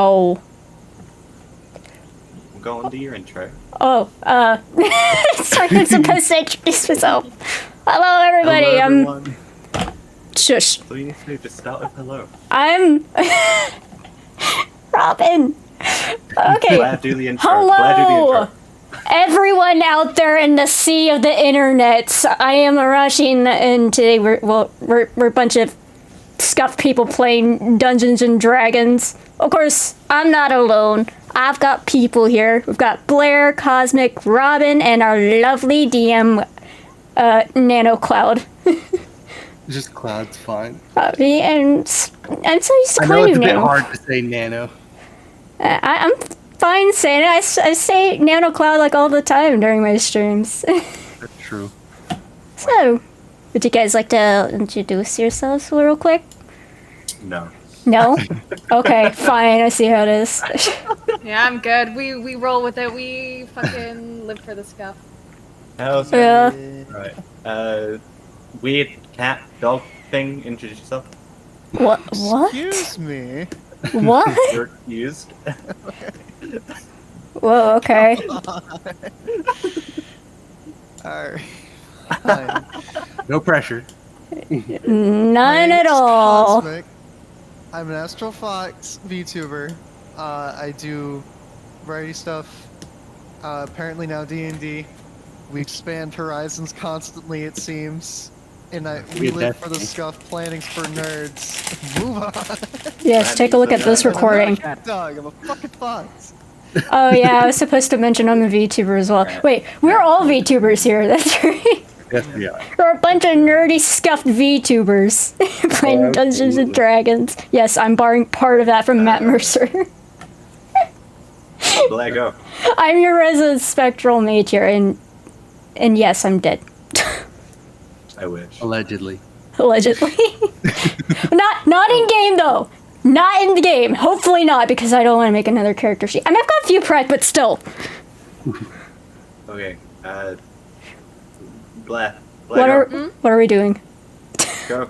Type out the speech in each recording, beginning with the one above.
Oh. We'll go on to your intro. Oh, sorry, I'm supposed to introduce myself. Hello, everybody. Hello, everyone. Shush. So you need to do, just start with hello. I'm Robyn. Okay. Blaire, do the intro. Hello, Blaire, do the intro. everyone out there in the sea of the internet. I am Arashi, and today we're a bunch of scuffed people playing Dungeons and Dragons. Of course, I'm not alone. I've got people here. We've got Blaire, Cosmic, Robyn, and our lovely DM, Nano Cloud. Just Cloud's fine. And I'm so used to calling you Nano. I know it's a bit Nano. hard to say Nano. I'm fine saying it. I say Nano Cloud like all the time during my streams. That's true. So, would you guys like to introduce yourselves real quick? No. No? Okay, fine. I see how it is. Yeah, I'm good. We roll with it. We fucking live for the scuff. How's Yeah. Right. Weird cat dog thing. Introduce yourself. What? Excuse me. What? You're accused. Whoa, okay. Alright. Hi. No pressure. None My at name's all. Cosmic. I'm an Astral Fox VTuber. I do variety stuff. Apparently now D&D. We expand horizons constantly, it seems. And we live for the scuff plannings for nerds. Move on. Yes, take a look at this recording. I'm a dog. I'm a fucking fox. Oh yeah, I was supposed to mention I'm a VTuber as well. Wait, we're all VTubers here, that's right. Yes, we are. We're a bunch of nerdy, scuffed VTubers playing Dungeons and Dragons. Yes, I'm borrowing part of that from Matt Mercer. Blaire, go. I'm your resident spectral mage here, and yes, I'm dead. I wish. Allegedly. Allegedly. not in game though. Not in the game. Hopefully not, because I don't want to make another character sheet. I mean, I've got a few prep, but still. Okay. Blaire. What are we doing? Go.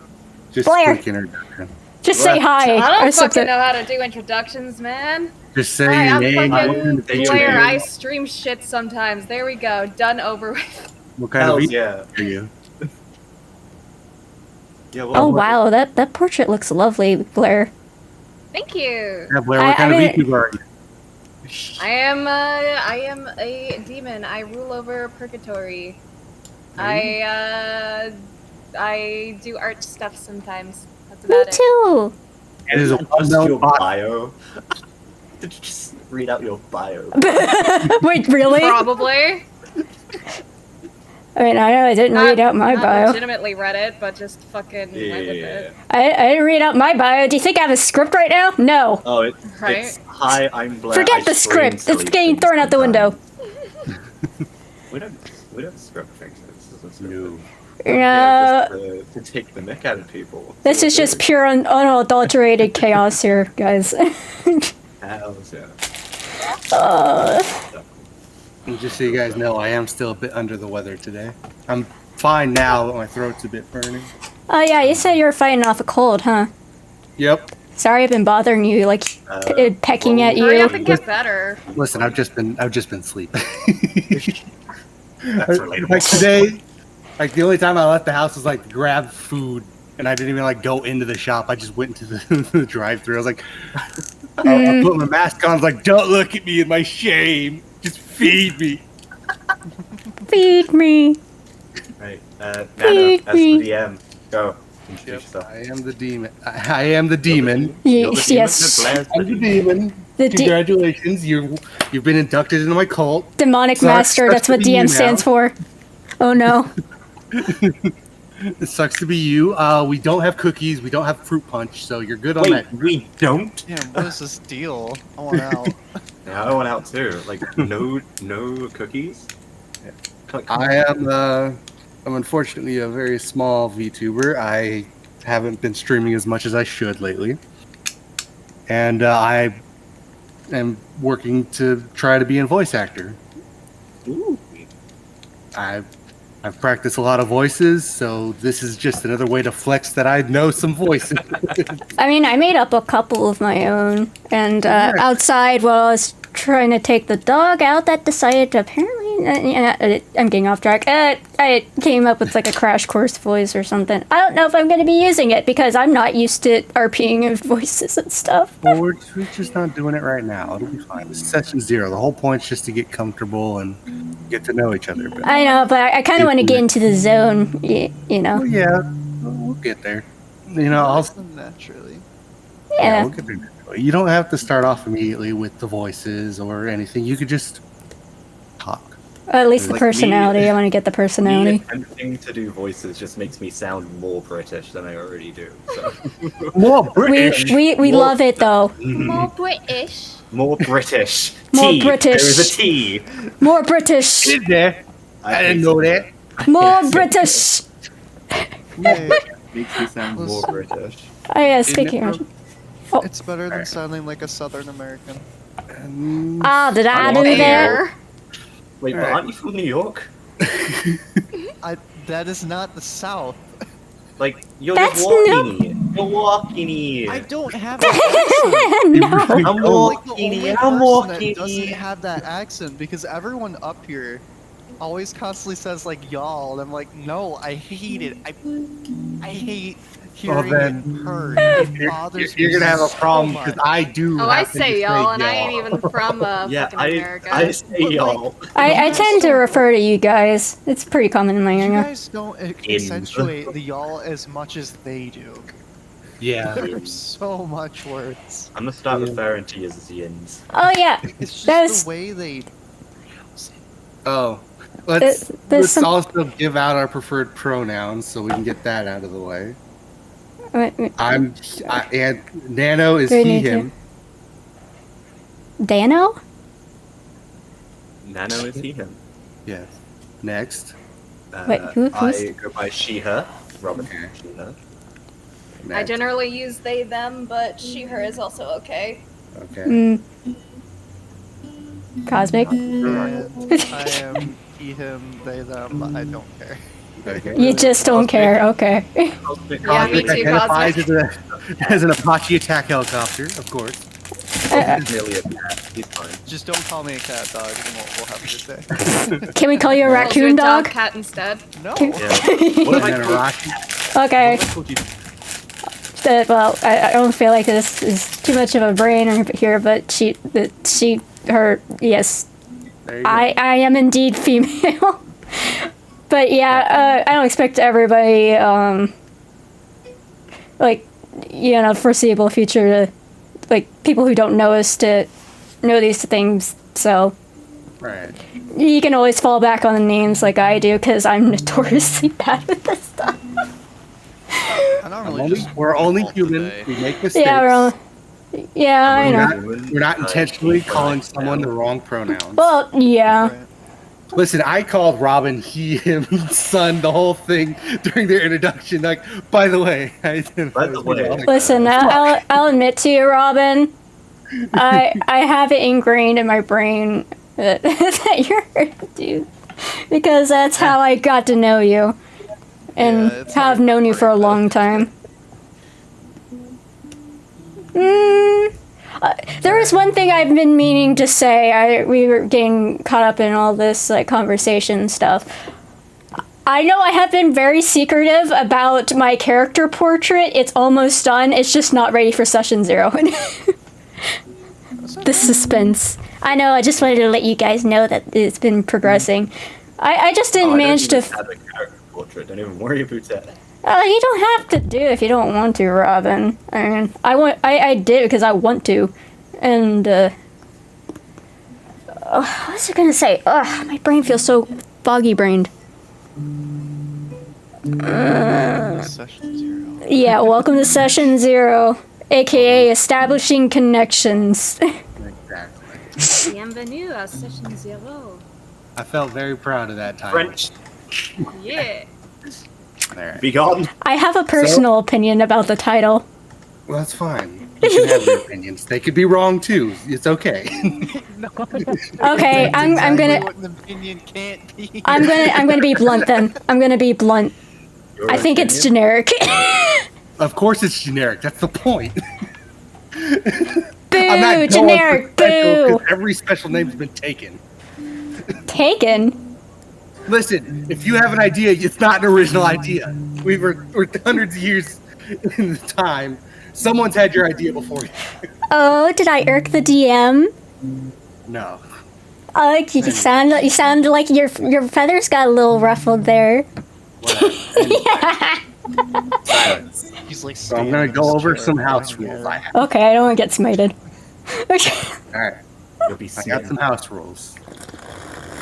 Just Blaire. quick introduction. Just say hi. I don't or something. fucking know how to do introductions, man. Just say Hi, your I'm name. fucking Say your Blaire. name. I stream shit sometimes. There we go. Done over with. What kind Hells of yeah. are you? Yeah. Oh wow, that portrait looks lovely, Blaire. Thank you. Yeah, Blaire, what kind of mean- VTuber are you? I am a demon. I rule over purgatory. I do art stuff sometimes. That's Me about it. too. It is a Just well-known your bot. bio. Did you just read out your bio? Wait, really? Probably. I mean, I know I didn't read out my Not bio. legitimately read it, but just fucking went with it. I didn't read out my bio. Do you think I have a script right now? No. Oh, Right? it's hi. I'm Blaire. Forget I the stream script. It's silly getting things thrown out the window. sometimes. We don't script things. This is a script. No. Yeah, just to take the mick out of people. This is just pure unadulterated chaos here, guys. Hells yeah. And just so you guys know, I am still a bit under the weather today. I'm fine now, but my throat's a bit burning. Oh yeah, you said you were fighting off a cold, huh? Yep. Sorry I've been bothering you, like pecking at Hurry up you. and get better. Listen, I've just been sleeping. That's relatable. Like today, like the only time I left the house was like to grab food, and I didn't even like go into the shop. I just went into the drive-through. I was like, I put my mask on. I was like, don't look at me in my shame. Just feed me. Feed me. Right. Nano, Feed as me. the DM, go. Introduce yourself. I am the demon. I am the demon. You're the demon? Yes. Blaire's I'm the demon. The Congratulations, you've been inducted into my cult. demonic Sucks- master, sucks that's to what be you DM now. stands for. Oh no. It sucks to be you. We don't have cookies. We don't have fruit punch, so you're good on Wait, that. we don't? Damn, what is this deal? I want out. Yeah, I went out too. Like, no cookies? I'm unfortunately a very small VTuber. I haven't been streaming as much as I should lately, and I am working to try to be a voice actor. Ooh. I I've practiced a lot of voices, so this is just another way to flex that I know some voices. I mean, I made up a couple of my own, and outside while I was trying to take the dog out, that decided to apparently. I'm getting off track. I came up with like a crash course voice or something. I don't know if I'm going to be using it because I'm not used to RPing of voices and stuff. Well, we're just not doing it right now. It'll be fine. This is session 0. The whole point's just to get comfortable and get to know each other better. I know, but I kind of want to get into the zone, you know. Well, yeah, we'll get there. You know, I'll. Naturally. Yeah. We'll get there. You don't have to start off immediately with the voices or anything. You could just talk. At least the Like personality. me- I want to get the Me personality. attempting to do voices just makes me sound more British than I already do. So. More We British. we More- love it though. More British. More British. More T. British. There is a T. More British. Is there? I didn't know that. More British. Yay. Makes me sound more British. Oh yeah, speaking of. It's better than sounding like a Southern American. Ah, did I I'm do okay. that? Wait, but aren't you from New York? That is not the South. Like, you're That's Milwaukee. Milwaukee. I don't have that accent. No. I'm Like the only Milwaukee. I'm person that Milwaukee. doesn't have that accent because everyone up here always constantly says like y'all, and I'm like, no, I hate it. I hate hearing then it heard. It bothers me You're gonna have a so problem much. because I do. Oh, I happen to say y'all, and I y'all. ain't even from Yeah, fucking I America. say y'all. I tend to refer to you guys. It's pretty common in my You area. guys don't accentuate the y'all as much as they do. Yeah. They're so much worse. I'm gonna start referring to you as yins. Oh yeah. It's just That's- the way they. Oh, let's there's some- also give out our preferred pronouns so we can get that out of the way. Wait, And Nano is Do we he need to- him. Dano? Nano is he, him. Yes. Next. Wait, who's- I go by she, her. Robyn, Okay. she, her. I Next. generally use they, them, but she, her is also okay. Okay. Mm. Cosmic. And I am he, him, they, them. I don't care. Okay. You just don't care. Okay. Cosmic, Yeah, me Cosmic too, identifies Cosmic. as an Apache attack helicopter, of course. Cosmic's merely a cat. He's fine. Just don't call me a cat dog, and we'll have a good day. Can we call you a I'll do raccoon dog dog? cat instead. No. Yeah. What And if I then called, Arashi. Okay. what if I called you? Well, I don't feel like this is too much of a brain here, but her, yes, There you go. I am indeed female. But yeah, I don't expect everybody, like, you know, foreseeable future to, like, people who don't know us to know these things, so Right. you can always fall back on the names like I do, because I'm notoriously bad with this stuff. I don't really just We're only all human. day. We make mistakes. Yeah, I know. We're not intentionally calling someone the wrong pronouns. Well, yeah. Right. Listen, I called Robyn he, him, son, the whole thing during their introduction. Like, by the way, Listen, I'll admit to you, Robyn, I have it ingrained in my brain that you're a dude, because that's how I got to know you, and Yeah, it's how I've hard known you to for a break long that. time. There is one thing I've been meaning to say. We were getting caught up in all this like conversation stuff. I know I have been very secretive about my character portrait. It's almost done. It's just not ready for session 0. The suspense. I know. I just wanted to let you guys know that it's been progressing. I just didn't manage to. Have a character portrait. Don't even worry about that. You don't have to do it if you don't want to, Robyn. I mean, I did it because I want to, and what was I gonna say? Ugh, my brain feels so foggy brained. Session 0. Yeah, welcome to session 0, aka establishing connections. Exactly. Bienvenue à session 0. I felt very proud of that time. French, Yeah. There. be gone. I have a personal opinion about the title. Well, that's fine. You can have your opinions. They could be wrong too. It's okay. Okay, I'm Exactly gonna what an opinion can't be. I'm gonna be blunt then. I'm gonna be blunt. Your I think it's opinion? generic. Of course, it's generic. That's the point. Boo! I'm not going Generic. for special Boo! 'cause every special name's been taken. Taken. Listen, if you have an idea, it's not an original idea. We're hundreds of years in the time. Someone's had your idea before you. Oh, did I irk the DM? No. You sound like your feathers got a little ruffled there. Silence. He's like, So I'm gonna go over some house rules I have. Okay, I don't want to get smited. Okay. All right, You'll be I got smitten. some house rules,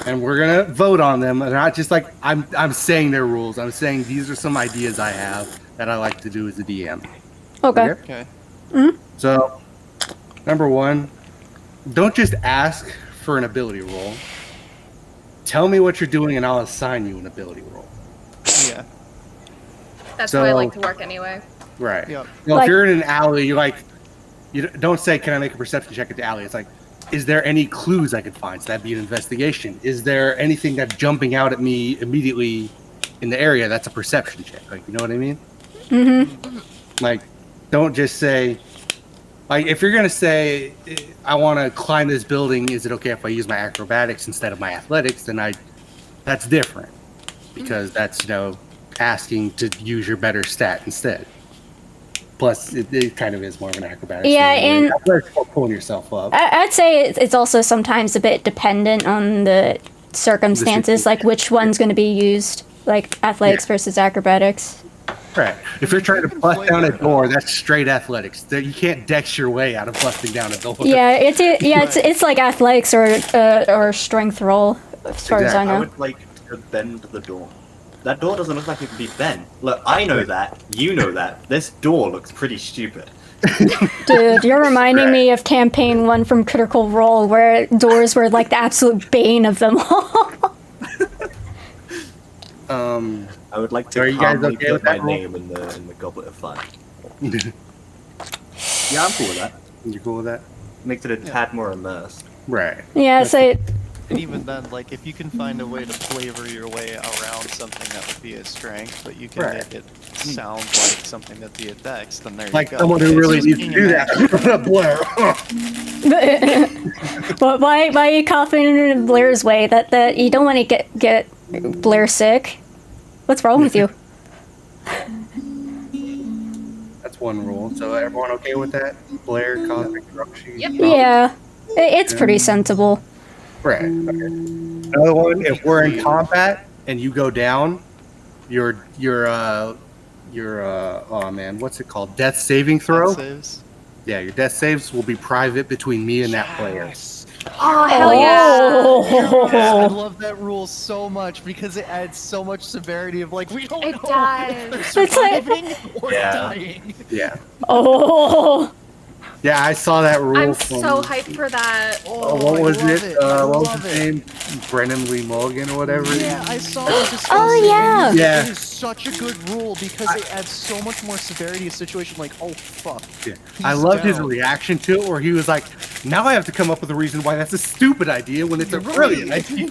and we're gonna vote on them. And not just like I'm saying their rules. I'm saying these are some ideas I have that I like to do as a DM. Okay. Okay. So, number one, don't just ask for an ability roll. Tell me what you're doing, and I'll assign you an ability roll. Yeah. That's So- how I like to work anyway. Right. Yep. Well, Like- if you're in an alley, you don't say, "Can I make a perception check at the alley?" It's like, "Is there any clues I could find?" So that'd be an investigation. Is there anything that's jumping out at me immediately in the area? That's a perception check. Like, you know what I mean? Mm-hmm. Like, don't just say, like, if you're gonna say, "I want to climb this building," is it okay if I use my acrobatics instead of my athletics? Then that's different because that's asking to use your better stat instead. Plus, it kind of is more of an acrobatics. Yeah, thing anyway. and- Athletics for pulling yourself up. I'd say it's also sometimes a bit dependent on the circumstances, like which one's going to be used, like athletics versus acrobatics. Right. If you're trying to bust down a door, that's straight athletics. You can't dex your way out of busting down a door. Yeah, it's like athletics or strength roll, as far as I Exactly. I know. would like to bend the door. That door doesn't look like it can be bent. Look, I know that. You know that. This door looks pretty stupid. Dude, you're reminding me of campaign 1 from Critical Role, where doors were like the absolute bane of them all. I would like So are to you guys calmly okay put with my that rule? name in the goblet of fire. Yeah, I'm cool with that. You cool with that? Makes it a tad more immersed. Right. Yeah, so And even then, like, if you can find a way to flavor your way around something that would be a strength, but you can Right. make it sound like something that'd be a dex, then there Like you go. someone who It's really just needs to being do imagined. that. Blaire. but why are you coughing in Blaire's way? That you don't want to get Blaire sick. What's wrong with you? That's one rule. So everyone okay with that? Blaire, Cosmic, Arashi? Yep. Yeah, it's pretty sensible. Right. Okay. Another one. If we're in combat and you go down, your oh man, what's it called? Death saving throw. Saves. Yeah, your death saves will be private between me and that player. Yes. Oh, hell yeah. I Oh. love that rule so much because it adds so much severity of like, we don't It know does. if they're It's like- surviving or Yeah. dying. Yeah. Oh. Yeah, I saw that rule. I'm from, so hyped for that. what I was love it? I What was love his it. name? Brennan Lee Mulligan or whatever. Yeah, I saw it discussing Oh, yeah. Yeah. It is such a good rule because it adds so much more severity to a situation like, oh fuck. Yeah. I He's loved his down. reaction to it, where he was like, "Now I have to come up with a reason why that's a stupid idea when it's a brilliant idea."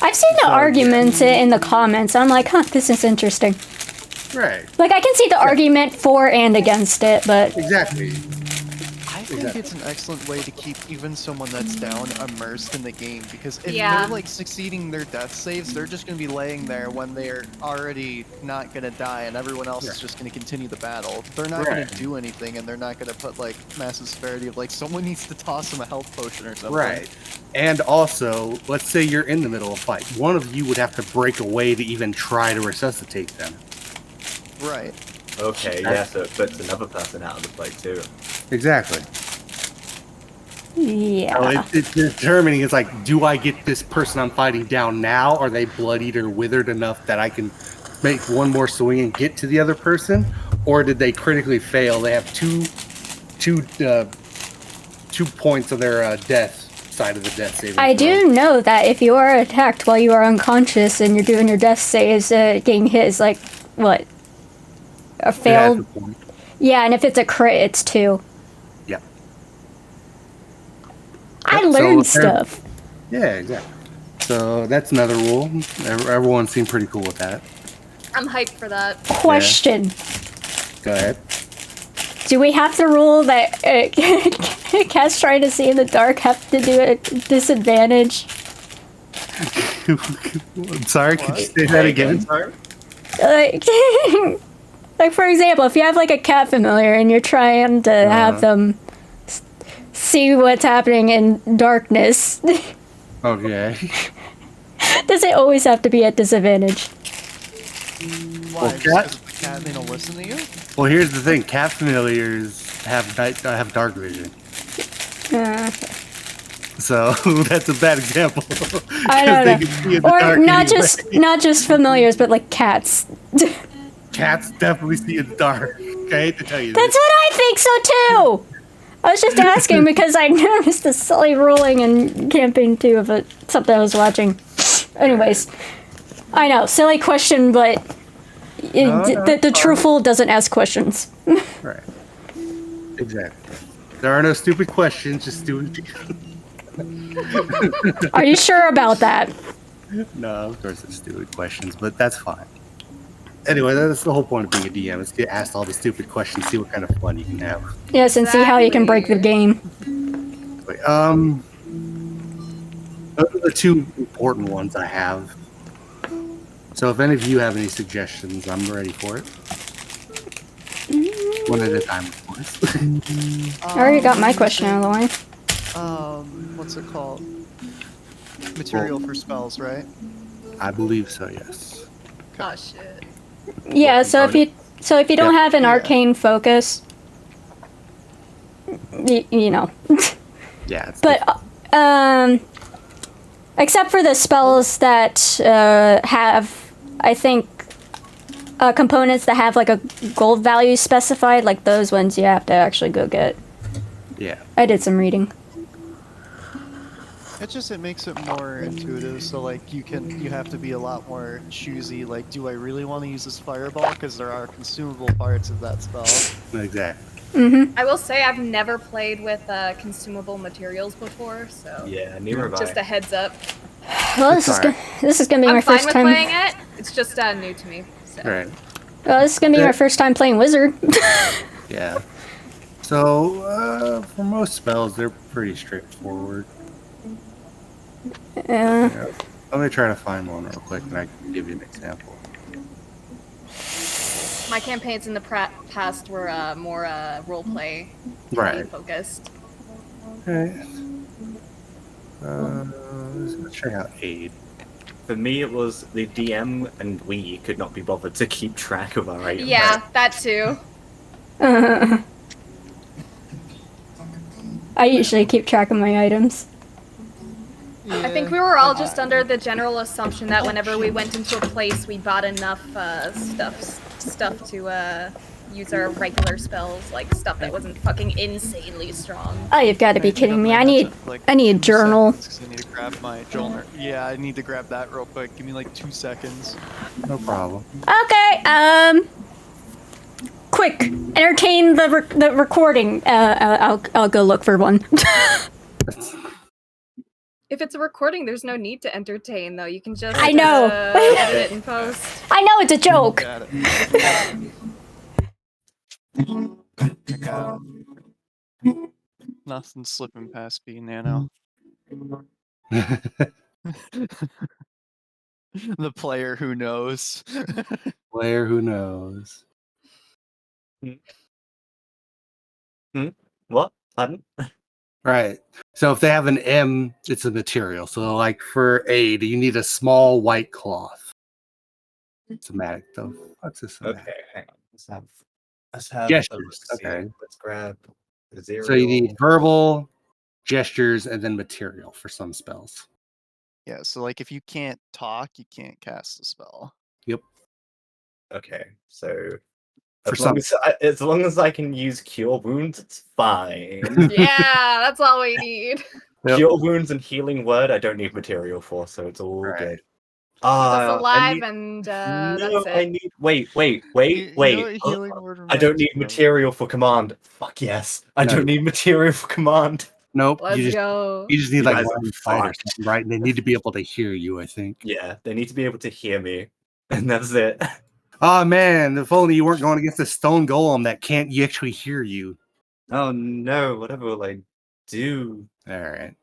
I've seen the arguments in the comments. I'm like, huh, this is interesting. Right. Like, I can see the argument for and against it, but Exactly. I think Exactly. it's an excellent way to keep even someone that's down immersed in the game because if Yeah. they're like succeeding their death saves, they're just gonna be laying there when they're already not gonna die and everyone else is just gonna continue the battle. They're not Right. gonna do anything and they're not gonna put like massive severity of like someone needs to toss them a health potion or something. Right. And also, let's say you're in the middle of a fight. One of you would have to break away to even try to resuscitate them. Right. Okay, yeah, so it puts another person out of the fight too. Exactly. So yeah. it's determining, it's like, do I get this person I'm fighting down now? Are they bloodied or withered enough that I can make one more swing and get to the other person? Or did they critically fail? They have two points of their death side of the death saving I throw. do know that if you are attacked while you are unconscious and you're doing your death saves, getting hit is like, what? A It has failed? a point. Yeah, and if it's a crit, it's 2. Yeah. I learned stuff. Yeah, exactly. So that's another rule. Everyone seemed pretty cool with that. I'm hyped for that. Question. Go ahead. Do we have the rule that cats trying to see in the dark have to do a disadvantage? I'm sorry, could you say that again? Sorry? Like, like for example, if you have like a cat familiar and you're trying to have them see what's happening in darkness, Okay. does it always have to be at disadvantage? Why? Well, Just cat- 'cause the cat they don't listen to you? Well, here's the thing. Cat familiars have dark vision. So that's a bad example. I 'Cause don't they know. can see in the Or dark not anyway. not just familiars, but like cats. Cats definitely see in the dark. Okay, I hate to tell you That's this. what I think so too. I was just asking because I noticed the silly ruling in Campaign 2 of something I was watching. Anyways, I know, silly question, but the truthful doesn't ask questions. Right. Exactly. There are no stupid questions, just stupid. Are you sure about that? No, of course it's stupid questions, but that's fine. Anyway, that's the whole point of being a DM, is get asked all the stupid questions, see what kind of fun you can have. Yes, and see how you can break the game. Those are the two important ones I have. So if any of you have any suggestions, I'm ready for it. One at a time, of course. I already got my question out of the way. What's it called? Material for spells, right? I believe so, yes. Oh shit. Yeah, so if you don't have an Yeah. arcane focus, you know. Yeah, it's But except for the spells that have, I think, components that have like a gold value specified, like those ones you have to actually go get. yeah. I did some reading. It makes it more intuitive, so like you have to be a lot more choosy, like do I really want to use this fireball, because there are consumable parts of that spell. Exactly. I will say I've never played with consumable materials before, so Yeah, neither have just I. a heads up. Well, It's alright. this is gonna be I'm my fine first with time. playing it. It's just new to me. So. Right. Well, this is gonna be Yeah. my first time playing wizard. Yeah. So, for most spells, they're pretty straightforward. Yeah. Yeah. Let me try to find one real quick, and I can give you an example. My campaigns in the past were more roleplay Right. focused. Okay. Let's check out aid. For me, it was the DM and we could not be bothered to keep track of our items. Yeah, that too. I usually keep track of my items. I think we were all just under the general assumption that whenever we went into a place, we bought enough stuff to use our regular spells, like stuff that wasn't fucking insanely strong. Oh, you've got to be kidding me! I need Like, a 2 journal. seconds, 'cause I need to grab my journal. Yeah, I need to grab that real quick. Give me like 2 seconds. No problem. Okay. Quick, entertain the recording. I'll go look for one. If it's a recording, there's no need to entertain, though. You can just I know. edit it and post. I know it's a joke. Got it. Nothing slipping past B Nano. The player who knows. Player who knows. What? Pardon? Right. So if they have an M, it's a material. So like for aid, you need a small white cloth. Somatic though. What's this? Somatic? Okay, hang on. Let's have Gestures, a see. okay. Let's grab zero. So you need verbal, gestures, and then material for some spells. Yeah, so like if you can't talk, you can't cast the spell. Okay, so For as long as I can use cure wounds, it's fine. Yeah, that's all we need. Yep. Cure wounds and healing word, I don't need material for, so it's all Right. good. Keep us I alive, need- and no, that's it. I need. Wait. You know what healing word I don't reminds need me of? material for command. Fuck yes. I No. don't need material for command. Nope. Let's go. You just need You like guys line are of sight or fucked. something, right? And they need to be able to hear you, I think. Yeah, they need to be able to hear me, and that's it. Oh man, if only you weren't going against a stone golem that can't actually hear you. Oh no, whatever will I do? All right.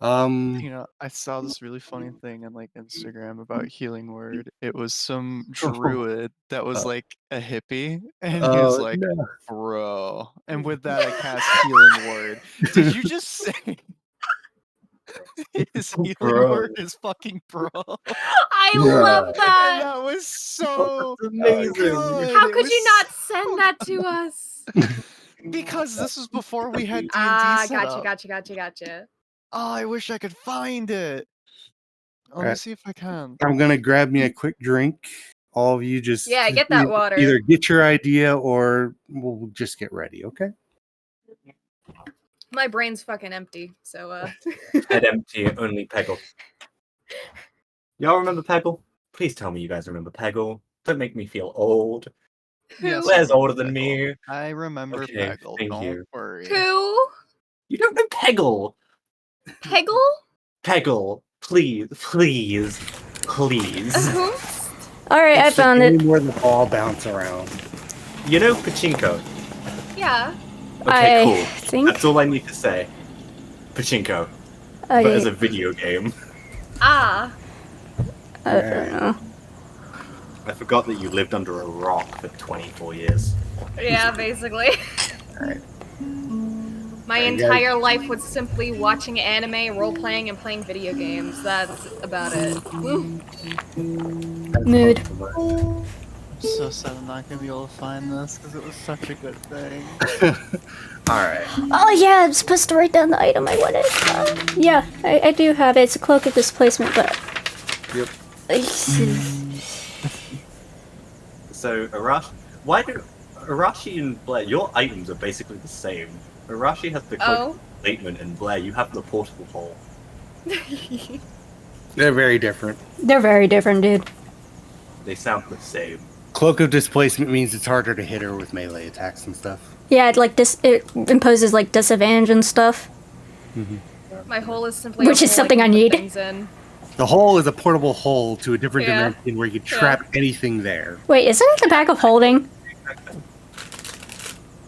You know, I saw this really funny thing on like Instagram about healing word. It was some druid that was like a hippie, and he was like, no. "Bro," and with that I cast healing word. Did you just say his healing Bro. word is fucking bro? I Bruh. love And that. that was so That's amazing. good. How It could was you not send that to us? Because this was before we had D&D Ah, set gotcha, up. gotcha. Oh, I wish I could find it. Let me Right. see if I can. I'm gonna grab me a quick drink. All of you just Yeah, get that water. Either get your idea or we'll just get ready, okay? My brain's fucking empty, so Head empty, only Peggle. Y'all remember Peggle? Please tell me you guys remember Peggle. Don't make me feel old. Yes, Blair's I remember older than Peggle. me. I remember Okay, Peggle. thank Don't you. worry. who? You don't know Peggle. Peggle? Peggle, please. Who? All right, I It's the found it. game where the ball bounce around. You know Pachinko? Yeah. Okay, I cool. think. That's all I need to say. Pachinko. But as a video game. Ah. I don't know. I forgot that you lived under a rock for 24 years. Yeah, basically. Alright. My Alright, guys. entire life was simply watching anime, role-playing, and playing video games. That's about it. Woo. Mood. I'm so sad I'm not gonna be able to find this because it was such a good thing. Alright. Oh yeah, I'm supposed to write down the item I wanted. Yeah, I do have it. It's a cloak of displacement, but. Yep. So, Arashi... Why do... Arashi and Blaire, your items are basically the same. Arashi has the cloak statement, and Blaire, you have the portable hole. They're very different. They're very different, dude. They sound the same. Cloak of displacement means it's harder to hit her with melee attacks and stuff. Yeah, it imposes like disadvantage and stuff. My hole is simply Which a is hole something can I put need. things in. The hole is a portable hole to a different Yeah. dimension where you can trap anything there. Wait, isn't it the bag of holding?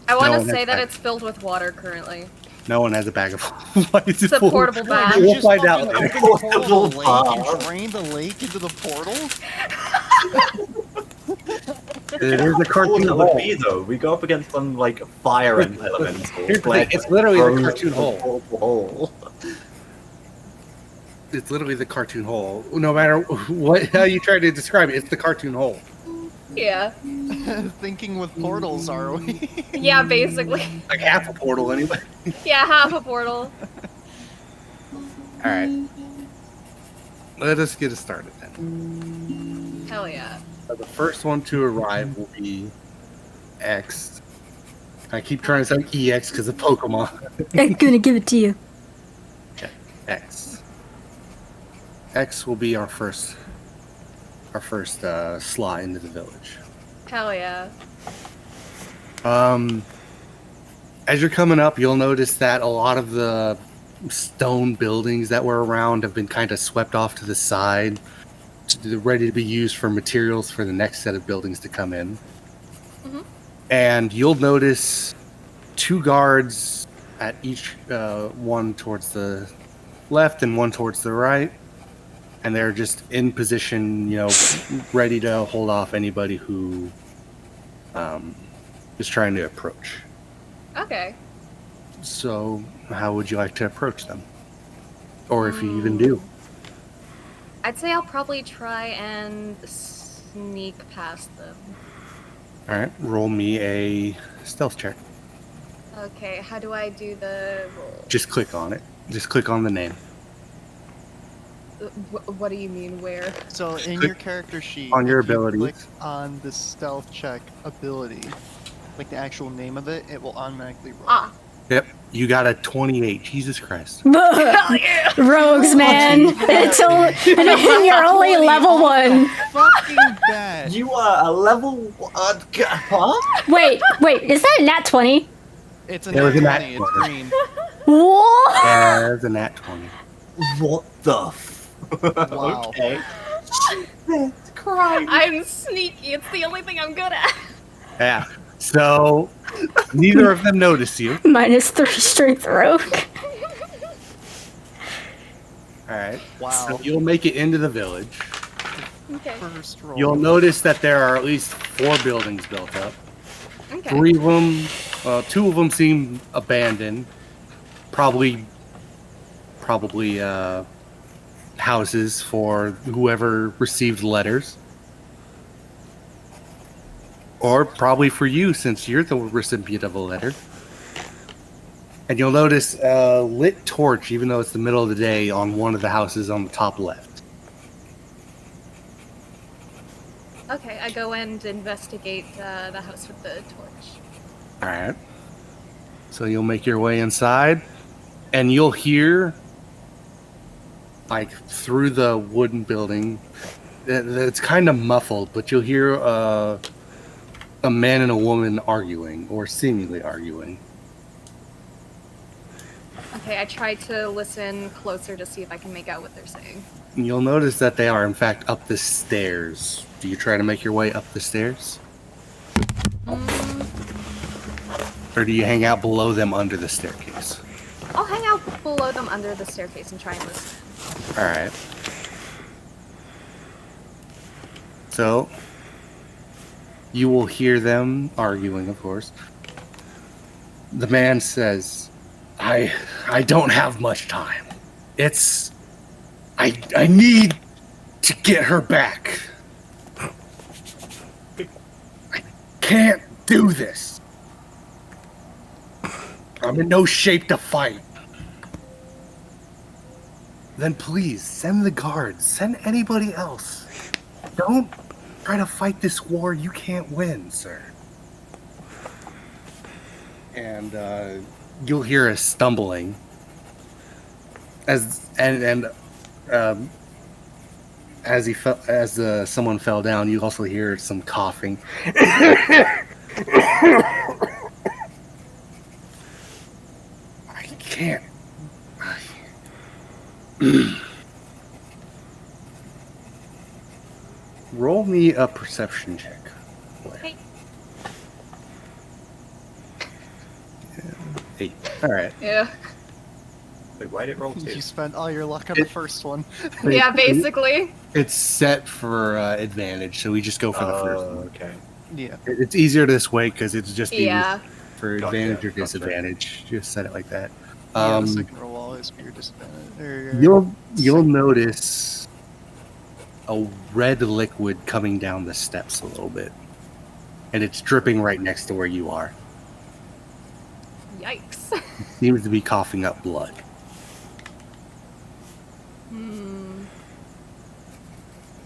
I want No, to say that's that it's filled with water currently. No one has a bag of Why is It's it a full? portable bag. We'll just find out fucking later. opened the portal to the Portable lake and bar. drained the lake into the portal? It is a How cool cartoon that would hole. be, though. We go up against some, like, fire and elements. Here's the thing, it's literally the cartoon hole. hole. It's literally the cartoon hole. No matter what how you try to describe it, it's the cartoon hole. Yeah. Thinking with portals, are we? Yeah, basically. Like half a portal anyway. Yeah, half a portal. Alright. Let us get it started then. Hell yeah. The first one to arrive will be X. I keep trying to say EX because of Pokemon. I'm gonna give it to you. X. X will be our first slot into the village. Hell yeah. As you're coming up, you'll notice that a lot of the stone buildings that were around have been kind of swept off to the side, ready to be used for materials for the next set of buildings to come in. Mhm. And you'll notice 2 guards at each one towards the left and one towards the right. And they're just in position, ready to hold off anybody who is trying to approach. Okay. So, how would you like to approach them? Or if you even do. I'd say I'll probably try and sneak past them. Alright, roll me a stealth check. Okay, how do I do the roll? Just click on it. Just click on the name. What do you mean, where? So in Click your character sheet, on your if you abilities. click on the stealth check ability, like the actual name of it, it will automatically roll. Ah. Yep, you got a 28. Jesus Christ. Rogues, man. Until you're only level 1. Fucking bad. You are a level 1... Huh? Wait, is that a nat 20? It's a There was nat a nat 20, it's green. What? That is a nat 20. What the Wow. Okay. Crying. I'm sneaky. It's the only thing I'm good at. Yeah. So neither of them notice you. -3 strength rogue. All right. Wow. So you'll make it into the village. Okay. First roll. You'll notice that there are at least 4 buildings built up. Okay. 3 of them, 2 of them seem abandoned. Probably houses for whoever received letters. Or probably for you, since you're the recipient of a letter. And you'll notice a lit torch, even though it's the middle of the day, on one of the houses on the top left. Okay, I go and investigate the house with the torch. Alright. So you'll make your way inside, and you'll hear, like, through the wooden building, it's kind of muffled, but you'll hear a man and a woman arguing, or seemingly arguing. Okay, I try to listen closer to see if I can make out what they're saying. And you'll notice that they are, in fact, up the stairs. Do you try to make your way up the stairs? Or do you hang out below them under the staircase? I'll hang out below them under the staircase and try and listen. Alright. So, you will hear them arguing, of course. The man says, I don't have much time. I need to get her back. I can't do this. I'm in no shape to fight. Then please, send the guards. Send anybody else. Don't try to fight this war you can't win, sir. And you'll hear a stumbling as someone fell down. You also hear some coughing. I can't. Roll me a perception check. Okay. 8. All right. Yeah. Wait, why did it roll 2? You spent all your luck on the first one. Yeah, basically. It's set for advantage, so we just go for the first one. Okay. Yeah. It's easier this way because it's just easy Yeah. for Gotcha, advantage or gotcha. disadvantage. Just set it like that. Yeah, the second roll will always be your disadvantage. Or You'll notice a red liquid coming down the steps a little bit, and it's dripping right next to where you are. Yikes. It seems to be coughing up blood.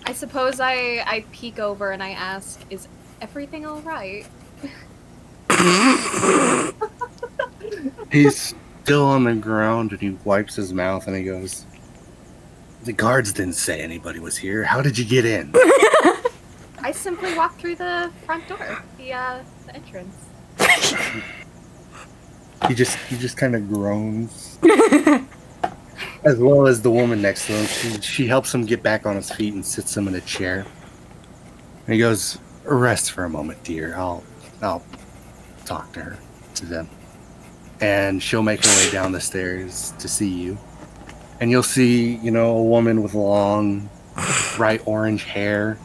I suppose I peek over and I ask, is everything alright? He's still on the ground, and he wipes his mouth and he goes, "The guards didn't say anybody was here. How did you get in?" I simply walked through the front door, the entrance. He just kind of groans. As well as the woman next to him. She helps him get back on his feet and sits him in a chair. And he goes, "Rest for a moment, dear. I'll talk to them." And she'll make her way down the stairs to see you. And you'll see, a woman with long, bright orange hair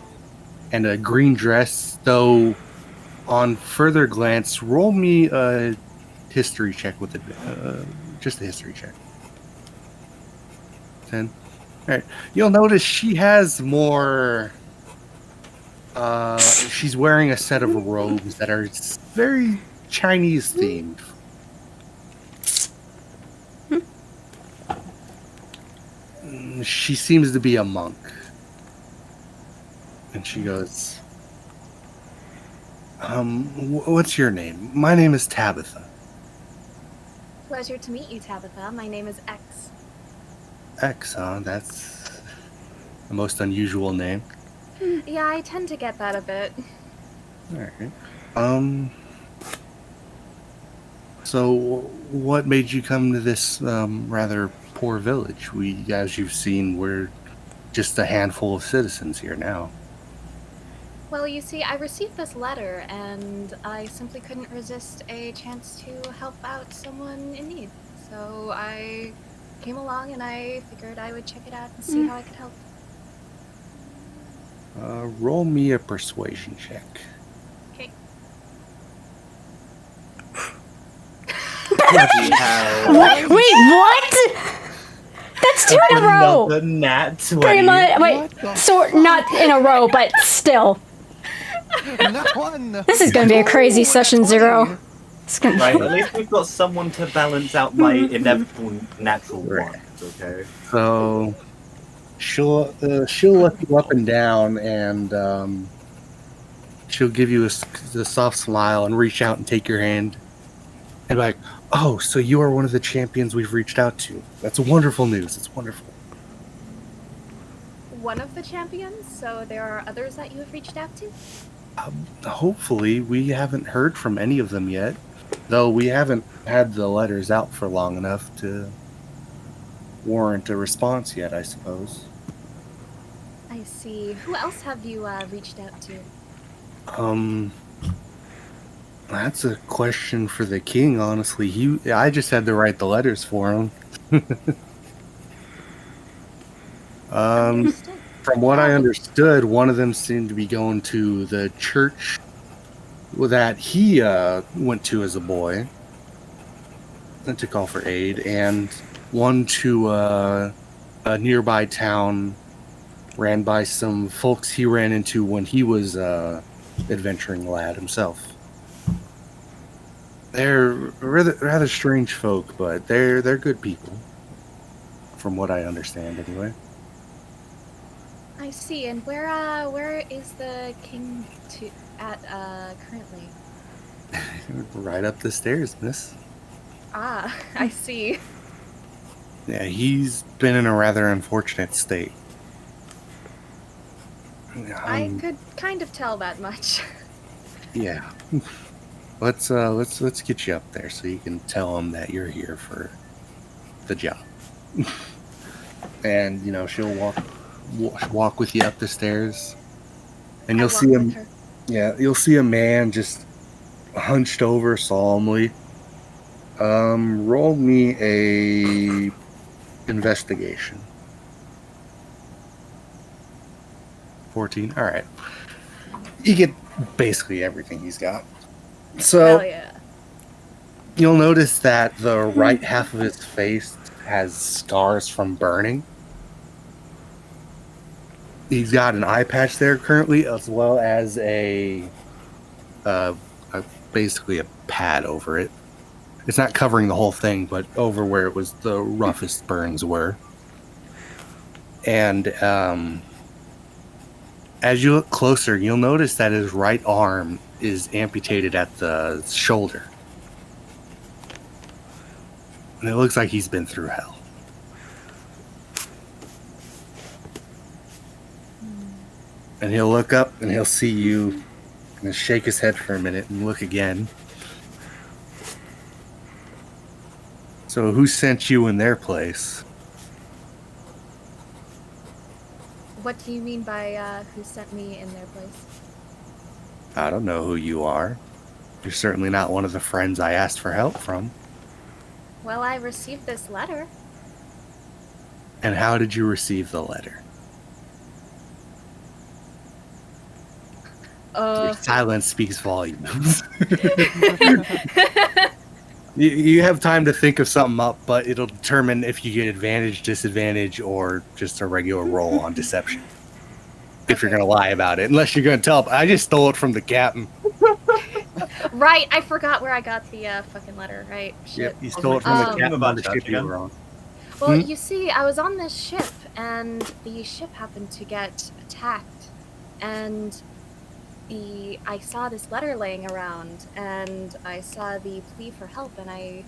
and a green dress, though on further glance, roll me a history check with it. Just a history check. 10. Alright. You'll notice she has more. She's wearing a set of robes that are very Chinese themed. She seems to be a monk. And she goes, what's your name? My name is Tabitha. Pleasure to meet you, Tabitha. My name is X. X, huh? That's the most unusual name. Yeah, I tend to get that a bit. Alright. So what made you come to this rather poor village. We, as you've seen, we're just a handful of citizens here now. Well, you see, I received this letter, and I simply couldn't resist a chance to help out someone in need. So I came along, and I figured I would check it out and see how I could help. Roll me a persuasion check. Okay. Wait, what? That's 2 in a row. Another nat 20. Pretty much. Wait, so not in a row, but still. Not one. This is gonna be a crazy session 0. It's gonna Right, at least we've got someone to balance out my inevitable natural Right. ones, okay? So she'll look you up and down, and she'll give you a soft smile and reach out and take your hand, and be like, "Oh, so you are one of the champions we've reached out to. That's wonderful news. It's wonderful." One of the champions, so there are others that you have reached out to? Hopefully, we haven't heard from any of them yet, though we haven't had the letters out for long enough to warrant a response yet, I suppose. I see. Who else have you reached out to? That's a question for the king, honestly. I just had to write the letters for him. Understood. From what I understood, one of them seemed to be going to the church that he went to as a boy and to call for aid, and one to a nearby town ran by some folks he ran into when he was adventuring lad himself. They're rather strange folk, but they're good people, from what I understand, anyway. I see. And where is the king currently? Right up the stairs, miss. Ah, I see. Yeah, he's been in a rather unfortunate state. I could kind of tell that much. Yeah. Let's get you up there so you can tell him that you're here for the job. And she'll walk with you up the stairs, and you'll see him. Yeah, you'll see a man just hunched over solemnly. Roll me a investigation. 14. All right. You get basically everything he's got. So Hell yeah. you'll notice that the right half of his face has scars from burning. He's got an eye patch there currently, as well as basically a pad over it. It's not covering the whole thing, but over where it was the roughest burns were. And as you look closer, you'll notice that his right arm is amputated at the shoulder. And it looks like he's been through hell. And he'll look up and he'll see you and he'll shake his head for a minute and look again. So who sent you in their place? What do you mean by who sent me in their place? I don't know who you are. You're certainly not one of the friends I asked for help from. Well, I received this letter. And how did you receive the letter? Your silence speaks volumes. You have time to think of something up, but it'll determine if you get advantage, disadvantage, or just a regular roll on deception. If you're going to lie about it. Unless you're going to tell, I just stole it from the captain. Right, I forgot where I got the fucking letter, right? Shit. Yep, you stole it from the captain about on the ship you that were on. Well, you see, I was on this ship, and the ship happened to get attacked, and I saw this letter laying around, and I saw the plea for help, and I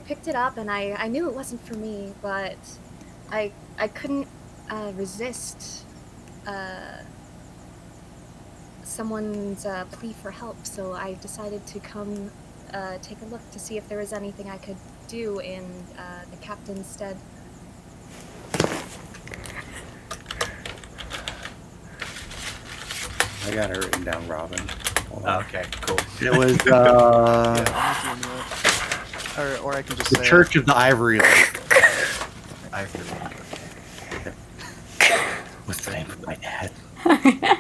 picked it up, and I knew it wasn't for me, but I couldn't resist someone's plea for help, so I decided to come take a look to see if there was anything I could do in the captain's stead. I got it written down, Robyn. Hold on. Okay, cool. It was Yeah, I'm doing that. Or I can just the say Church of the Ivory Lake. What's the name of my dad?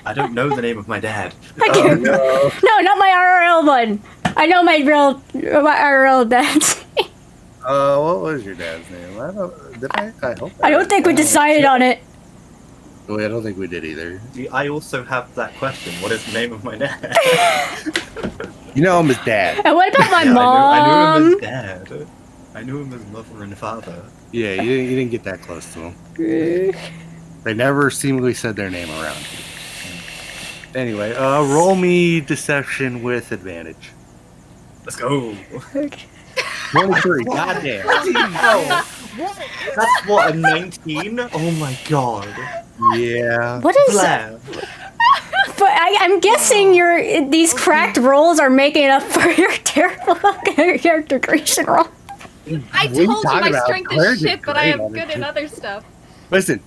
I don't know the name of my dad. No, not my IRL one. I know my IRL dad's. What was your dad's name? I don't. Did I? I hope. I don't think we decided on it. Wait, I don't think we did either. I also have that question. What is the name of my dad? You know him as Dad. And what about my Yeah, I knew him mom? as dad. I knew him as mother and father. Yeah, you didn't get that close to him. They never seemingly said their name around you. Anyway, roll me deception with advantage. Let's go. 23. Goddamn. That's what, a 19? Oh my god. Yeah. What is? Blaire. But I'm guessing these cracked rolls are making up for your terrible character creation roll. I What are you told you talking my about? strength Blaire is did shit, but I great am on good it. in other stuff. Listen.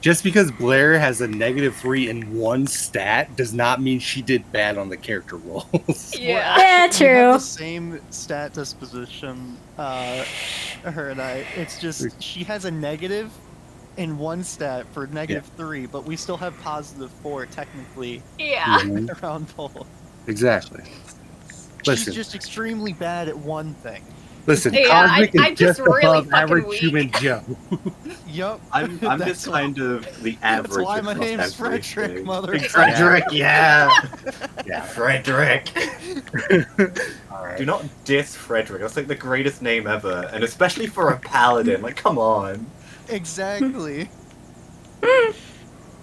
Just because Blaire has a -3 in one stat does not mean she did bad on the character rolls. Yeah. Yeah, we have true. the same stat disposition, her and I. It's just she has a negative in one stat for -3, but we still have +4 technically Yeah. Mhm. around both. Exactly. She's Listen. just extremely bad at one thing. Listen, Yeah, Cosmic I'm is just just really above fucking average weak. human Joe. Yup. I'm just kind of the average. That's why my across name's everything. Frederick, motherfucker. Frederick, yeah. Yeah. Frederick. Alright. Do not diss Frederick. That's like the greatest name ever, and especially for a paladin. Like, come on. Exactly.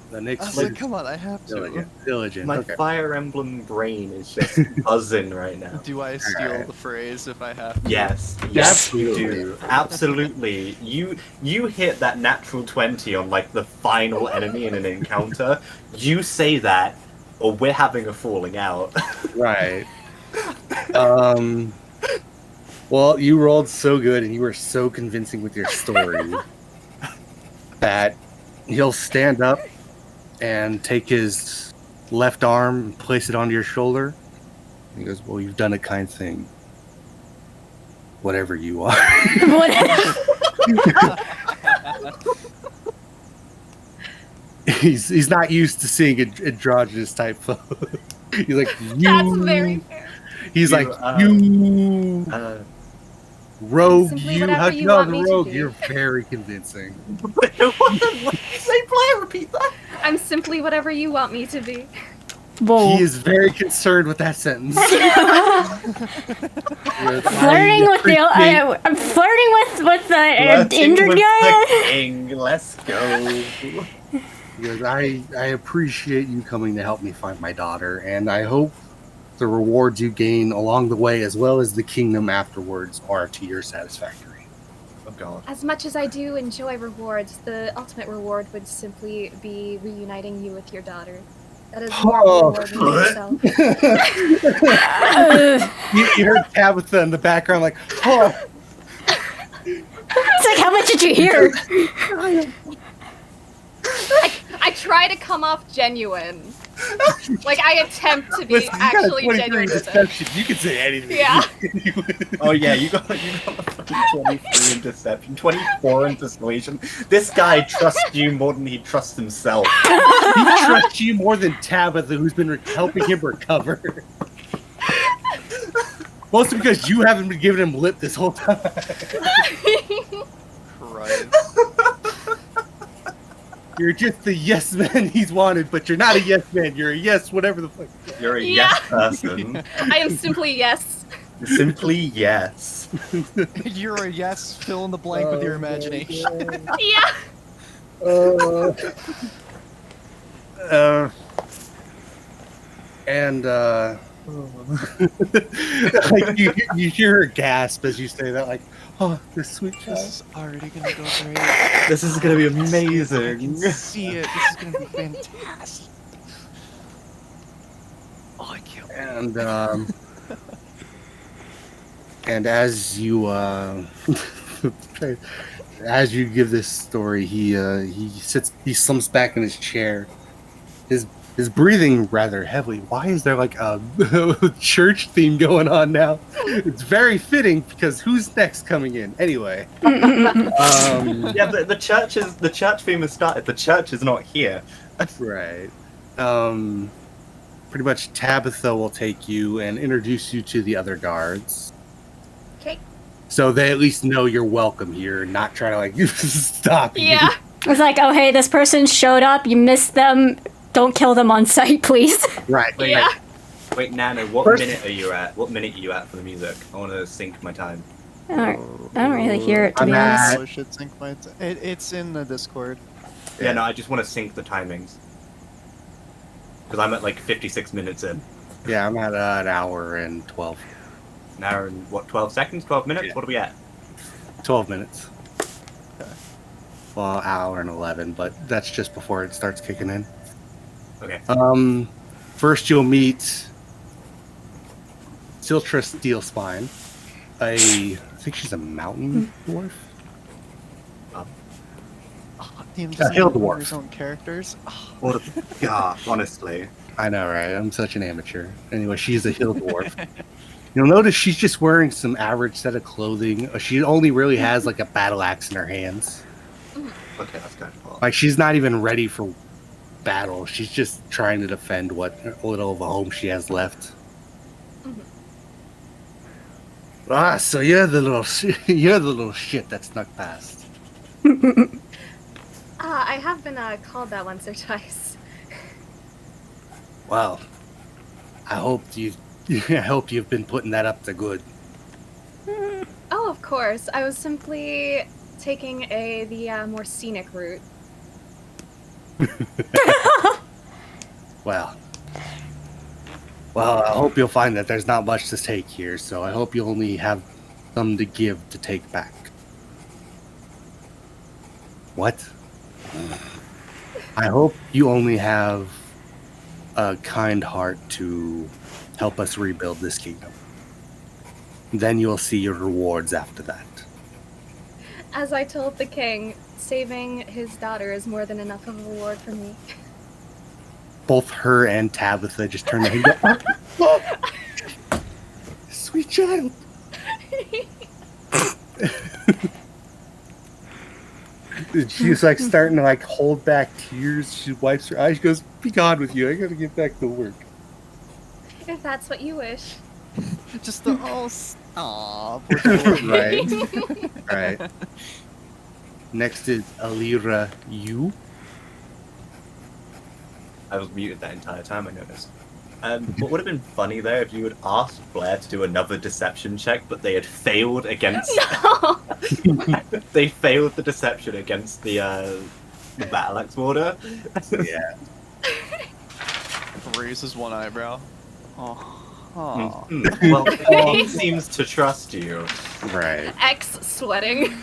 The I next was like, come on, I have to. Diligent. My Okay. Fire Emblem brain is just buzzing right now. Do I steal Alright. the phrase if I have to? Yes, Absolutely. you do. Absolutely. You hit that natural 20 on like the final enemy in an encounter. You say that, or we're having a falling out. Right. Well, you rolled so good and you were so convincing with your story that he'll stand up and take his left arm and place it onto your shoulder. He goes, "Well, you've done a kind thing. Whatever you are." He's not used to seeing androgynous type folk. He's like, you. That's very fair. He's You, like, you. Rogue, Simply you. whatever How'd you you know want the me to rogue? be. You're very convincing. What did you say, Blaire? Repeat that. I'm simply whatever you want me to be. Whoa. He is very concerned with that sentence. Flirting with the I'm flirting with the injured guy. King. Let's go. Because I appreciate you coming to help me find my daughter, and I hope the rewards you gain along the way, as well as the kingdom afterwards, are to your satisfactory. Oh god. As much as I do enjoy rewards, the ultimate reward would simply be reuniting you with your daughter. That is more Oh. rewarding than yourself. You heard Tabitha in the background, like, oh. It's like, how much did you hear? I try to come off genuine. Like, I attempt to be Listen, you got a actually 23 genuine with it. deception. You can say anything. Yeah. Oh yeah, you got a fucking 23 in deception, 24 in persuasion. This guy trusts you more than he trusts himself. He trusts you more than Tabitha, who's been helping him recover. Mostly because you haven't been giving him lip this whole time. Christ. You're just the yes man he's wanted, but you're not a yes man. You're a yes whatever the fuck. You're a Yeah. yes person. I am simply yes. Simply yes. You're a yes, fill in the blank with your imagination. Yeah. And like you hear her gasp as you say that, like, oh, this sweet This child. is already gonna go great. This is gonna be I amazing. can see it. This is gonna be fantastic. Oh, I can't wait. And as you as you give this story, he slumps back in his chair. His is breathing rather heavily. Why is there like a church theme going on now? It's very fitting because who's next coming in? Anyway. Yeah, but the church theme has started. The church is not here. Right. Pretty much Tabitha will take you and introduce you to the other guards. Okay. So they at least know you're welcome here, not try to like stop you. Yeah. It's like, oh hey, this person showed up, you missed them, don't kill them on sight, please. Right. Yeah. Wait, Nano, what First- minute are you at? What minute are you at for the music? I want to sync my time. I don't really hear it, to be I'm at- honest. Oh, should sync my it's in the Discord. Yeah, no, I just want to sync the timings. Because I'm at like 56 minutes in. Yeah, I'm at an hour and 12. An hour and, what, 12 seconds? 12 minutes? Yeah. What are we at? 12 minutes. Okay. Well, hour and 11, but that's just before it starts kicking in. Okay. First you'll meet Siltra Steelspine. I think she's a mountain dwarf. Team A hill design dwarf. his own characters. Oh, What a gosh, honestly. I know, right? I'm such an amateur. Anyway, she's a hill dwarf. You'll notice she's just wearing some average set of clothing. She only really has like a battle axe in her hands. Okay, that's kind of cool. Like she's not even ready for battle. She's just trying to defend what little of a home she has left. Ah, so you're the little shit that snuck past. I have been called that once or twice. Well, I hope you've been putting that up to good. Oh, of course. I was simply taking the more scenic route. Well, I hope you'll find that there's not much to take here, so I hope you only have some to give to take back. What? I hope you only have a kind heart to help us rebuild this kingdom. Then you'll see your rewards after that. As I told the king, saving his daughter is more than enough of a reward for me. Both her and Tabitha just turn their head and go, oh, sweet child. She's like starting to like hold back tears. She wipes her eyes. She goes, "Be gone with you. I gotta get back to work." If that's what you wish. just the Aw, Right. Next is Alira Yu. I was muted that entire time, I noticed. What would have been funny though if you had asked Blaire to do another deception check, but they had failed against. No! They failed the deception against the battle axe warder. Yeah. raises one eyebrow. Oh. Well, he seems to trust you. Right. X sweating.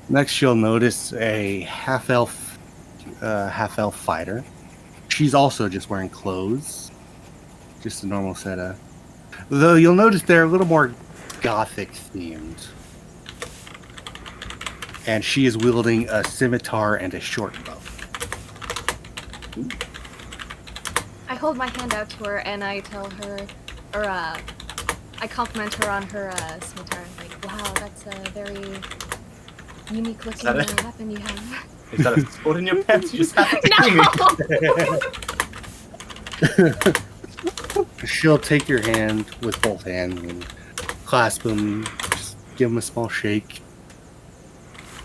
Next, you'll notice a half-elf fighter. She's also just wearing clothes. Just a normal setup. Though you'll notice they're a little more gothic themed. And she is wielding a scimitar and a short bow. I hold my hand out to her and I tell her, or I compliment her on her scimitar. Like, wow, that's a very unique looking that it? weapon you have. Is that a spot in your pants? You just have to No! She'll take your hand with both hands and clasp them, just give them a small shake,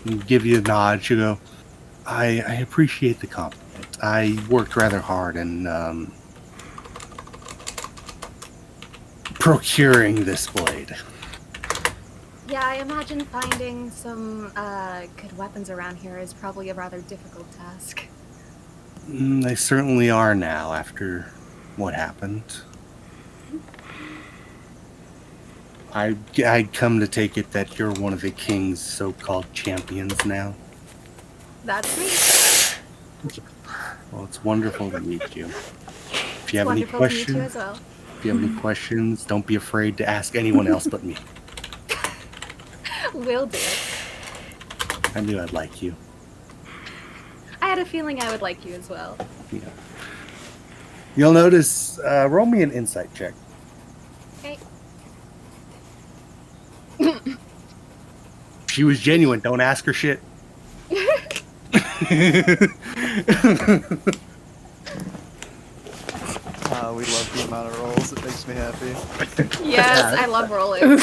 and give you a nod. She'll go, I appreciate the compliment. I worked rather hard in procuring this blade. Yeah, I imagine finding some good weapons around here is probably a rather difficult task. They certainly are now after what happened. I'd come to take it that you're one of the king's so-called champions now. That's me. Well, it's wonderful to meet you. If you have any Wonderful to meet you questions, as well. if you have any questions, don't be afraid to ask anyone else but me. Will do. I knew I'd like you. I had a feeling I would like you as well. Yeah. You'll notice, roll me an insight check. Okay. She was genuine. Don't ask her shit. We love the amount of rolls. It makes me happy. Yes, I love rolling.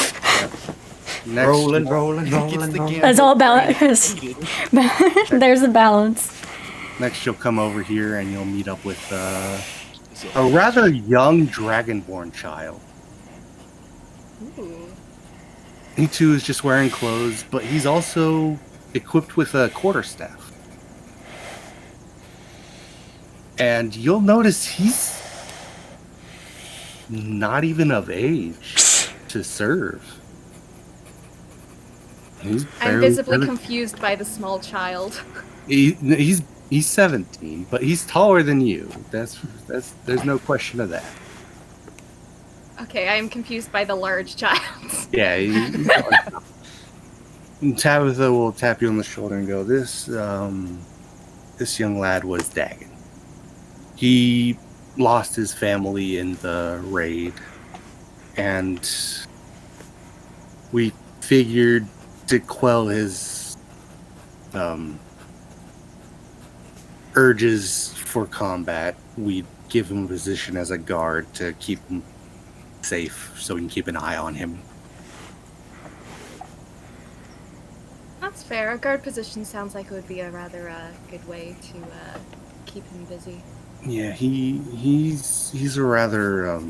Next, rolling. Gets the gamble That's all balance. created. There's the balance. Next, you'll come over here and you'll meet up with a rather young dragonborn child. Ooh. He too is just wearing clothes, but he's also equipped with a quarterstaff. And you'll notice he's not even of age to serve. He's I'm visibly confused by the small child. he's 17, but he's taller than you. That's there's no question of that. Okay, I am confused by the large child. Yeah. Tabitha will tap you on the shoulder and go, This young lad was Dagon. He lost his family in the raid, and we figured to quell his urges for combat, we'd give him a position as a guard to keep him safe so we can keep an eye on him. That's fair. A guard position sounds like it would be a rather good way to keep him busy. Yeah, he's a rather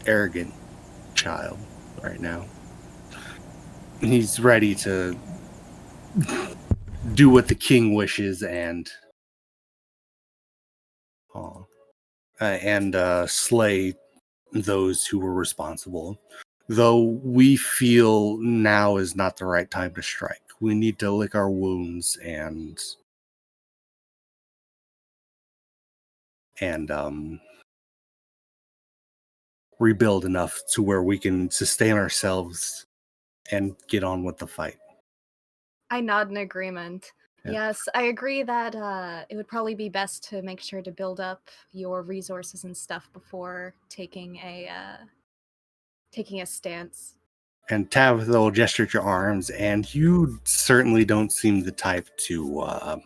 arrogant child right now. He's ready to do what the king wishes and slay those who were responsible. Though we feel now is not the right time to strike. We need to lick our wounds and rebuild enough to where we can sustain ourselves and get on with the fight. I nod in agreement. Yeah. Yes, I agree that it would probably be best to make sure to build up your resources and stuff before taking a stance. And Tabitha will gesture at your arms, and you certainly don't seem the type to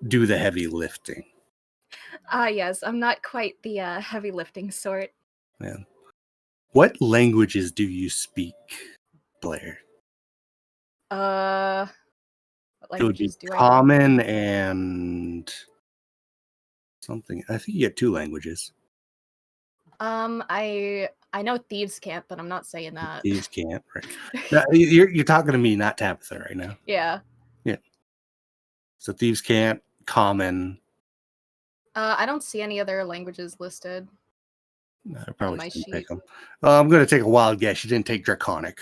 do the heavy lifting. Yes, I'm not quite the heavy lifting sort. Yeah. What languages do you speak, Blaire? What It would be languages do I know? common and something. I think you get 2 languages. I know thieves can't, but I'm not saying that. These can't, right? Now, you're talking to me, not Tabitha, right now. Yeah. So thieves can't, common. I don't see any other languages listed. I probably my didn't sheet. take them. I'm going to take a wild guess. You didn't take Draconic.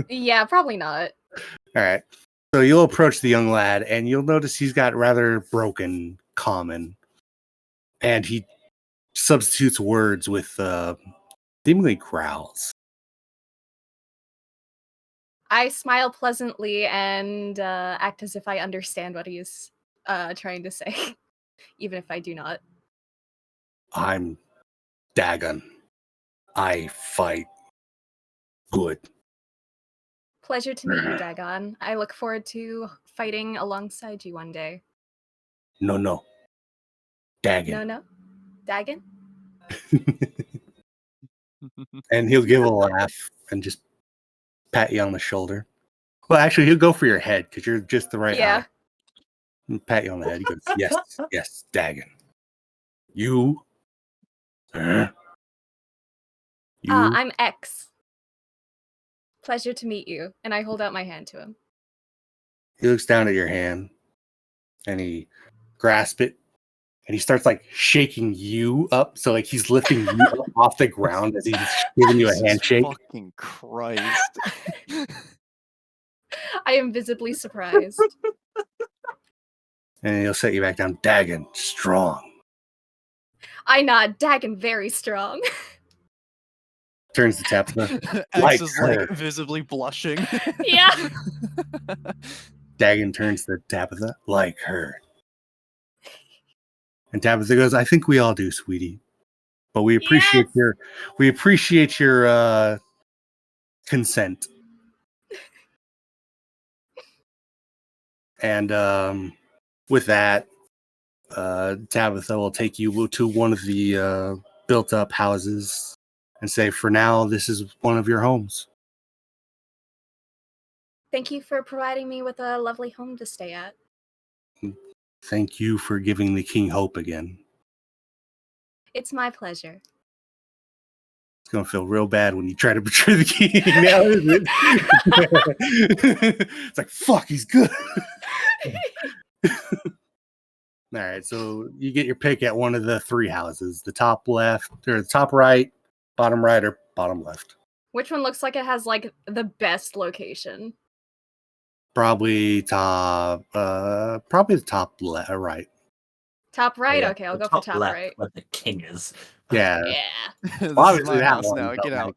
Yeah, probably not. All right. So you'll approach the young lad, and you'll notice he's got rather broken common, and he substitutes words with seemingly growls. I smile pleasantly and act as if I understand what he's trying to say, even if I do not. I'm Dagon. I fight good. Pleasure to meet you, Dagon. I look forward to fighting alongside you one day. No. Dagon. No. Dagon? And he'll give a laugh and just pat you on the shoulder. Well, actually, he'll go for your head because you're just the right Yeah. height. And pat you on the head. He goes, yes, Dagon. You? You? I'm X. Pleasure to meet you. And I hold out my hand to him. He looks down at your hand and he grasps it and he starts like shaking you up. So like he's lifting you up off the ground as he's giving you a Jesus handshake. Fucking Christ. I am visibly surprised. And he'll set you back down. Dagon, strong. I nod. Dagon, very strong. Turns to Tabitha. X Like is her. like visibly blushing. Yeah. Dagon turns to Tabitha, like her. And Tabitha goes, I think we all do, sweetie. But we appreciate your consent. And with that, Tabitha will take you to one of the built-up houses and say, for now, this is one of your homes. Thank you for providing me with a lovely home to stay at. Thank you for giving the king hope again. It's my pleasure. It's going to feel real bad when you try to betray the king now, isn't it? It's like, fuck, he's good. All right, so you get your pick at one of the three houses, the top left, or the top right, or bottom left. Which one looks like it has like the best location? Probably the top right. Top right? Yeah, Okay, I'll the go for top left, right. where the king is. Yeah. Yeah. This is obviously my that house one now. felt Get out.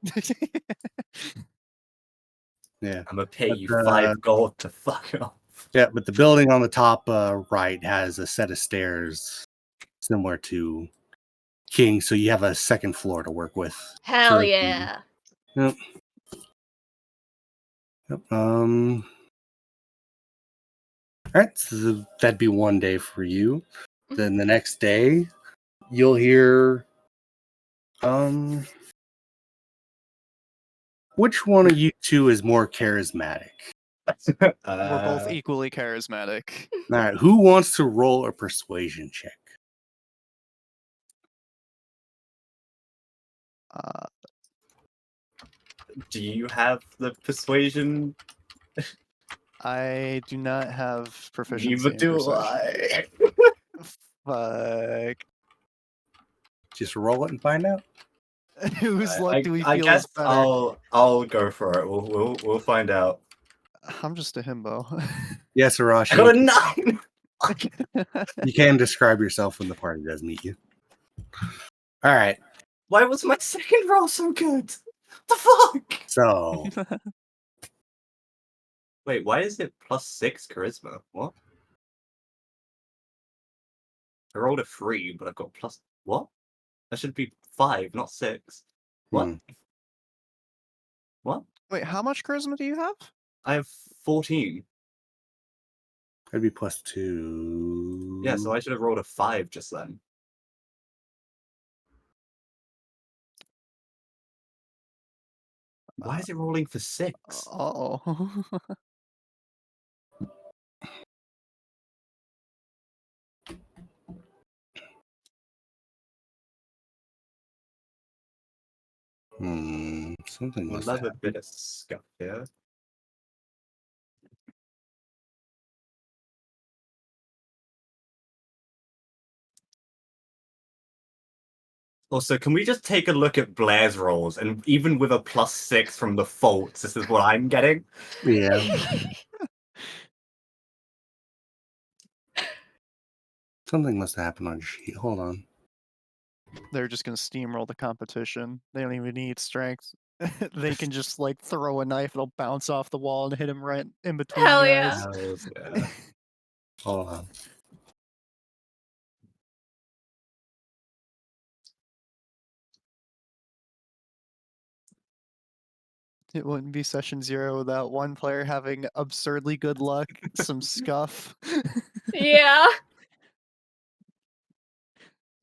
Yeah. I'm gonna pay you But, 5 gold to fuck off. Yeah, but the building on the top right has a set of stairs similar to King, so you have a second floor to work with. Hell for- yeah. Yep. All right, so that'd be one day for you. Then the next day, you'll hear which one of you two is more charismatic? We're both equally charismatic. All right, who wants to roll a persuasion check? Do you have the persuasion? I do not have proficiency Neither in do persuasion. I. Fuck. Just roll it and find out. Whose luck do we I feel guess is better? I'll go for it. We'll find out. I'm just a himbo. Yes, I Arashi. got a 9. You can describe yourself when the party does meet you. All right. Why was my second roll so good? The fuck? So, Wait, why is it +6 charisma? What? I rolled a 3, but I got plus. What? That should be 5, not 6. What? Hmm. What? Wait, how much charisma do you have? I have 14. that'd be +2. Yeah, so I should have rolled a 5 just then. Why is it rolling for 6? Oh. Something We'll must have a happen. bit of scuff here. Also, can we just take a look at Blaire's rolls? And even with a +6 from the faults, this is what I'm getting. Yeah. Something must have happened on your sheet. Hold on. They're just gonna steamroll the competition. They don't even need strength. They can just like throw a knife, it'll bounce off the wall and hit him right in between Hell the yeah. eyes. Yeah. Hold on. It wouldn't be session 0 without one player having absurdly good luck, some scuff, Yeah.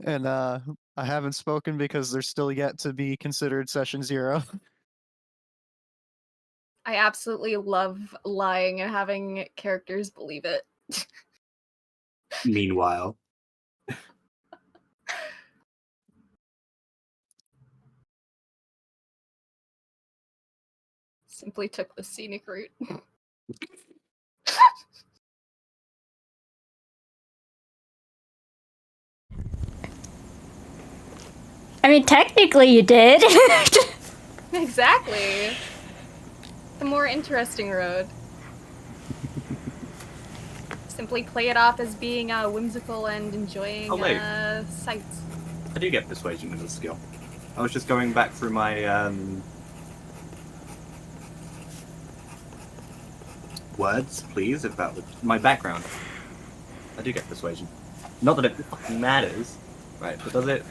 and I haven't spoken because they're still yet to be considered session 0. I absolutely love lying and having characters believe it. Meanwhile. Simply took the scenic route. I mean, technically you did. Exactly. The more interesting road. Simply play it off as being whimsical and enjoying Oh, wait. sights. I do get persuasion as a skill. I was just going back through my words, please, about my background? I do get persuasion. Not that it fucking matters, right? But does it?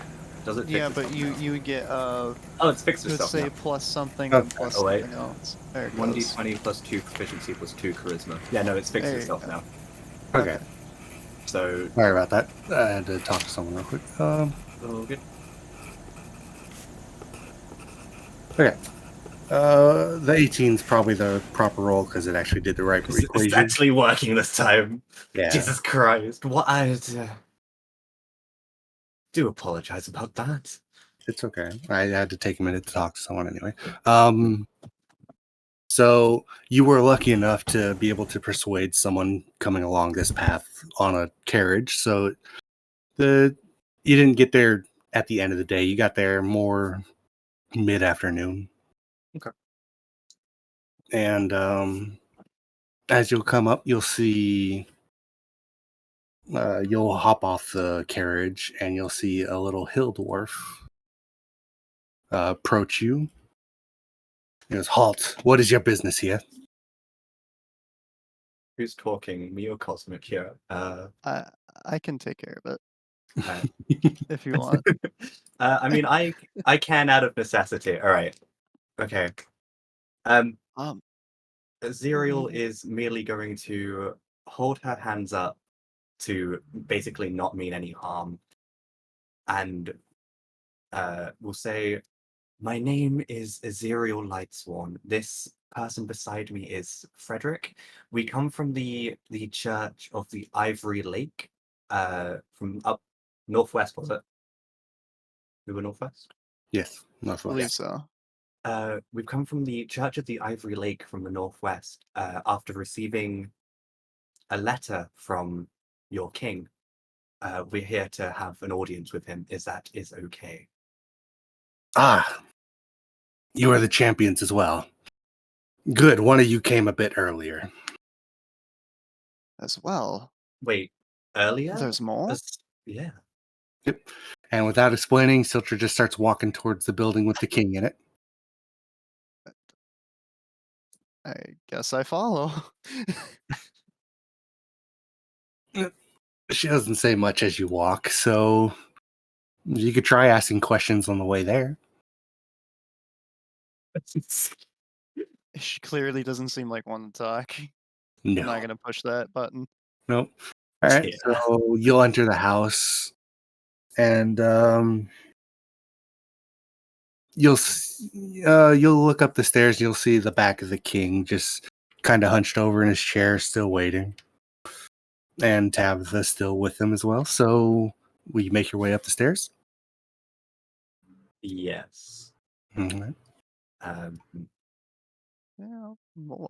Does it? Yeah, fix but itself now? you would get Oh, it's fixed let's itself say now. plus something Okay. and plus Oh, wait. something else. There it One goes. d20 plus 2 proficiency plus 2 charisma. Yeah, no, it's fixed There you itself go. now. Okay. So, Sorry about that. I had to talk to someone real quick. oh, good. Okay. The 18 is probably the proper roll because it actually did the right It's equation. actually working this time. Yeah. Jesus Christ! What I do apologize about that. It's okay. I had to take a minute to talk to someone anyway. So you were lucky enough to be able to persuade someone coming along this path on a carriage. So you didn't get there at the end of the day. You got there more mid-afternoon. Okay. And as you'll come up, you'll see. You'll hop off the carriage and you'll see a little hill dwarf approach you. He goes, "Halt! What is your business here?" Who's talking? Me or Cosmic here? I can take care of it Uh, if you want. I mean, I can out of necessity. All right. Okay. Um, Zerial is merely going to hold her hands up to basically not mean any harm, and will say, "My name is Azerial Lightsworn. This person beside me is Frederick. We come from the Church of the Ivory Lake, from up northwest, was it? We were northwest? Yes, I that's what. believe so. We've come from the Church of the Ivory Lake from the northwest, after receiving a letter from your king. We're here to have an audience with him. Is okay? Ah, you are the champions as well. Good. One of you came a bit earlier. As well. Wait, earlier? There's more? Yeah. Yep. And without explaining, Siltra just starts walking towards the building with the king in it. I guess I follow. She doesn't say much as you walk, so you could try asking questions on the way there. She clearly doesn't seem like one to talk. No. I'm not gonna push that button. Nope. All right. Yeah. So you'll enter the house, and you'll look up the stairs. You'll see the back of the king just kind of hunched over in his chair, still waiting, and Tabitha still with him as well. So will you make your way up the stairs? Yes. All right. Yeah, more.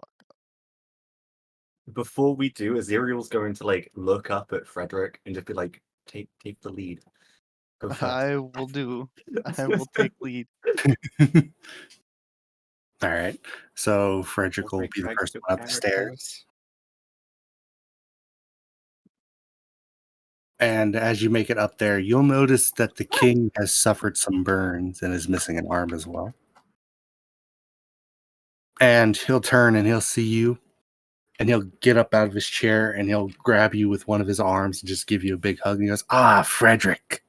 Before we do, Azerial's going to like look up at Frederick and just be like, take the lead. Go first. I will do. I will take lead. All right. So Frederick will be the Drag first your one up the character. stairs. And as you make it up there, you'll notice that the king has suffered some burns and is missing an arm as well. And he'll turn and he'll see you, and he'll get up out of his chair and he'll grab you with one of his arms and just give you a big hug. And he goes, "Ah, Frederick,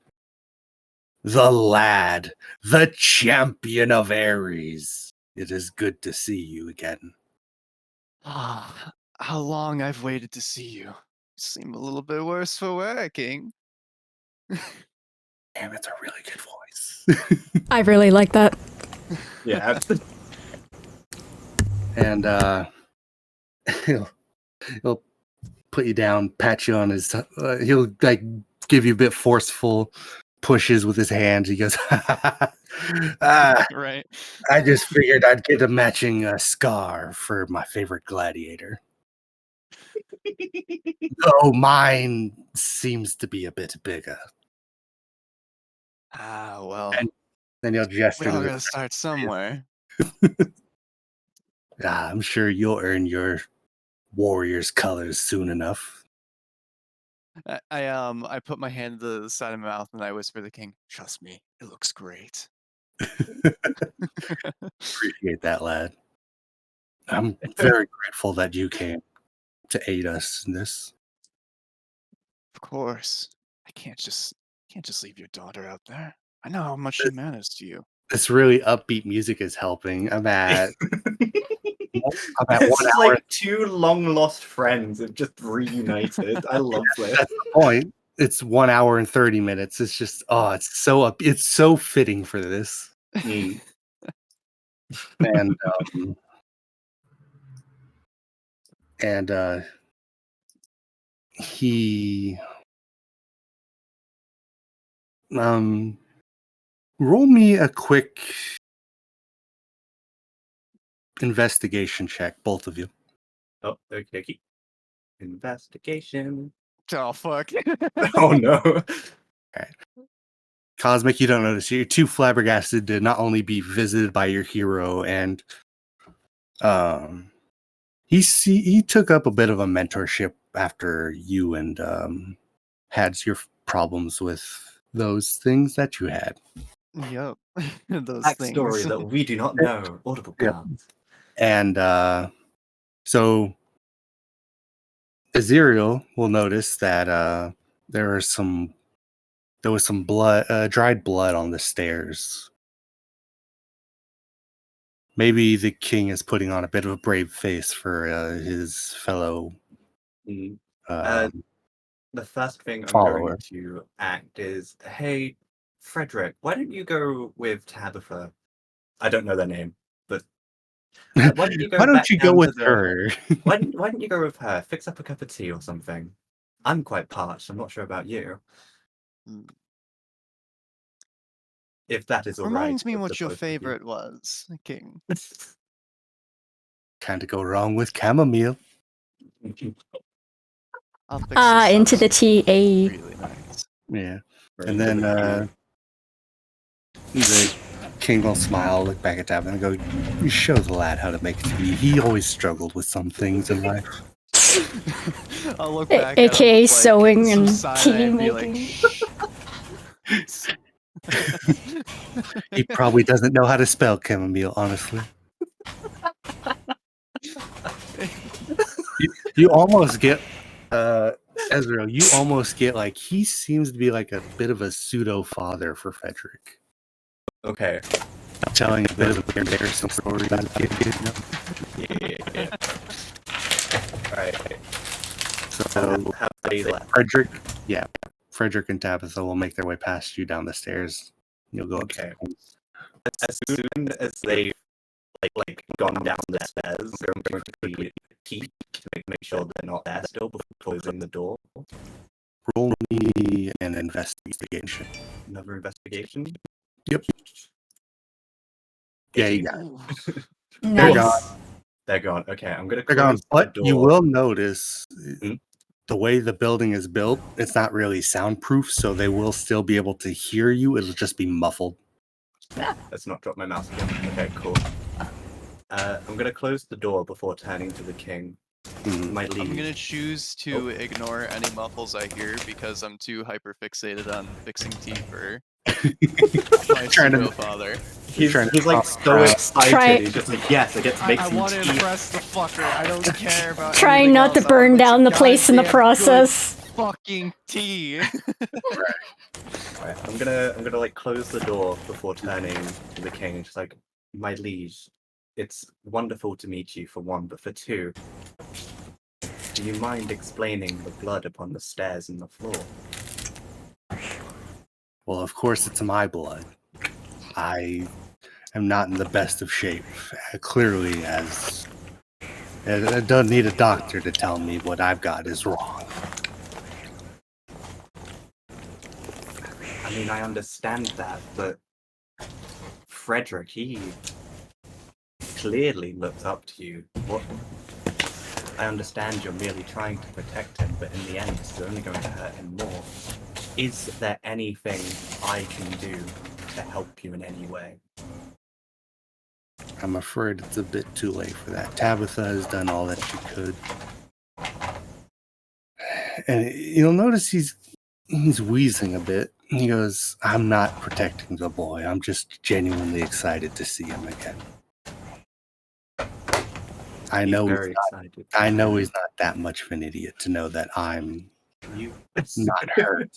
the lad, the champion of Ares. It is good to see you again." Ah, how long I've waited to see you. You seem a little bit worse for working. Damn, it's a really good voice. I really like that. Yeah. And he'll put you down, pat you on his. He'll like give you a bit forceful pushes with his hands. He goes, Right. "I just figured I'd get a matching scar for my favorite gladiator. Though mine seems to be a bit bigger." Ah, well. And then he'll We gesture all to gotta start somewhere. I'm sure you'll earn your warrior's colors soon enough. I put my hand to the side of my mouth and I whisper to the king, "Trust me, it looks great." Appreciate that, lad. I'm very grateful that you came. to aid us in this. Of course. I can't just leave your daughter out there. I know how much she matters to you. This really upbeat music is helping. I'm at It's 1 hour. like two long lost friends have just reunited. I love this. That's the point. It's 1 hour and 30 minutes. It's just it's so fitting for this. Mm. And he roll me a quick investigation check, both of you. Oh, okay. Investigation. Oh fuck. Oh no. Cosmic, you don't notice. You're too flabbergasted to not only be visited by your hero, and he took up a bit of a mentorship after you and had your problems with those things that you had. Yep. Those Backstory things. that we do not know. Audible Yep. cards. And so Aziriel will notice that there was some blood, dried blood on the stairs. Maybe the king is putting on a bit of a brave face for his fellow Mm. The first thing I'm follower. going to act is, hey, Frederick, why don't you go with Tabitha? I don't know their name, but why don't you go? Why don't back you go down with to the- her? Why don't you go with her? Fix up a cup of tea or something. I'm quite parched. I'm not sure about you. Mm. If that is all right. Reminds me with what the your both of you. favorite was, King. Can't go wrong with chamomile. I'll fix this Into up. the TA. Really nice. Yeah. Right, And then with you. the king will smile, look back at Tabitha, and go, "You show the lad how to make tea. He always struggled with some things in life." I'll look back AKA at sewing some and side tea eye and be making. He probably doesn't know how to spell chamomile, honestly. You almost get Ezreal, you almost get like he seems to be like a bit of a pseudo father for Frederick. Okay. Telling a bit of a embarrassing story about the kid, Yeah. Alright. So Have they left? Frederick and Tabitha will make their way past you down the stairs. You'll go Okay. upstairs. As soon as they've like gone down the stairs, I'm going to quickly peek to make sure they're not there still before closing the door. Roll me an investigation. Another investigation. Yep. Yeah, you got it. Nice. gone. They're gone. Okay, I'm gonna They're close gone. the But door. you will notice Hmm? the way the building is built, it's not really soundproof, so they will still be able to hear you. It'll just be muffled. Let's not drop my mouse again. Okay, cool. I'm gonna close the door before turning to the king. My liege. I'm gonna choose to ignore any muffles I hear because I'm too hyper fixated on fixing tea for my Trying to- pseudo father. He's trying to like talk so crap. excited. Try- He's just like, yes, I get to make I some want to tea. impress the fucker. I don't care about. Trying anything not to else. I burn want down the some place in the goddamn process. good fucking tea. Right, I'm gonna like close the door before turning to the king. Just like, my liege, it's wonderful to meet you for one, but for two, do you mind explaining the blood upon the stairs and the floor? Well, of course, it's my blood. I am not in the best of shape. Clearly, as I don't need a doctor to tell me what I've got is wrong. I mean, I understand that, but Frederick, he clearly looks up to you. What? I understand you're merely trying to protect him, but in the end, it's only going to hurt him more. Is there anything I can do to help you in any way? I'm afraid it's a bit too late for that. Tabitha has done all that she could. And you'll notice he's wheezing a bit. He goes, "I'm not protecting the boy. I'm just genuinely excited to see him again. I He's know very he's not. excited. I know he's not that much of an idiot to know that I'm You not hurt.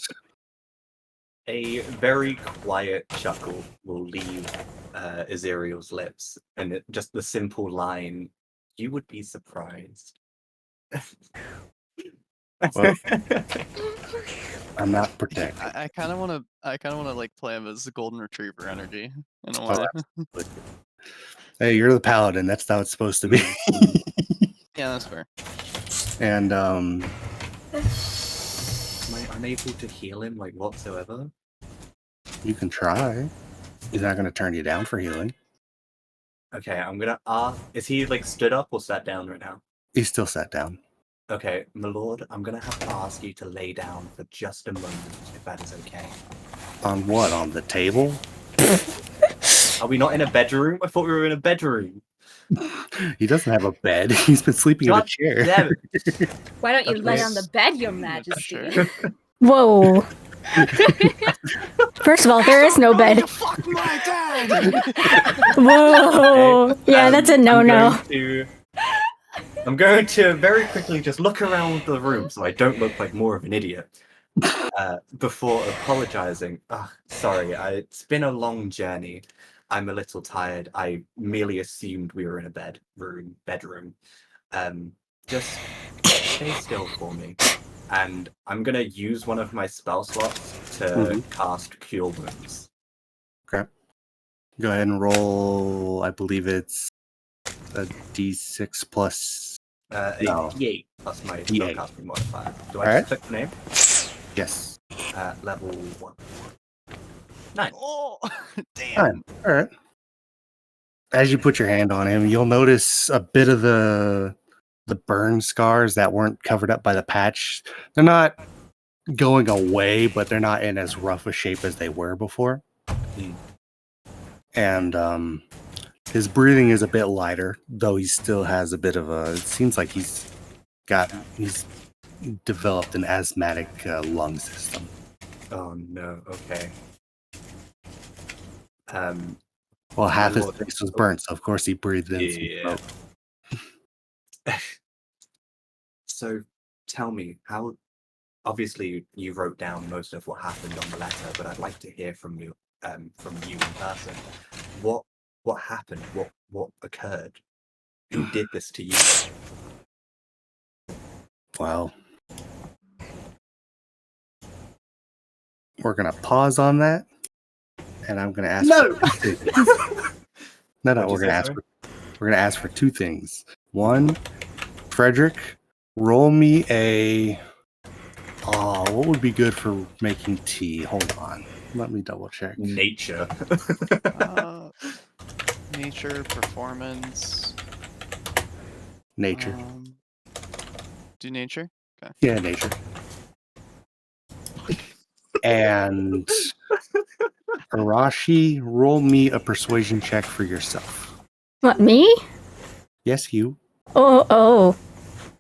A very quiet chuckle will leave Aziriel's lips, and just the simple line, "You would be surprised." Well, I'm not protected. I kind of want to like play him as the golden retriever energy in a Oh, way. absolutely. Hey, you're the paladin. That's how it's supposed to be. Yeah, that's fair. And Am I unable to heal him, like, whatsoever? you can try. He's not going to turn you down for healing. Okay, I'm gonna ask. Is he, like, stood up or sat down right now? He's still sat down. Okay, my lord, I'm gonna have to ask you to lay down for just a moment, if that is okay. On what? On the table? Are we not in a bedroom? I thought we were in a bedroom. He doesn't have a bed. He's been sleeping in a God chair. damn it. Why don't you Okay. lay on the bed, Your Majesty? Sure. Whoa. First of all, there is no bed. Fuck my dad! Whoa. Yeah, that's a no-no. I'm going to very quickly just look around the room so I don't look like more of an idiot before apologizing. Sorry, it's been a long journey. I'm a little tired. I merely assumed we were in a bedroom. Just stay still for me. And I'm going to use one of my spell slots to cast Cure Wounds. Okay. Go ahead and roll. I believe it's a d6 plus. A No. D8 plus my D8. spellcasting modifier. Do I Alright. just click the name? Yes. Level 1. 9. Oh, damn. Fine. All right. As you put your hand on him, you'll notice a bit of the burn scars that weren't covered up by the patch. They're not going away, but they're not in as rough a shape as they were before. And his breathing is a bit lighter, though he still has a bit of a. It seems like he's developed an asthmatic lung system. Oh no, okay. Well, half his Lord. face was burnt, so of course he breathed in some Yeah. smoke. So tell me, how obviously you wrote down most of what happened on the letter, but I'd like to hear from you in person. What happened? What occurred? Who did this to you? Well, we're gonna pause on that, and I'm gonna ask. No! No, What'd you we're gonna say, ask. We're gonna ask for two things. One, Frederick, roll me a. Oh, what would be good for making tea? Hold on, let me double check. Nature. Nature, performance. Nature. Do nature? Yeah, nature. And Arashi, roll me a persuasion check for yourself. What, me? Yes, you. Oh.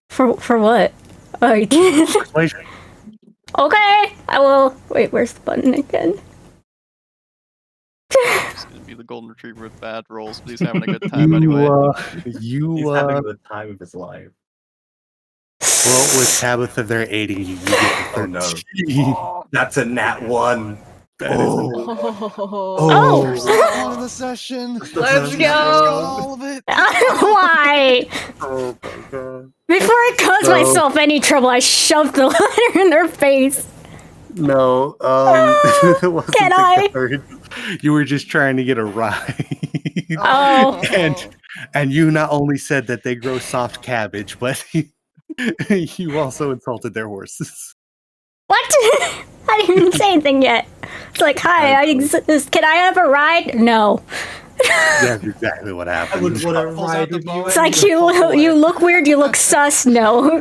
For what? Persuasion. Okay, I will. Wait, where's the button again? It's gonna be the golden retriever with bad rolls, but he's having a good time anyway. He's having the time of his life. Well, with Tabitha there aiding you, you get Oh no. 13. That's a nat 1. That is a- Oh. Out of the session. Let's go. All of it. Why? Oh my god. Before I cause No. myself any trouble, I shoved the letter in their face. No, it wasn't Can the I? guard. You were just trying to get a ride. Oh. And you not only said that they grow soft cabbage, but you also insulted their horses. What? I didn't even say anything yet. It's like, hi, I exist. Can I have a ride? No. That's exactly what happened. I would want to Pulls out ride the with bow. you. It's like you look weird. You look sus. No.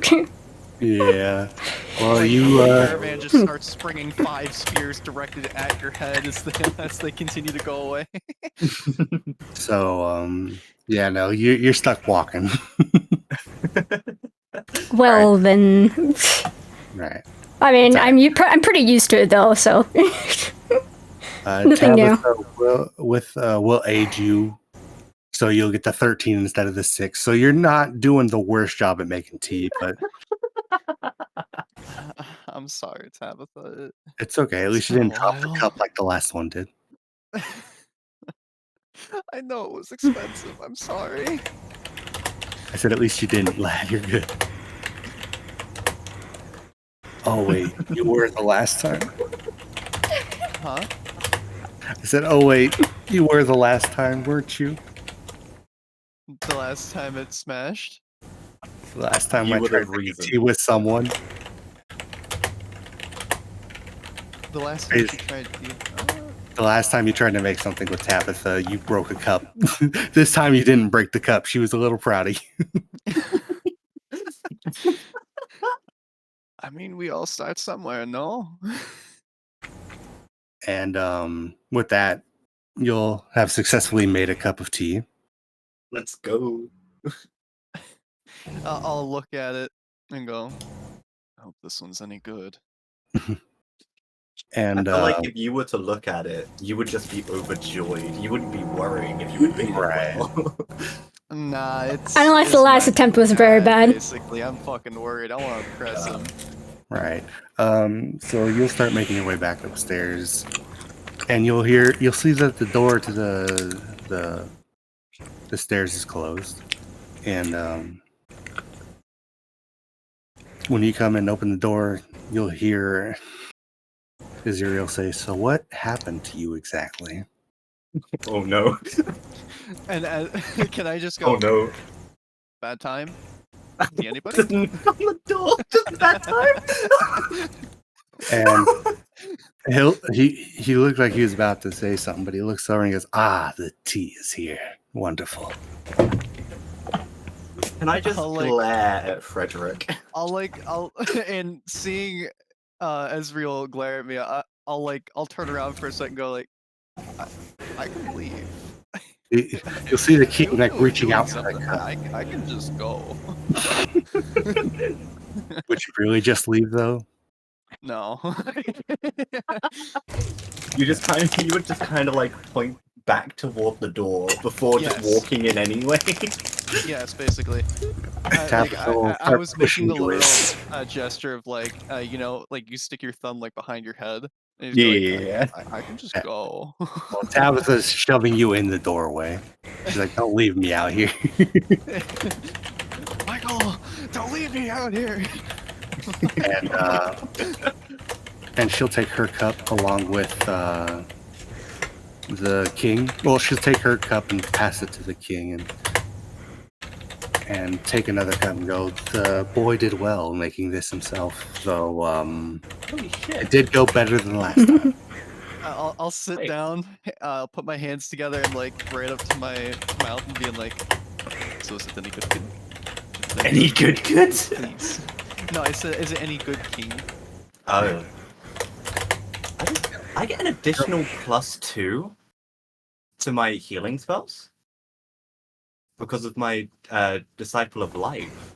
Yeah. Well, Like, you the caravan just starts springing 5 spears directed at your head as they continue to go away. so yeah, no, you're stuck walking. Well then, Right. I mean, I'm pretty used to it though. So Nothing new. Tabitha will aid you So you'll get the 13 instead of the 6. So you're not doing the worst job at making tea, but I'm sorry, Tabitha. it's okay. At least It's you been a didn't drop the while. cup like the last one did. I know it was expensive. I'm sorry. I said at least you didn't, lad. You're good. Oh, wait. You were the last time? Huh? I said, oh, wait. You were the last time, weren't you? The last time it smashed? The last time You I were the tried to make reason. tea with someone. The last time Is- she tried to. The last time you tried to make something with Tabitha, you broke a cup. This time you didn't break the cup. She was a little proud of you. I mean, we all start somewhere, no? And with that, you'll have successfully made a cup of tea. Let's go. I'll look at it and go, I hope this one's any good. And I feel like if you were to look at it, you would just be overjoyed. You wouldn't be worrying if you would make Right. it well. Nah, it's. I don't know if the it's last my attempt was very dad, bad. Basically, I'm fucking worried. I want to press him. right. So you'll start making your way back upstairs, and you'll see that the door to the stairs is closed, and when you come and open the door, you'll hear Azriel say, "So what happened to you exactly?" Oh no. And can I just go, Oh no. bad time? See anybody? Just knock on the door just that time. And he looked like he was about to say something, but he looks over and he goes, "Ah, the tea is here. Wonderful." Can I just I'll, like- glare at Frederick? I'll and seeing Ezreal glare at me, I'll turn around for a second and go like, I can leave. You'll see the king like You're reaching doing out for the something. cup. I can just go. Would you really just leave though? No. You would just kind of like point back toward the door before just Yes. walking in anyway. Yes, basically. Tabitha will I start was making pushing the you in. literal gesture of like, like you stick your thumb like behind your head. And you just go, like, I can just go. Well, Tabitha's shoving you in the doorway. She's like, "Don't leave me out here." Michael, don't leave me out here. And she'll take her cup along with the king. Well, she'll take her cup and pass it to the king, and take another cup and go, "The boy did well making this himself, though Holy shit. it did go better than last time." I'll sit Wait. down, I'll put my hands together and like right up to my mouth and being like, so is it any good? Any good goods? Please. No, I said, is it any good king? Oh. I get an additional +2 to my healing spells because of my Disciple of Life.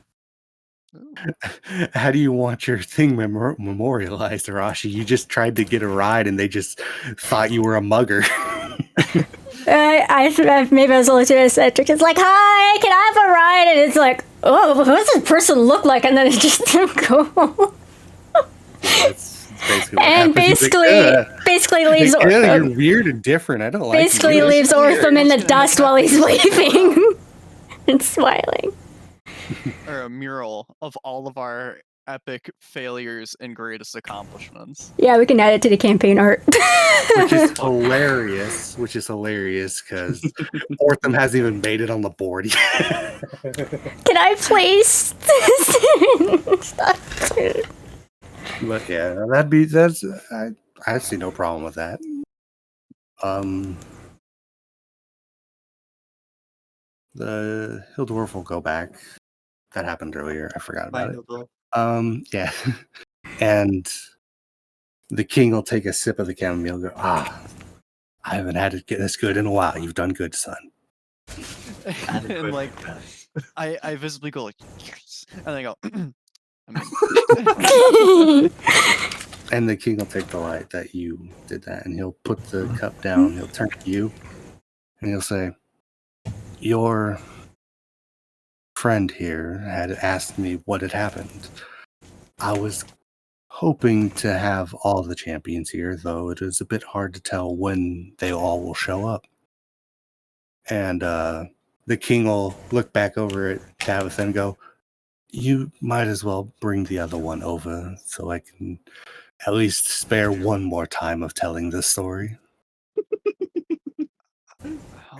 How do you want your thing memorialized, Arashi? You just tried to get a ride and they just thought you were a mugger. Maybe I was a little too eccentric. It's like, "Hi, can I have a ride?" And it's like, "Oh, what does this person look like?" And then it just didn't go. That's basically what And happens. He's like, basically leaves Like, "Ugh, you're weird and different. I don't like basically you." leaves Weird. Ortham in the Just gonna dust make while that he's face. leaving and smiling. Or a mural of all of our epic failures and greatest accomplishments. Yeah, we can add it to the campaign art. Which is hilarious. Because Ortham hasn't even made it on the board yet. Can I place this? But yeah, I see no problem with that. The Hildorf will go back. That happened earlier. I forgot about it. Yeah. And the king will take a sip of the chamomile and go, "Ah, I haven't had it get this good in a while. You've done good, son." And like, I visibly go like, yes, and I go, And the king will take delight that you did that, and he'll put the cup down. He'll turn to you, and he'll say, Your friend here had asked me what had happened. I was hoping to have all the champions here, though it is a bit hard to tell when they all will show up. And the king will look back over at Tabitha and go, "You might as well bring the other one over so I can at least spare one more time of telling this story."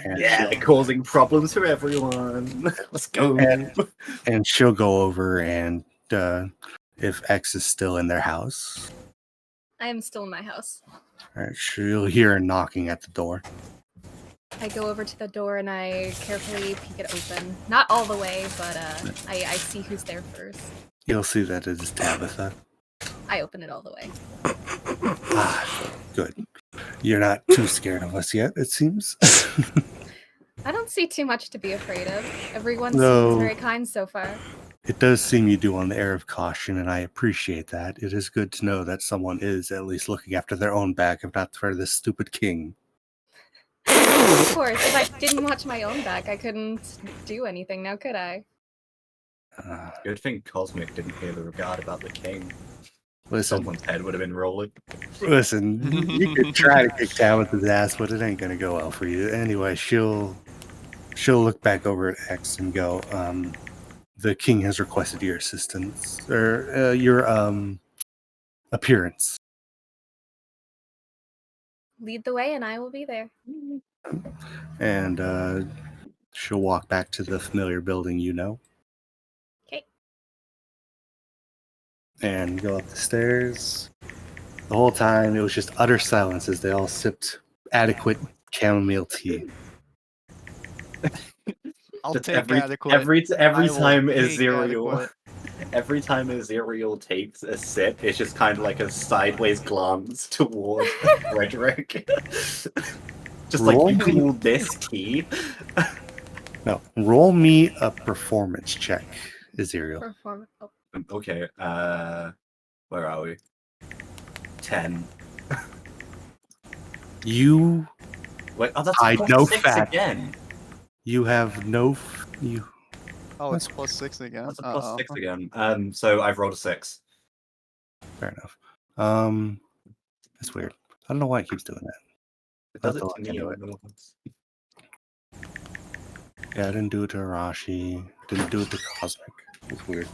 And Yeah, causing problems for everyone. Let's go. and she'll go over and if X is still in their house, I am still in my house. she'll hear a knocking at the door. I go over to the door and I carefully peek it open. Not all the way, but I see who's there first. You'll see that it is Tabitha. I open it all the way. Good. You're not too scared of us yet, it seems. I don't see too much to be afraid of. Everyone No. seems very kind so far. It does seem you do on the air of caution, and I appreciate that. It is good to know that someone is at least looking after their own back, if not for this stupid king. Of course, if I didn't watch my own back, I couldn't do anything now, could I? Good thing Cosmic didn't hear the regard about the king. Listen, Someone's head would have been rolling. you could try to kick Tabitha's ass, but it ain't gonna go well for you. Anyway, she'll look back over at X and go, the king has requested your assistance, or your appearance. Lead the way and I will be there. And she'll walk back to the familiar building you know. Okay. And go up the stairs. The whole time, it was just utter silence as they all sipped adequate chamomile tea. I'll Just take every adequate. every I will time take Aziriel adequate. every time Aziriel takes a sip, it's just kind of like a sideways glance towards Frederick. Just like, you call this tea? No, roll me a performance check, Aziriel. Perform. Oh. Okay, where are we? 10. You Wait, oh, that's I plus know 6 fact. again. you have no you. Oh, it's +6 again. That's a plus 6 again. So I've rolled a 6. Fair enough. That's weird. I don't know why it keeps doing that. It does it I'll to look into me. it. more than once. Yeah, I didn't do it to Arashi. Didn't do it to Cosmic. It's weird.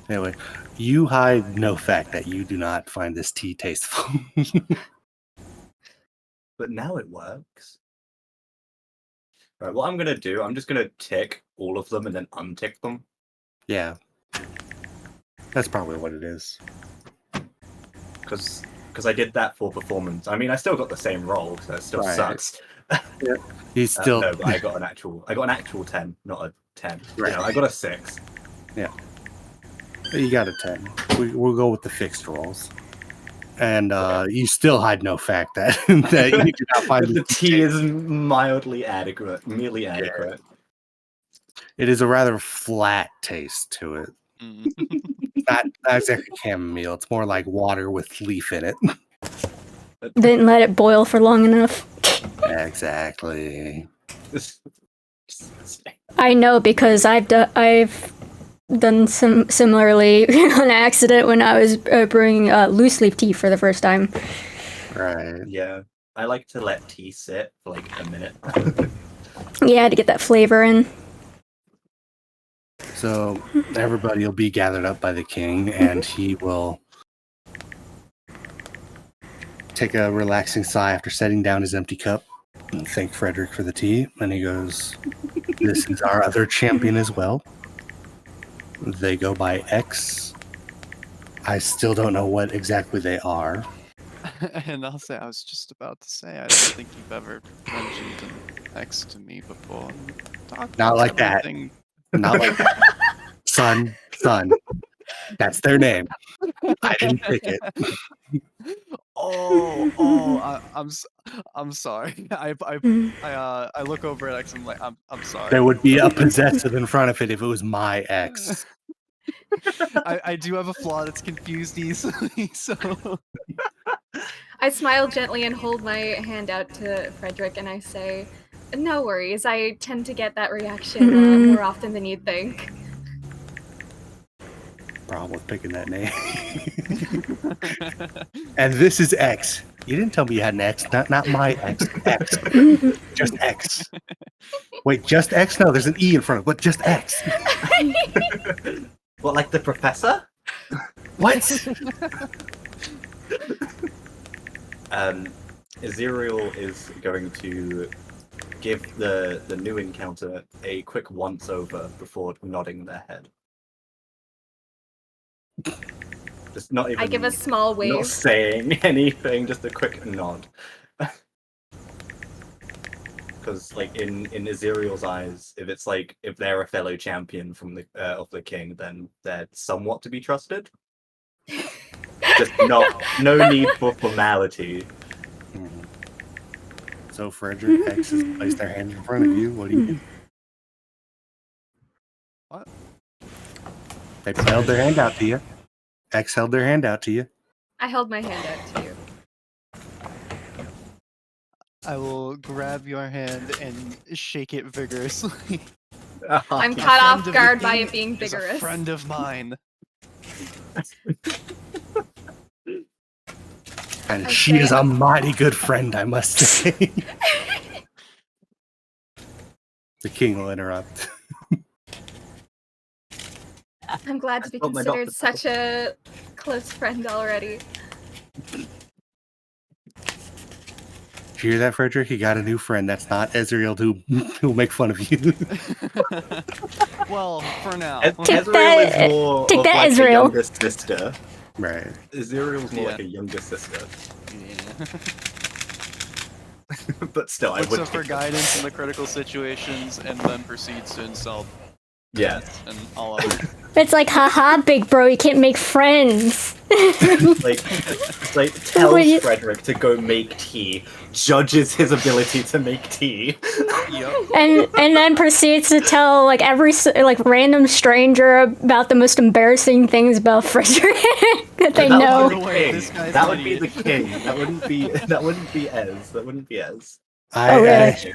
Anyway, you hide no fact that you do not find this tea tasteful. But now it works. Right, what I'm gonna do, I'm just gonna tick all of them and then untick them. Yeah. That's probably what it is. Because I did that for performance. I mean, I still got the same roll, so it still Right. sucks. He's still No, but I got an actual 10, not a 10. Right. No, I got a 6. you got a 10. We'll go with the fixed rolls. And you still hide no fact that that you do not find The tea is mildly adequate, merely adequate. It is a rather flat taste to it. Mm. Not exactly chamomile. It's more like water with leaf in it. Didn't let it boil for long enough. Exactly. I know because I've done some similarly on accident when I was brewing loose leaf tea for the first time. Right. Yeah, I like to let tea sit for like a minute. Yeah, to get that flavor in. So everybody will be gathered up by the king, and he will take a relaxing sigh after setting down his empty cup and thank Frederick for the tea. And he goes, "This is our other champion as well. They go by X. I still don't know what exactly they are. And I'll say, I was just about to say, I don't think you've ever mentioned an X to me before. Not like that. Not like that. Son. That's their name. I didn't pick it. I'm sorry. I look over at X and I'm like, I'm sorry. There would be a possessive in front of it if it was my ex. I do have a flaw that's confused easily, so I smile gently and hold my hand out to Frederick and I say, No worries. I tend to get that reaction more often than you'd think. Problem with picking that name. And this is X. You didn't tell me you had an X. Not my X. X. Just X. Wait, just X? No, there's an E in front of it, but just X. What, like the professor? What? Aziriel is going to give the new encounter a quick once over before nodding their head. Just not even. I give a small wave. Not saying anything, just a quick nod. Because, like, in Aziriel's eyes, if they're a fellow champion from the of the king, then they're somewhat to be trusted. Just no need for formality. So Frederick X has placed their hand in front of you. What do you do? What? They held their hand out to you. X held their hand out to you. I held my hand out to you. I will grab your hand and shake it vigorously. I'm A caught friend off of the guard by king it being is a vigorous. friend of mine. And I she say- is a mighty good friend, I must say. The king will interrupt. I'm glad to be felt my considered doctor. such a close friend already. Did you hear that, Frederick? You got a new friend. That's not Ezreal who'll make fun of you. Well, for now. Take Azriel that- is more take of that, like a Azriel. younger sister. Right. Azriel's more Yeah. like a younger sister. Yeah. But still, I Looks would up for take that. guidance in the critical situations and then proceeds to insult Yeah. and all of it. It's like, haha, big bro, you can't make friends. like tells When you- Frederick to go make tea, judges his ability to make tea. Yep. and then proceeds to tell like every random stranger about the most embarrassing things about Frederick that they That know. would be By the the way, king. this guy's That an would be the idiot. king. That wouldn't be Ez. That wouldn't be Ez. I really?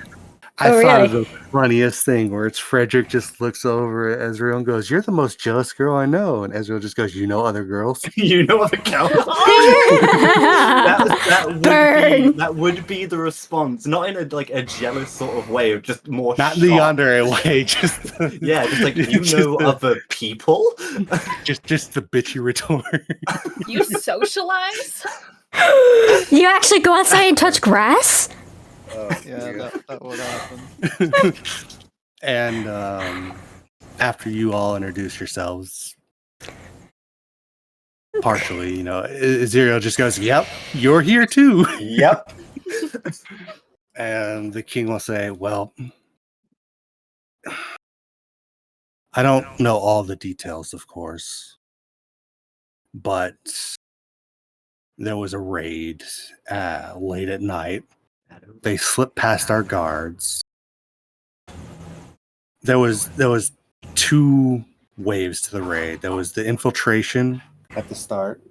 I Oh, thought really? of the funniest thing where it's Frederick just looks over at Ezreal and goes, "You're the most jealous girl I know." And Ezreal just goes, "You know other girls?" You know what the count? Burn. That would be the response, not in a jealous sort of way, just more Not in the shocked. yandere way, just Yeah, just like you just know the- other people. just the bitchy retort. You socialize? You actually go outside and touch grass? Yeah, that would happen. And after you all introduce yourselves, partially, Aziriel just goes, "Yep, you're here too." Yep. And the king will say, "Well, I don't know all the details, of course, but there was a raid late at night. They slipped past our guards. There was two waves to the raid. There was the infiltration at the start,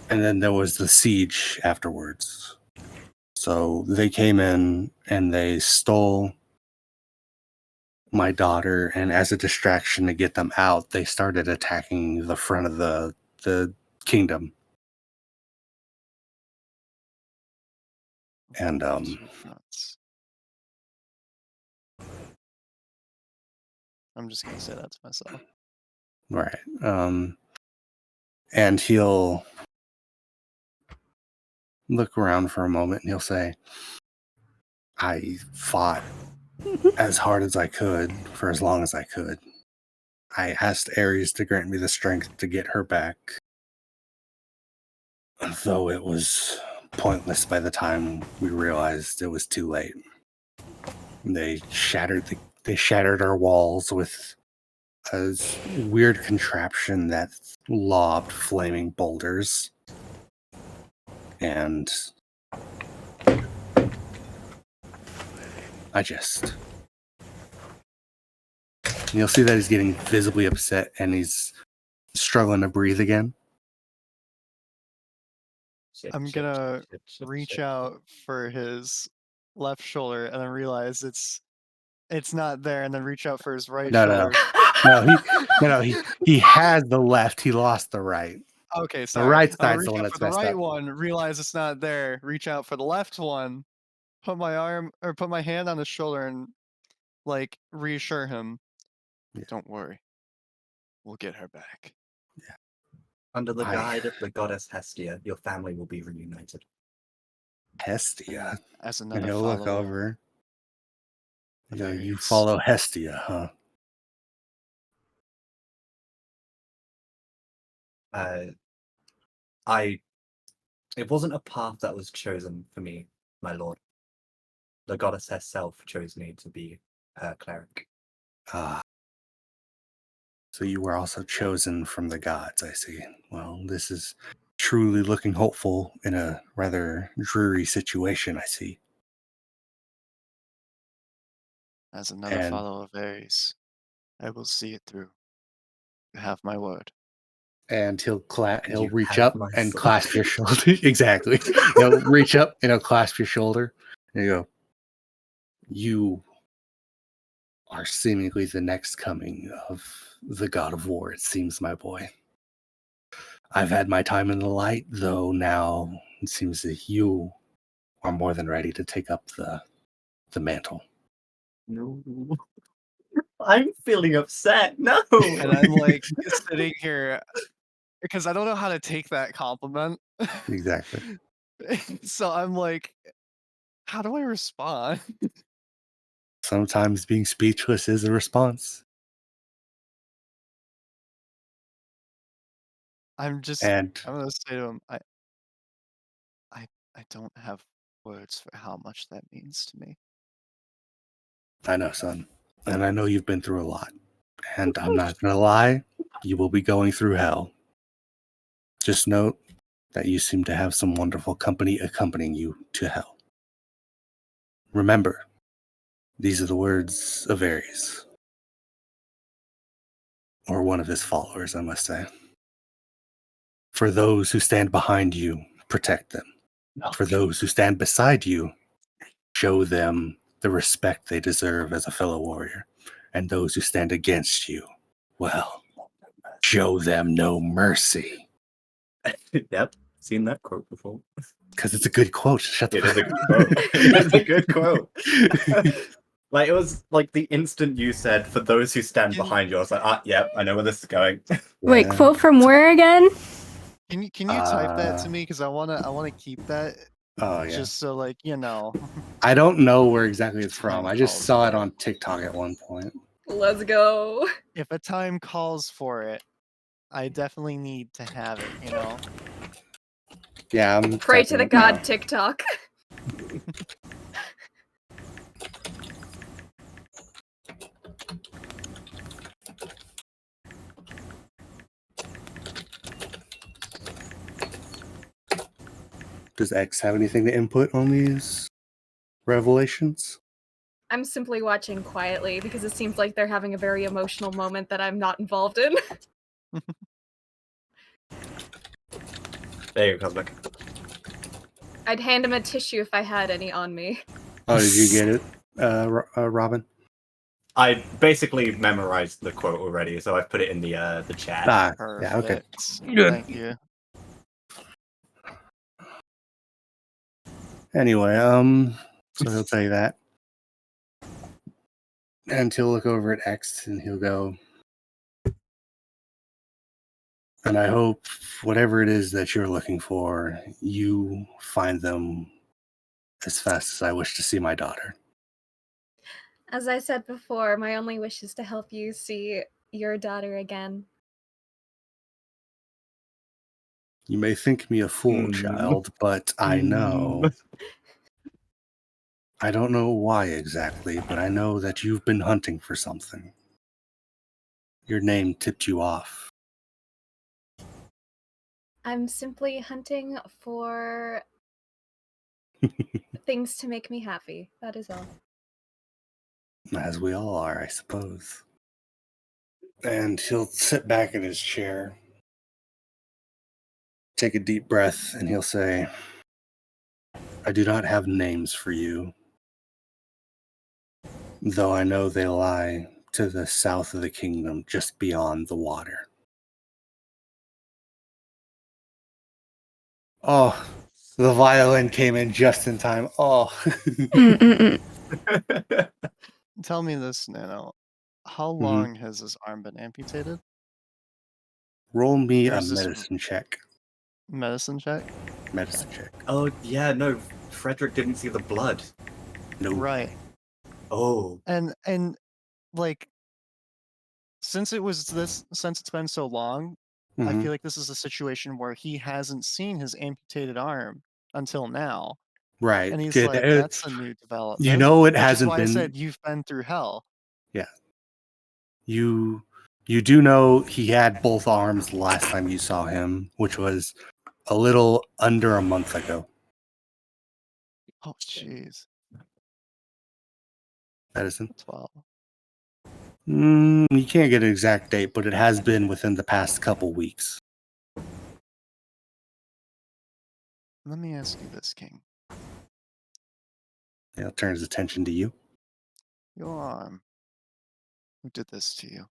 and then there was the siege afterwards. So they came in and they stole my daughter, and as a distraction to get them out, they started attacking the front of the kingdom. And Nuts. I'm just gonna say that to myself. right. And he'll look around for a moment and he'll say, "I fought as hard as I could for as long as I could. I asked Ares to grant me the strength to get her back, though it was pointless by the time we realized it was too late. They shattered our walls with a weird contraption that lobbed flaming boulders. And you'll see that he's getting visibly upset and he's struggling to breathe again. I'm gonna reach out for his left shoulder and then realize it's not there, and then reach out for his right No, shoulder. he has the left. He lost the right. Okay, The sorry. right I'm gonna side's the reach one out that's for the messed right up. one, realize it's not there, reach out for the left one, put my hand on his shoulder and like reassure him. Yeah. Don't worry. We'll get her back. Under the guide of the goddess Hestia, your family will be reunited. Hestia. As And another he'll look follower. over. You know, you Various. follow Hestia, huh? It wasn't a path that was chosen for me, my lord. The goddess herself chose me to be her cleric. Ah. So you were also chosen from the gods, I see. Well, this is truly looking hopeful in a rather dreary situation, I see. As another And- follower of Ares, I will see it through. You have my word. And he'll You reach have up my and soul. clasp your shoulder. Exactly. He'll reach up and he'll clasp your shoulder. And you go, you are seemingly the next coming of the god of war, it seems, my boy. I've had my time in the light, though now it seems that you are more than ready to take up the mantle. No. I'm feeling upset. No. And I'm like sitting here because I don't know how to take that compliment. Exactly. So I'm like, how do I respond? Sometimes being speechless is a response. I'm And gonna say to him, I don't have words for how much that means to me. I know, son. And I know you've been through a lot. And I'm not going to lie, you will be going through hell. Just note that you seem to have some wonderful company accompanying you to hell. Remember, these are the words of Ares. Or one of his followers, I must say. For those who stand behind you, protect them. For those who stand beside you, show them the respect they deserve as a fellow warrior. And those who stand against you, well, show them no mercy. Yep, seen that quote before. Because it's a good quote. Shut the It is a good quote. It's a good quote. Like, it was like the instant you said, for those who stand behind you, I was like, yep, I know where this is going. Wait, Yeah. quote from where again? Can you type that to me? Because I wanna keep that Oh, yeah. just so like you know. I don't know where exactly it's from. Time I just calls saw it for it. on TikTok at one point. Let's go. If a time calls for it, I definitely need to have it. You know. Yeah, I'm Pray to the typing it now. god TikTok. Does X have anything to input on these revelations? I'm simply watching quietly because it seems like they're having a very emotional moment that I'm not involved in. There you go, Cosmic. I'd hand him a tissue if I had any on me. Oh, did you get it, Robyn? I basically memorized the quote already, so I've put it in the chat. Ah, Perfect. yeah, okay. Thank you. Anyway, so he'll tell you that. And he'll look over at X and he'll go, and I hope whatever it is that you're looking for, you find them as fast as I wish to see my daughter. As I said before, my only wish is to help you see your daughter again. You may think me a fool, Mm. child, but I know. I don't know why exactly, but I know that you've been hunting for something. Your name tipped you off. I'm simply hunting for things to make me happy. That is all. As we all are, I suppose. And he'll sit back in his chair, take a deep breath, and he'll say, I do not have names for you, though I know they lie to the south of the kingdom, just beyond the water. Oh, the violin came in just in time. Oh. Tell me this, Nano. How Mhm. long has his arm been amputated? Roll me Or a is this- medicine check. Medicine check? Medicine check. Oh yeah, no, Frederick didn't see the blood. No. Right. Oh, And like since it's been so long, I Mhm. feel like this is a situation where he hasn't seen his amputated arm until now. Right. And he's Good. like, that's a new development. You know it which is hasn't why been. I said you've been through hell. You do know he had both arms last time you saw him, which was a little under a month ago. Oh jeez. Medicine. 12. You can't get an exact date, but it has been within the past couple weeks. Let me ask you this, King. Yeah, turns attention to you. Your arm. Who did this to you?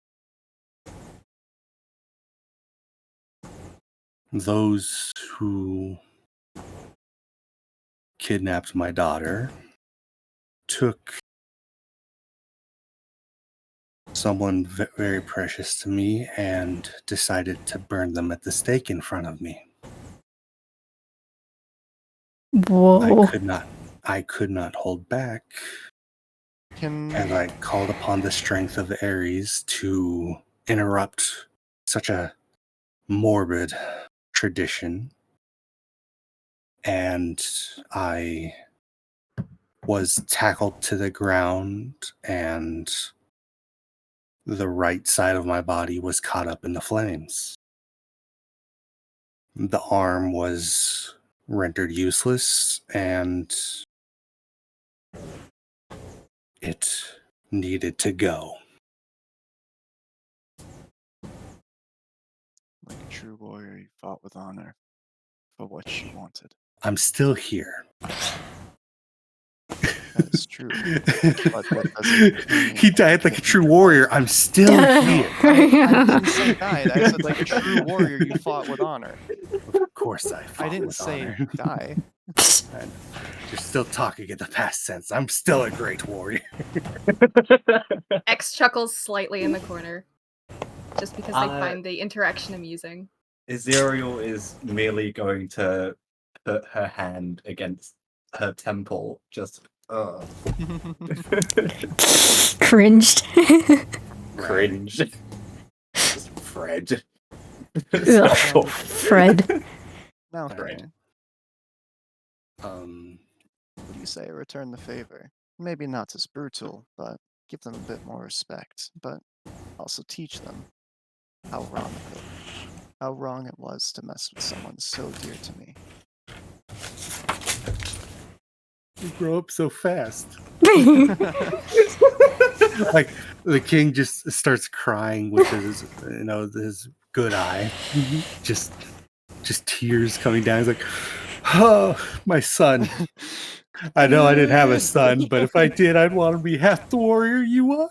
Those who kidnapped my daughter took someone very precious to me and decided to burn them at the stake in front of me. Whoa. I could not hold back, Can as I called upon the strength of Ares to interrupt such a morbid tradition. And I was tackled to the ground, and the right side of my body was caught up in the flames. The arm was rendered useless, and it needed to go. like a true warrior, you fought with honor for what you wanted. I'm still here. That is true. But that doesn't mean He died like a true warrior. I'm still here. I didn't say died. I said like a true warrior, you fought with honor. Of course I fought I didn't with say honor. die. You're still talking in the past tense. I'm still a great warrior. X chuckles slightly in the corner, just because they Uh, find the interaction amusing. Azerial is merely going to put her hand against her temple, just Cringed. cringe. Just Fred. Ugh, Fred. Now, Right. King, Um, what do you say? Return the favor. Maybe not as brutal, but give them a bit more respect. But also teach them how wrong it was to mess with someone so dear to me. you grow up so fast. Like the king just starts crying with his good eye. Just tears coming down. He's like, oh, my son. I know I didn't have a son, but if I did, I'd want to be half the warrior you are.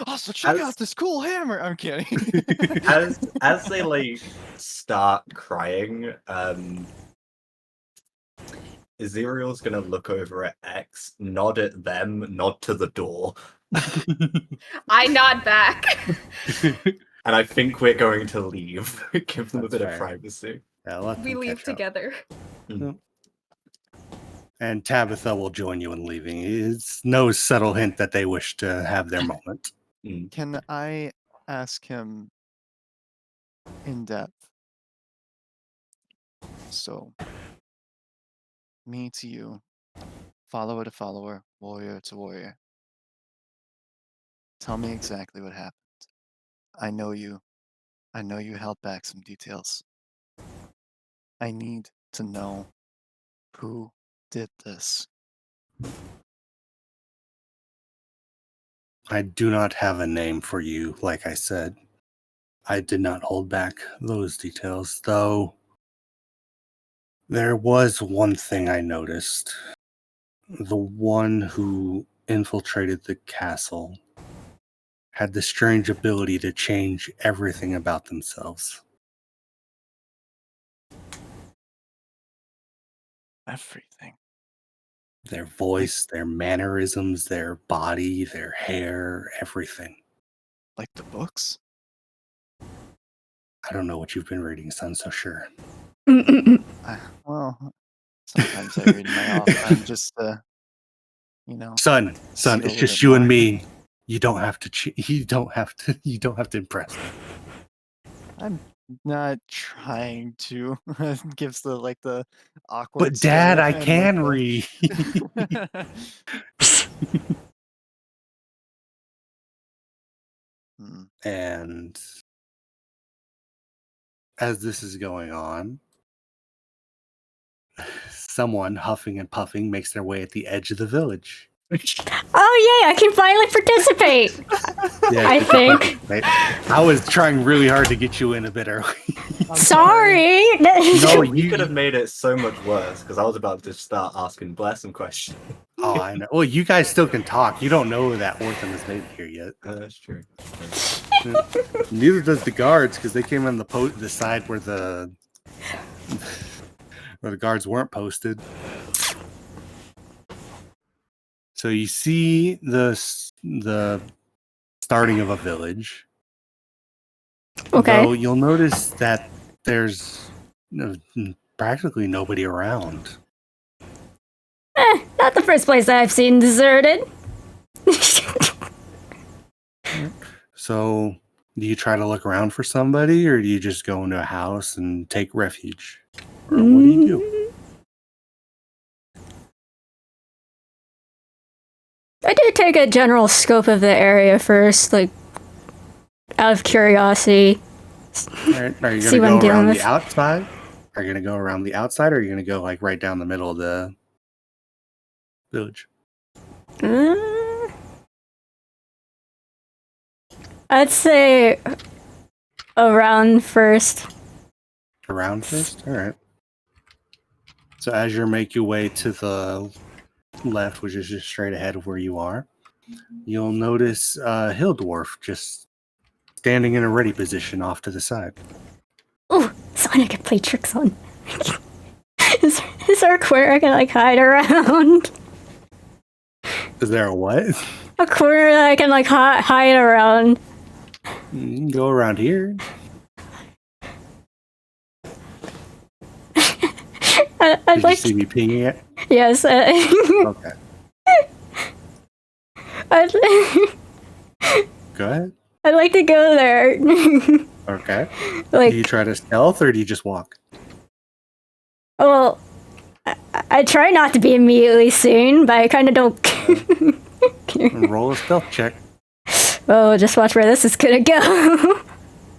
Also, check As- out this cool hammer. I'm kidding. as they like start crying, Azerial's gonna look over at X, nod at them, nod to the door, I nod back. and I think we're going to leave. Give them a That's bit of fair. privacy. Yeah, let We them leave catch up. together. And Tabitha will join you in leaving. It's no subtle hint that they wish to have their moment. Can I ask him in depth? So, me to you, follower to follower, warrior to warrior. Tell me exactly what happened. I know you. I know you held back some details. I need to know who did this. I do not have a name for you, like I said. I did not hold back those details, though There was one thing I noticed. The one who infiltrated the castle had the strange ability to change everything about themselves. Everything. Their voice, their mannerisms, their body, their hair, everything. Like the books? I don't know what you've been reading, son, so sure. Well, sometimes I read my off time just to, Son, see a it's little just bit you and more. me. You don't have to you don't have to impress me. I'm not trying to. Gives the awkward. But Dad, stare I and, can the- read. Hmm. And as this is going on, someone huffing and puffing makes their way at the edge of the village. Oh yay! I can finally participate. Yeah, I think. I was trying really hard to get you in a bit early. I'm Sorry. No, You could have made it so much worse because I was about to start asking Blaire some questions. Oh, I know. Well, you guys still can talk. You don't know that Orthon has made it here yet. That's true. Neither does the guards because they came on the side where the guards weren't posted. So you see the starting of a village. Okay. Though you'll notice that there's practically nobody around. Not the first place I've seen deserted. So do you try to look around for somebody, or do you just go into a house and take refuge? Or what do you do? I did take a general scope of the area first, like out of curiosity. All right, are you See going what to I'm go around dealing the with. outside? Are you going to go around the outside, or are you going to go like right down the middle of the village? I'd say around first. Around first? All right. So as you make your way to the left, which is just straight ahead of where you are, you'll notice Hill Dwarf just standing in a ready position off to the side. Oh, someone I can play tricks on. is there a corner I can like hide around? Is there a what? A corner that I can like hide around. You can go around here. I'd Did like you see me pinging it? yes. Okay. I'd Go ahead. like to go there. Okay. Like, Do you try to stealth or do you just walk? well, I try not to be immediately seen, but I kind of don't. Roll a stealth check. Oh, just watch where this is gonna go.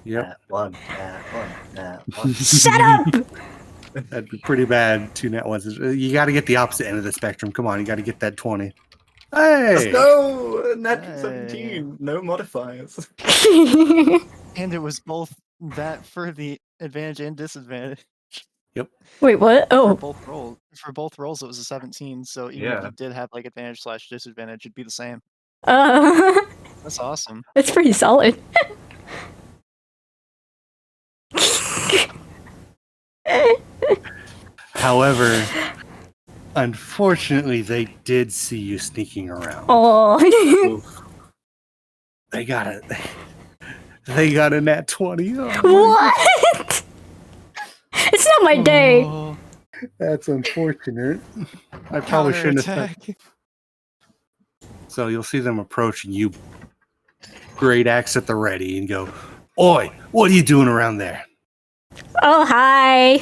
Yep. One. Shut up! That'd be pretty bad. 2 net ones. You got to get the opposite end of the spectrum. Come on, you got to get that 20. Hey! Let's go! Net Hey. 17. No modifiers. And it was both that for the advantage and disadvantage. Wait, what? For Oh, both rolls. For both rolls, it was a 17. So even if Yeah. you did have like advantage / disadvantage, it'd be the same. That's awesome. it's pretty solid. However, unfortunately, they did see you sneaking around. Oh, They got it. They got a nat 20. Oh, what? It's not my day. Oh, that's unfortunate. I probably shouldn't have. counterattack. So you'll see them approaching you, great axe at the ready, and go, "Oi, what are you doing around there?" Oh, hi.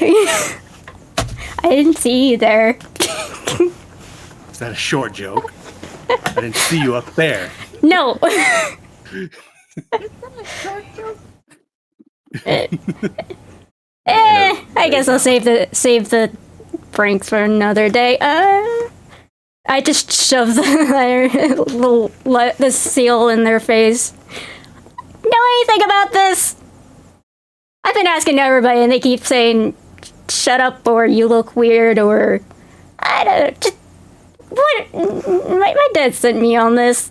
I didn't see you there. Is that a short joke? I didn't see you up there. No. I guess I'll save the pranks for another day. I just shove the seal in their face. Know anything about this? I've been asking everybody, and they keep saying shut up, or you look weird, or I don't know. Just what? My dad sent me on this.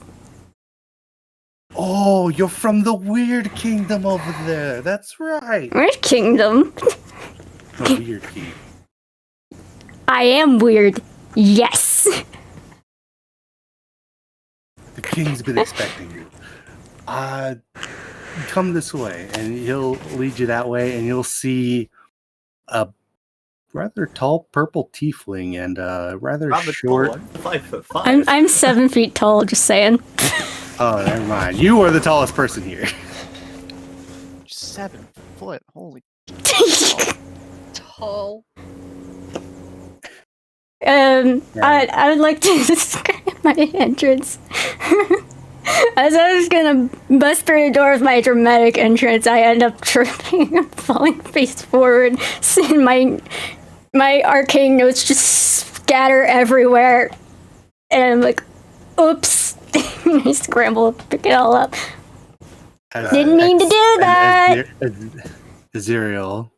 Oh, you're from the Weird Kingdom over there. That's right. Weird Kingdom. The Weird Kingdom. I am weird. Yes. The king's been expecting you. Come this way, and he'll lead you that way, and you'll see a rather tall purple tiefling and a rather short. Tall. I'm 5'5". I'm 7 feet tall. Just saying. Oh, never mind. You are the tallest person here. 7 foot. Holy. Tall. I would like to describe my entrance. As I was gonna bust through the door with my dramatic entrance, I end up tripping and falling face forward, seeing my arcane notes just scatter everywhere, and I'm like, "Oops!" I scramble to pick it all up. Didn't mean to do that. Aziriel,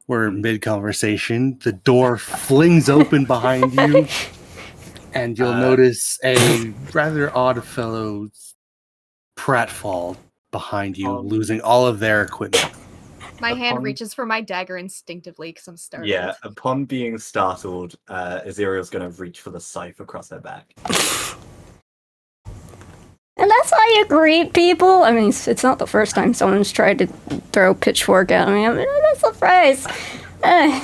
we're mid conversation. The door flings open behind you. And you'll notice a rather odd fellow's pratfall behind you, losing all of their equipment. My hand reaches for my dagger instinctively because I'm startled. Yeah, upon being startled, Aziriel's going to reach for the scythe across her back. And that's how you greet people. I mean, it's not the first time someone's tried to throw a pitchfork at me. I'm not surprised.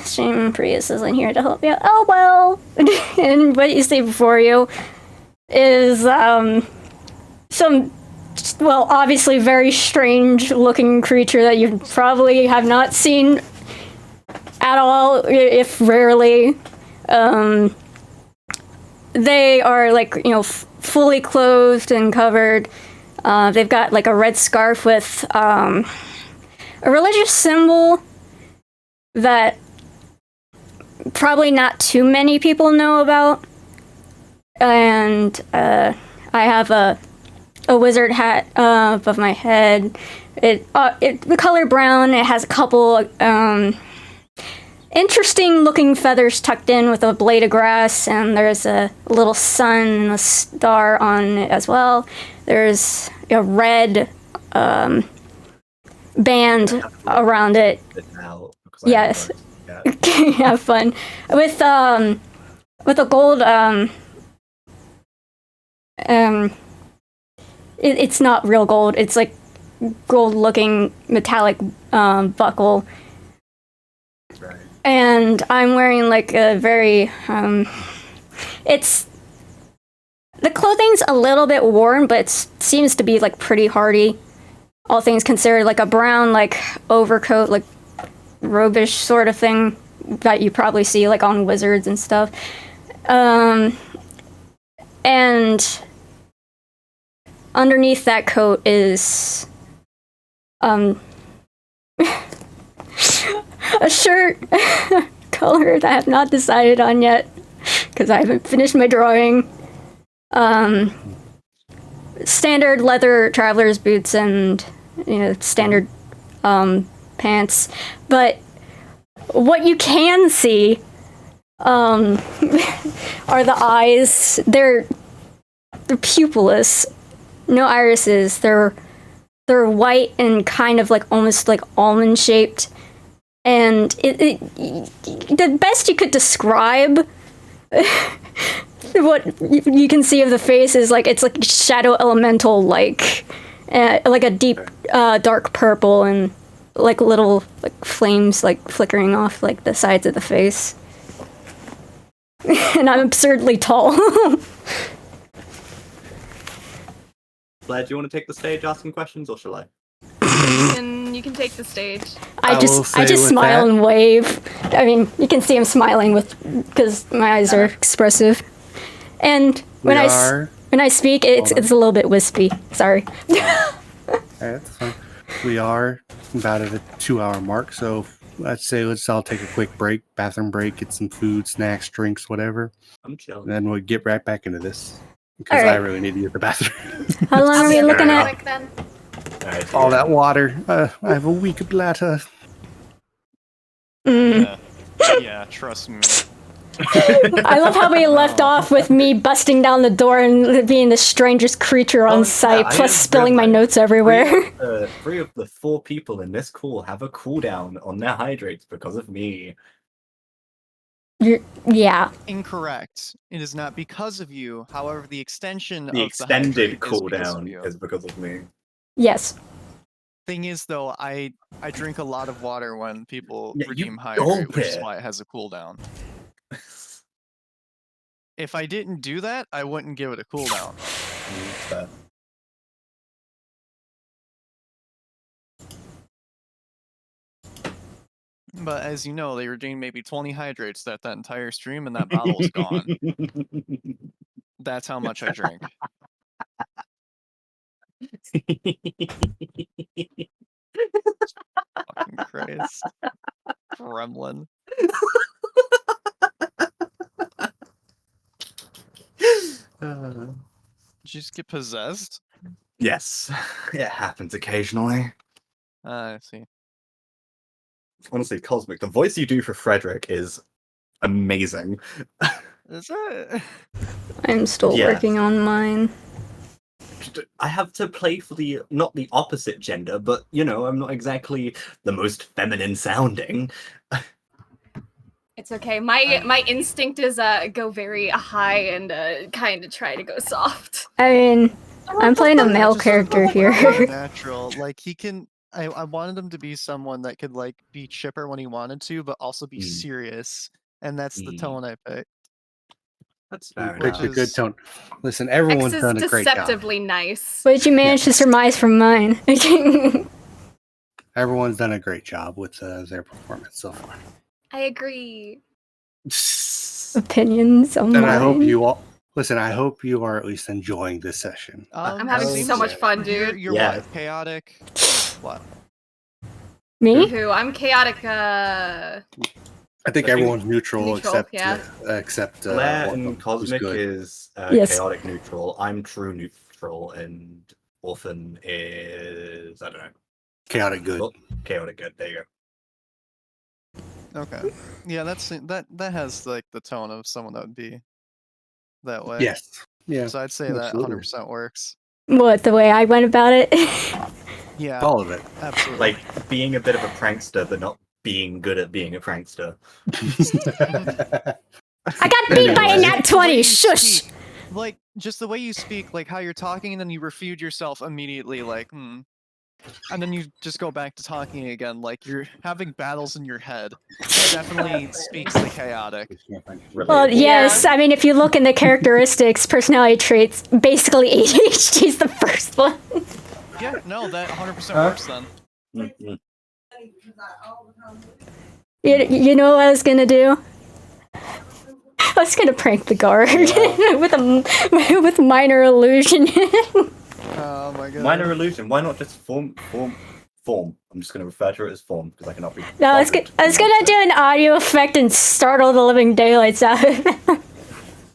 Shame Prius isn't here to help you. Oh well. And what you see before you is some, well, obviously very strange looking creature that you probably have not seen at all, if rarely. They are like, fully clothed and covered. They've got like a red scarf with a religious symbol that probably not too many people know about. And I have a wizard hat above my head. The color brown. It has a couple interesting looking feathers tucked in with a blade of grass, and there's a little sun and a star on it as well. There's a red band around it. Yes. Have fun with a gold it's not real gold. It's like gold looking metallic buckle. Right. And I'm wearing like a very it's the clothing's a little bit worn, but it seems to be like pretty hardy, all things considered. Like a brown like overcoat, like robish sort of thing that you probably see like on wizards and stuff. And underneath that coat is a shirt color that I have not decided on yet because I haven't finished my drawing. Standard leather traveler's boots and standard pants, but what you can see are the eyes. They're pupilless, no irises. They're white and kind of like almost like almond shaped, and the best you could describe what you can see of the face is like it's like shadow elemental, like a deep dark purple and like little like flames like flickering off like the sides of the face. And I'm absurdly tall. Blaire, do you want to take the stage asking questions, or shall I? You can take the stage. I just smile and wave. I mean, you can see I'm smiling because my eyes are expressive. And when I speak, it's a little bit wispy. Sorry. That's fine. We are about at a 2-hour mark, so let's all take a quick break, bathroom break, get some food, snacks, drinks, whatever. I'm chilling. And then we'll get right back into this because I really need to use the bathroom. How long are we looking at? Then. Right, All that water. I have a weak bladder. Mm. Yeah. Yeah, trust me. I love how we left off with me busting down the door and being the strangest creature on site, plus spilling my notes everywhere. Three of the 4 people in this call have a cooldown on their hydrates because of me. Yeah. Incorrect. It is not because of you. However, the extension The of extended the hydrate is because of cooldown you. is because of me. Yes. Thing is, though, I drink a lot of water when people Yeah, you redeem gulp hydrate, which is it. why it has a cooldown. If I didn't do that, I wouldn't give it a cooldown. Fair. But as you know, they redeemed maybe 20 hydrates that entire stream, and that bottle was gone. That's how much I drink. Fucking Christ. Gremlin. Did you just get possessed? Yes, it happens occasionally. I see. Honestly, Cosmic, the voice you do for Frederick is amazing. Is it? I'm still Yes. working on mine. I have to play for not the opposite gender, but I'm not exactly the most feminine sounding. It's okay. My instinct is go very high and kind of try to go soft. I mean, I'm playing a male Just character here. Natural. Like he can. I wanted him to be someone that could like be chipper when he wanted to, but also be serious, and that's the tone I picked. That's fair Picked enough. a good tone. Listen, everyone's X is done a great job. deceptively nice. What did you manage to surmise from mine? Everyone's done a great job with their performance so far. I agree. Opinions on And mine. I hope you all listen. I hope you are at least enjoying this session. I'm having seems so much like fun, dude. You're Yeah. what? Chaotic. What? Me? Who? I'm chaotic. I think everyone's neutral, except Blaire Orphan, and who's Cosmic good. is Yes. chaotic neutral. I'm true neutral, and Orphan is I don't know. Chaotic good. Well, chaotic good. There you go. Okay. Yeah, that has like the tone of someone that would be that way. Yes. Yeah. So I'd say absolutely. that 100% works. What, the way I went about it? Yeah. All of it. Absolutely. Like being a bit of a prankster, but not being good at being a prankster. I got beat by a Anyway. nat 20! Shush! Speak, like just the way you speak, like how you're talking, and then you refute yourself immediately, like and then you just go back to talking again, like you're having battles in your head. It definitely speaks to chaotic. Well, yes, I mean, if you look in the characteristics, personality traits, basically ADHD is the first one. Yeah, no, that 100% works then. Mhm. You know what I was gonna do? I was gonna prank the guard with minor illusion. Oh my god. Minor illusion. Why not just form? I'm just going to refer to it as form because I cannot be. No, I was gonna do an audio effect and startle the living daylights out of it.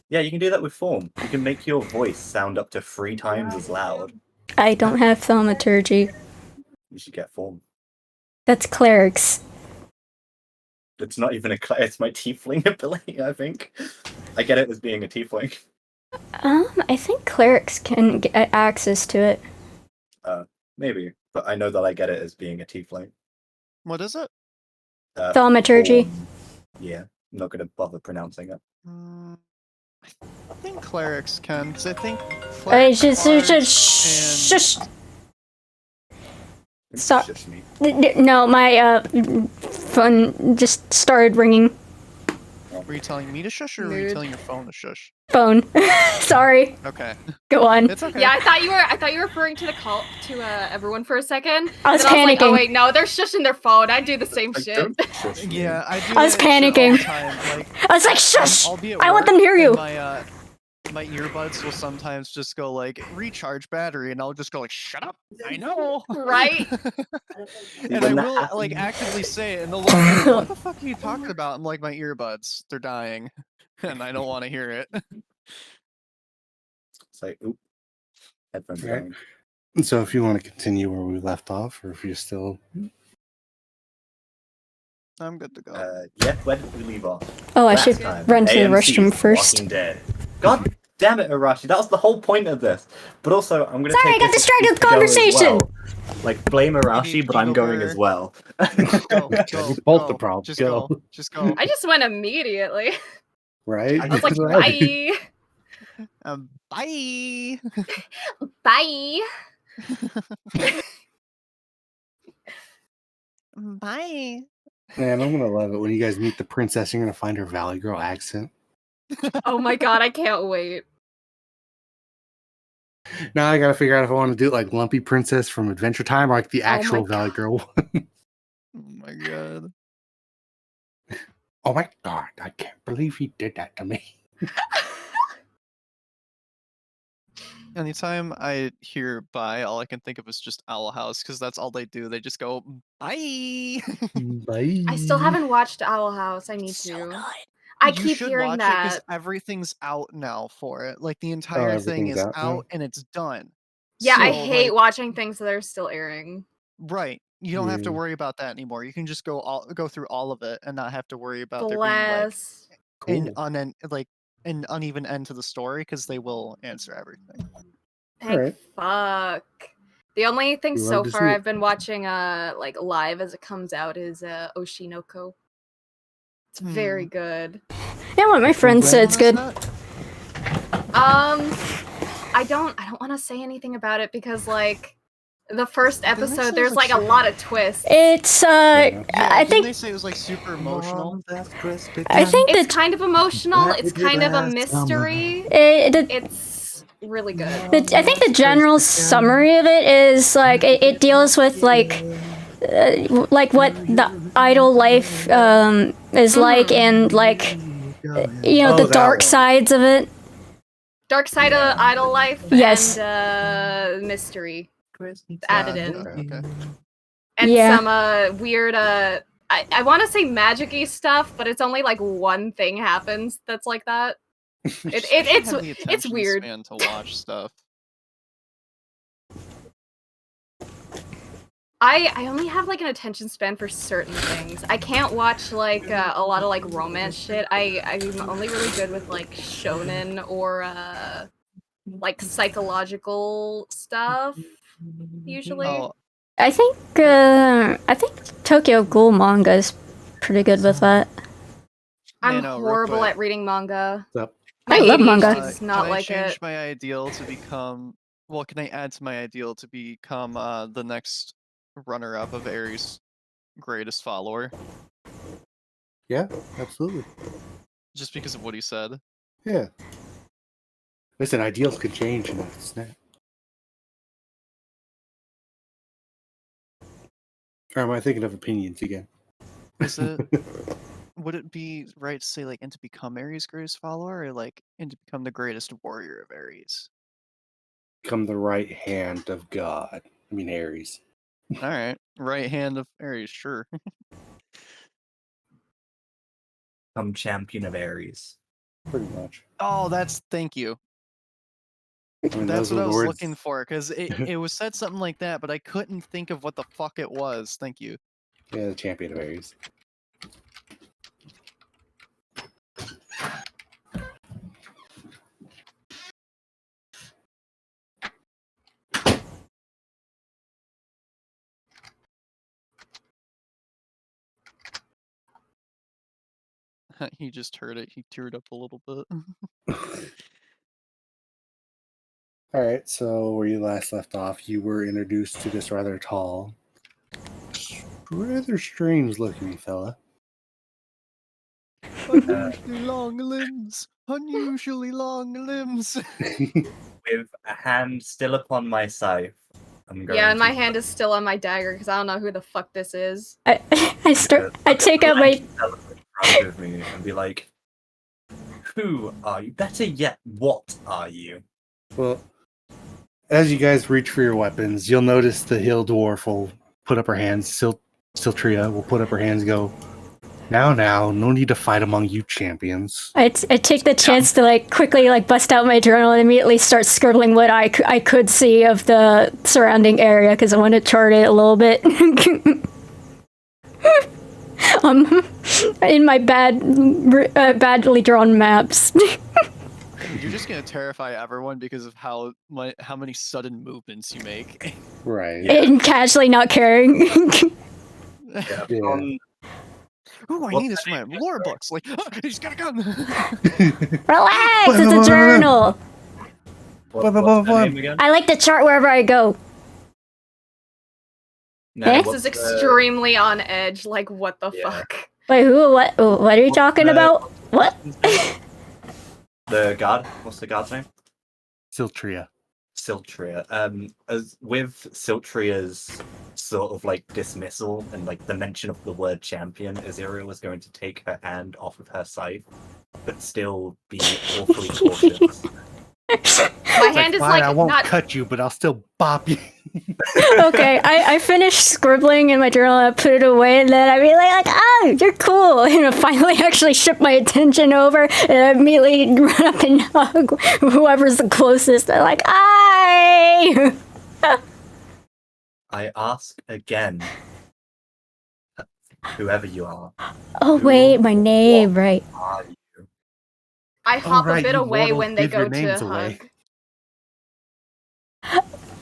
Yeah, you can do that with form. You can make your voice sound up to 3 times as loud. I don't have thaumaturgy. You should get form. That's clerics. It's not even it's my tiefling ability, I think. I get it as being a tiefling. I think clerics can get access to it. Maybe, but I know that I get it as being a tiefling. What is it? Thaumaturgy. Form. Yeah, I'm not going to bother pronouncing it. I think clerics can, because I think Hey, clerics shush. It's Stop. just me. No, my phone just started ringing. Were you telling me to shush, or were you Mood. telling your phone to shush? Phone. Sorry. Okay. Go on. It's okay. Yeah, I thought you were referring to the call to everyone for a second. I was Then I was like, panicking. oh wait, no, they're shushing their phone. I do the same Like, shit. don't shush me. Yeah, I do. I was that shit all panicking. the time. Like, I was like, shush! I'll be at I want work, them to hear you. and my earbuds will sometimes just go like recharge battery, and I'll just go like, shut up. I know. Right? And I When that will like happens- actively say it, and they'll look at me, what the fuck are you talking about? I'm like, my earbuds, they're dying, and I don't want to hear it. It's like, oop. Headphones Right. going. So if you want to continue where we left off, or if you're still I'm good to go. Yeah, where did we leave off? Oh, I Last should time, run to the AMC's restroom first. Walking Dead. God damn it, Arashi, that was the whole point of this. But also, I'm gonna Sorry, take I got this distracted with to go as conversation. well. Like, blame Arashi, but I'm going as well. Go, Both the problem. Just Go. go. Just go. I just went immediately. Right? I I was like, Right. bye. Bye. Bye. Bye. Man, I'm gonna love it when you guys meet the princess. You're gonna find her Valley Girl accent. Oh my god, I can't wait. Now I gotta figure out if I want to do it like Lumpy Princess from Adventure Time or like the actual Valley God. Girl. Oh my god. Oh my god, I can't believe he did that to me. Anytime I hear bye, all I can think of is just Owl House, because that's all they do. They just go, bye. Bye. I still haven't watched Owl House. I need So to. good. I You keep should hearing watch it that. because everything's out now for it. Like, the entire thing everything's is out now? out and it's done. Yeah, I So, hate like, watching things that are still airing. right. You don't have to Yeah. worry about that anymore. You can just go through all of it and not have to worry about there being Bless. like Cool. an uneven end to the story, because they will answer everything. Thank Alright. fuck. The only thing We so love to far see it. I've been watching like live as it comes out is Oshinoko. It's very good. Yeah, what my friend said it's good. I don't want to say anything about it because like the first Didn't they say episode it there's was, like like, a super- lot of twists. It's Yeah, I didn't they think say it was like super emotional? I think It's that kind of emotional, That it's would be kind of a last mystery. the It's really good. I think the general summary of it is like it deals with like what the idol life is like and like Oh, the that dark one. sides of it. Dark side of idol life Yes. and mystery added in. Okay. And Yeah. some weird I want to say magic-y stuff, but it's only like one thing happens that's like that. It's weird. Span to watch stuff. I only have like an attention span for certain things. I can't watch like a lot of like romance shit. I'm only really good with like shonen or like psychological stuff usually. Oh, I think Tokyo Ghoul manga is pretty good with that. I'm Nano, real horrible quick. at reading manga. What's up? My I love ADHD manga. does not can like I change it. my ideal to become? Well, can I add to my ideal to become the next runner-up of Aries' greatest follower? Yeah, absolutely. Just because of what he said. Yeah. Listen, ideals could change in a snap. Or am I thinking of opinions again? Is it? Would it be right to say like, and to become Aries' greatest follower, or like, and to become the greatest warrior of Aries? Become the right hand of God. I mean, Aries. All right, right hand of Aries, sure. I'm champion of Aries. Pretty much. Oh, thank you. I mean, That's those what were I the was words. looking for, because it was said something like that, but I couldn't think of what the fuck it was. Thank you. Yeah, the champion of Aries. He just heard it. He teared up a little bit. All right, so where you last left off, you were introduced to this rather tall, rather strange-looking fella. Unusually long limbs. Unusually long limbs. With a hand still upon my scythe, I'm going Yeah, and my to hand is still on my dagger because I don't know who the fuck this is. I take out my tell him in front of me and be like, "Who are you? Better yet, what are you?" Well, as you guys reach for your weapons, you'll notice the hill dwarf will put up her hands. Siltria will put up her hands and go, Now, no need to fight among you champions. I take the chance to like quickly like bust out my journal and immediately start scribbling what I could see of the surrounding area because I want to chart it a little bit. in my badly drawn maps. You're just gonna terrify everyone because of how many sudden movements you make. Right. Yeah. And casually not caring. Yeah. Yeah. Ooh, I What's need this the for my name? lore books. Like, he's got a gun. Relax, it's a journal. What's her name again? I like to chart wherever I go. No, Eh? This what's is the- extremely on edge. Like, what the Yeah. fuck? Wait, who? What are you What's talking the- about? What? The guard. What's the guard's name? Siltria. Siltria. As with Siltria's sort of like dismissal and like the mention of the word champion, Aziriel was going to take her hand off of her scythe, but still be awfully cautious. My hand is Fine, like I won't not. cut you, but I'll still bop you. Okay, I finished scribbling in my journal and I put it away, and then I really like, oh, you're cool. And I finally actually shift my attention over, and I immediately run up and hug whoever's the closest. They're like, hi! I ask again, whoever you are, Oh, wait, my name, right. are you? I hop right, a bit you away mortals when they give your go to names hug. away.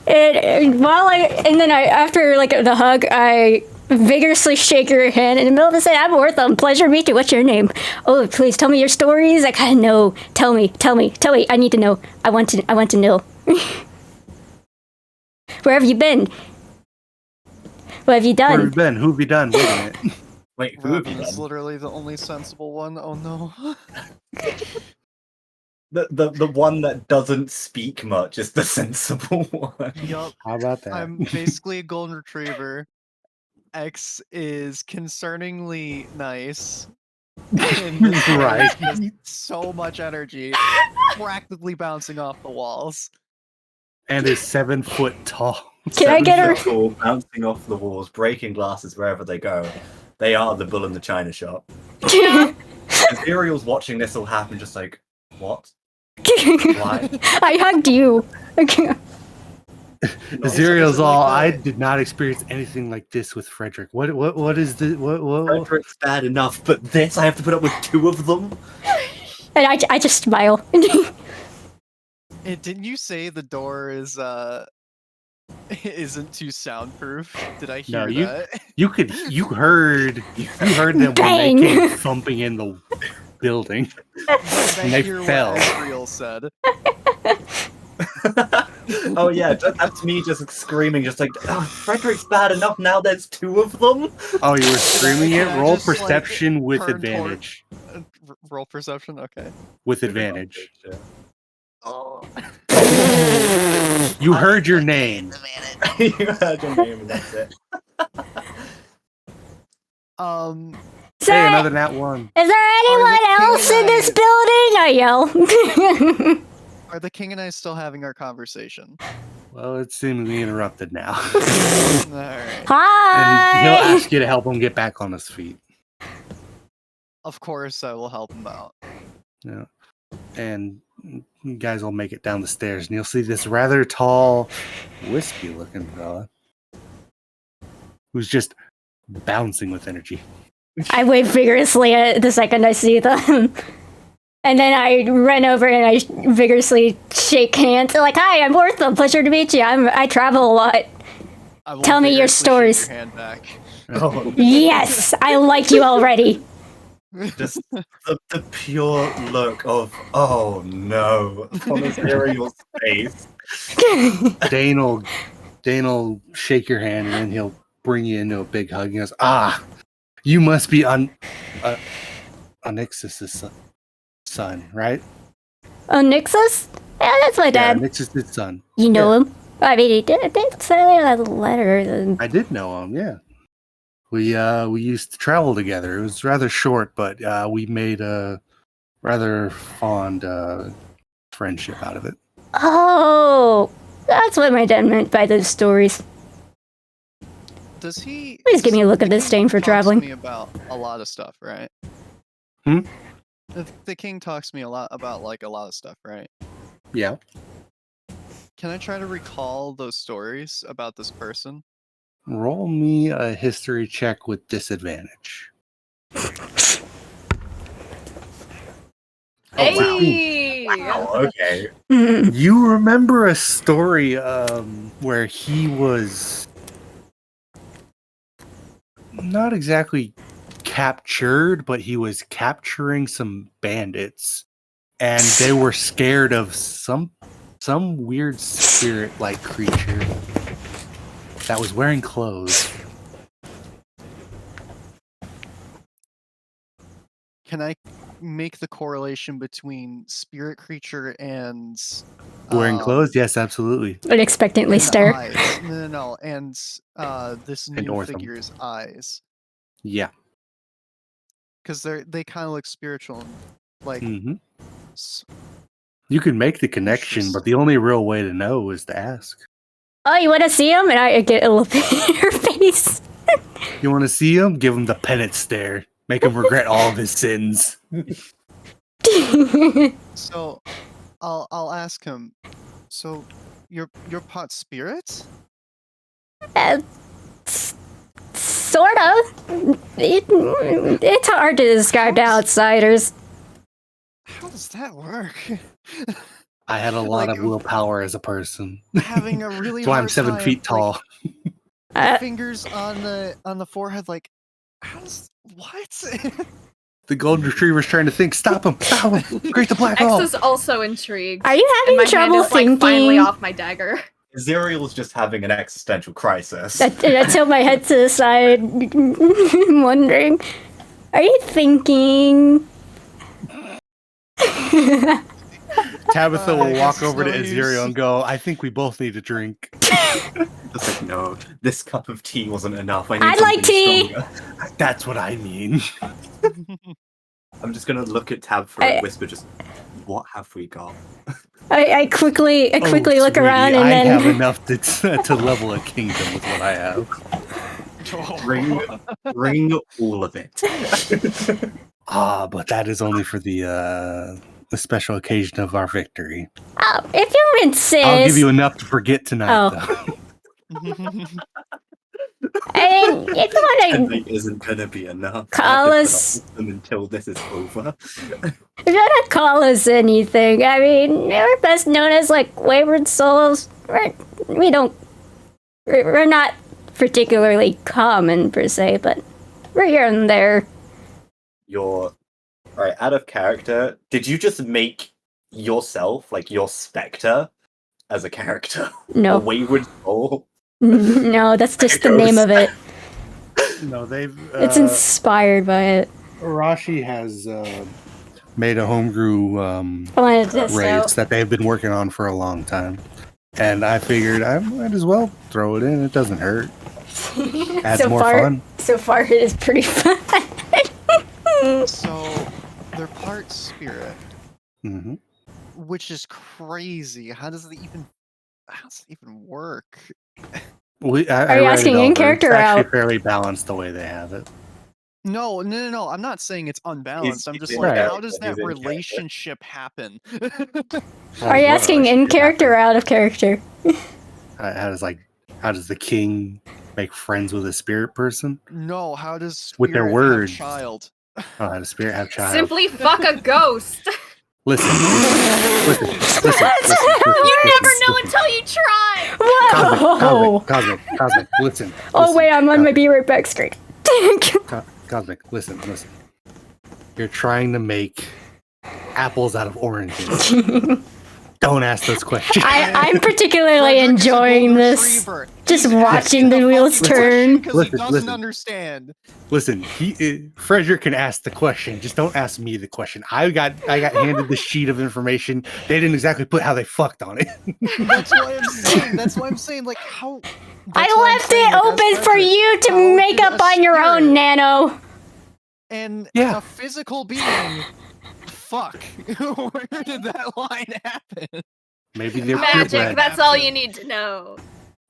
And then after like the hug, I vigorously shake your hand in the middle of the sentence. I'm Wortham. Pleasure to meet you. What's your name? Oh, please tell me your stories. I gotta know. Tell me. I need to know. I want to know. Where have you been? What have you Where have you done? been? Who have you done? Wait a minute. Wait, who have you Robyn is done? literally the only sensible one. Oh no. The one that doesn't speak much is the sensible one. Yup. How about that? I'm basically a golden retriever. X is concerningly nice. And this guy Right. has so much energy, practically bouncing off the walls. And is 7 foot tall. Can I get her? 7 foot tall, bouncing off the walls, breaking glasses wherever they go. They are the bull in the china shop. Aziriel's watching this all happen, just like, what? Why? I hugged you. Aziriel's all. I did not experience anything like this with Frederick. What is the what? Frederick's bad enough, but this I have to put up with 2 of them. And I just smile. Didn't you say the door is isn't too soundproof? Did I hear No, you- that? You heard them Bang! when they came thumping in the building. Did I And they hear fell. what Agrea said? Oh yeah, that's me just screaming, just like, oh, Frederick's bad enough, now there's 2 of them? Oh, you were screaming it. Can I Roll just, like, perception with turn toward- advantage. Roll perception. Okay. With advantage. Oh. You heard your name. You heard your name and that's it. Is Hey, there, another nat one. is there anyone king else and in this I- building? I yell. Are the king and I still having our conversation? Well, it's seemingly interrupted now. Alright. And Hi. he'll ask you to help him get back on his feet. Of course I will help him out. Yeah. And you guys will make it down the stairs, and you'll see this rather tall, wispy-looking fella who's just bouncing with energy. I wave vigorously the second I see them. And then I run over and I vigorously shake hands. Like, hi, I'm Wortham. Pleasure to meet you. I travel a lot. I will Tell me your vigorously shake stories. your hand back. Oh, Yes, I like you already. just the pure look of, oh no, on Aziriel's face. Dane will shake your hand, and then he'll bring you into a big hug. He goes, you must be Onyx's son, right? Oh, Nixus? Yeah, that's my Yeah, dad. Onyx's son. You know him? I mean, he did say that letter. I did know him, yeah. We used to travel together. It was rather short, but we made a rather fond friendship out of it. Oh, that's what my dad meant by those stories. Does he? Please give me a look the of this king stain for talks traveling. To me about a lot of stuff, right? Hmm? The king talks to me a lot about like a lot of stuff, right? Yeah. Can I try to recall those stories about this person? Roll me a history check with disadvantage. Hey! Oh, okay. You remember a story where he was not exactly captured, but he was capturing some bandits, and they were scared of some weird spirit-like creature that was wearing clothes. Can I make the correlation between spirit creature and Wearing clothes? Yes, absolutely. Unexpectedly and stare. eyes? No, and this And new Ortham. figure's eyes, Yeah. because they kind of look spiritual, and, like hmm s- You can make the connection, but the only real way to know is to ask. Oh, you want to see him? And I get a little bit in her face. You want to see him? Give him the penitent stare. Make him regret all of his sins. So I'll ask him. So your pot spirit? Sort of. It's hard to describe to outsiders. How does that work? I had a lot Like, of willpower as a person. Having a really That's why I'm hard 7 time, feet tall. Like, fingers on the forehead. Like, how does what? The golden retriever's trying to think. Stop him! Stop him! Create the black X hole! is also intrigued. Are you and my having trouble hand is, like, finally thinking? off my dagger. Zerial's just having an existential crisis. I tilt my head to the side, wondering. Are you thinking? Tabitha will walk it's over to no use. Azerial and go, I think we both need a drink. It's like, no, this cup of tea wasn't enough. I need I'd like something tea. stronger. That's what I mean. I'm just gonna look at Tab for a whisper, just, what have we got? I quickly look sweetie, around and I then have enough to level a kingdom with what I have. Bring all of it. But that is only for the special occasion of our victory. oh, if you insist. I'll give you enough to forget tonight, Oh. though. I mean, if you want Tonight isn't gonna be enough. Call I have to us- put up with them until this is over. to call us anything, I mean, we're best known as like wayward souls. We're not particularly common per se, but we're here and there. You're right out of character. Did you just make yourself, like your spectre, as a character? A No, wayward soul? no, that's just the name of it. No, they've. It's inspired by it. Arashi has made a homebrew I wanted to test race out. that they've been working on for a long time. And I figured I might as well throw it in. It doesn't hurt. Adds more fun. So far, it is pretty fun. So they're part spirit, hmm which is crazy. How does it even work? Are you read it asking in over. character It's or actually out? fairly balanced the way they have it. No. I'm not saying it's unbalanced. I'm He's just in like, character, how does he's that in character. relationship happen? Are you asking in character or out of character? How does the king make friends with a spirit person? No, how does spirit With their have words. child? Oh, how does spirit have child? Simply fuck a ghost. Listen. You never know until you try. Whoa! Cosmic, listen. Oh wait, I'm on my be right back screen. Cosmic, listen. You're trying to make apples out of oranges. Don't ask those questions. I'm particularly Frederick is a enjoying golden this. retriever. Just He's watching asking the a wheels fucking turn. question 'cause he Listen. doesn't understand. Listen, Frederick can ask the question. Just don't ask me the question. I got handed the sheet of information. They didn't exactly put how they fucked on it. That's why I'm saying, like, how. I left it open for you to make up on your own, Nano. And Yeah. a physical being. Fuck. Where did that line happen? Maybe they're Magic, purebreds. that's all you need to know.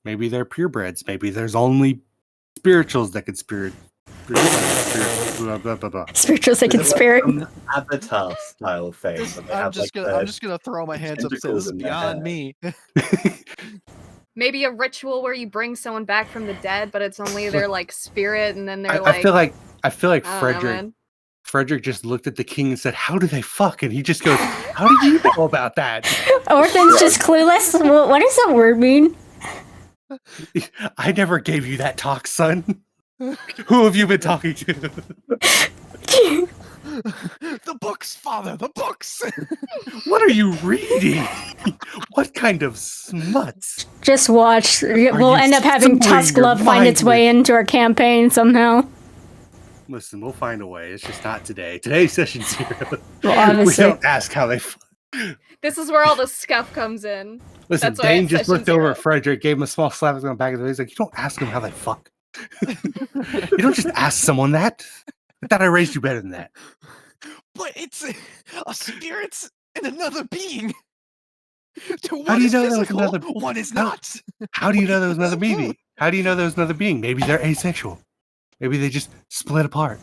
Maybe they're purebreds. Maybe there's only spirituals that could spirit. Blah, blah, blah, blah. Spiritual second Is it like spirit. some Avatar style thing. where they I'm have, just like, gonna throw my hands up and say this is tentacles in their beyond hair. me. Maybe a ritual where you bring someone back from the dead, but it's only their like spirit, and then they're I like, feel like I don't know, Frederick man. Frederick just looked at the king and said, "How do they fuck?" And he just goes, "How did you know about that?" Orphan's just clueless. What does that word mean? I never gave you that talk, son. Who have you been talking to? The books, father, the books. What are you reading? What kind of smuts? Just watch. We'll you end up having simply Tusk Love find its way into our campaign somehow. Listen, we'll find a way. It's just not today. Today's session 0. Well, We obviously. don't ask how they fuck. This is where all the scuff comes in. Listen, That's why Dane it's just session looked over 0. at Frederick, gave him a small slap on the back of the head. He's like, "You don't ask them how they fuck. You don't just ask someone that. I thought I raised you better than that." But it's a spirit and another being. One How do you is know there was physical, another? one is how- not. How do you know there was another being? How do you know there was another being? Maybe they're asexual. Maybe they just split apart.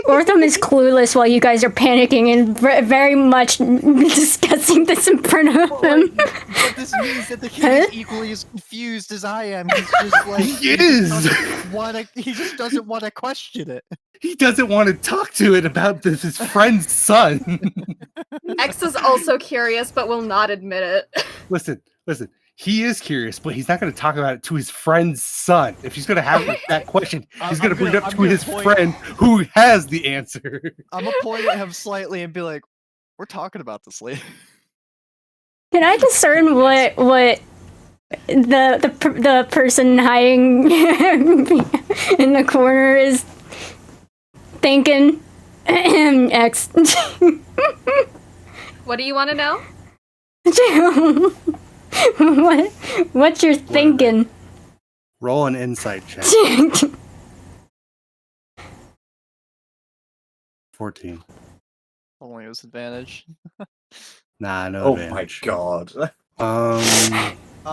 Ortham is clueless while you guys are panicking and very much discussing this in front of him. But this means that the king is equally as confused as I am. He's just like He is. He just doesn't want to question it. He doesn't want to talk to it about his friend's son. X is also curious, but will not admit it. Listen. He is curious, but he's not going to talk about it to his friend's son. If he's going to have that question, he's going to bring it up to his friend who has the answer. I'm gonna point at him slightly and be like, "We're talking about this later." Can I discern what the person hiding in the corner is thinking? X. What do you want to know? What you're thinking? Roll an insight check. 14. Only was advantage. Nah, no Oh my advantage. god. Oh,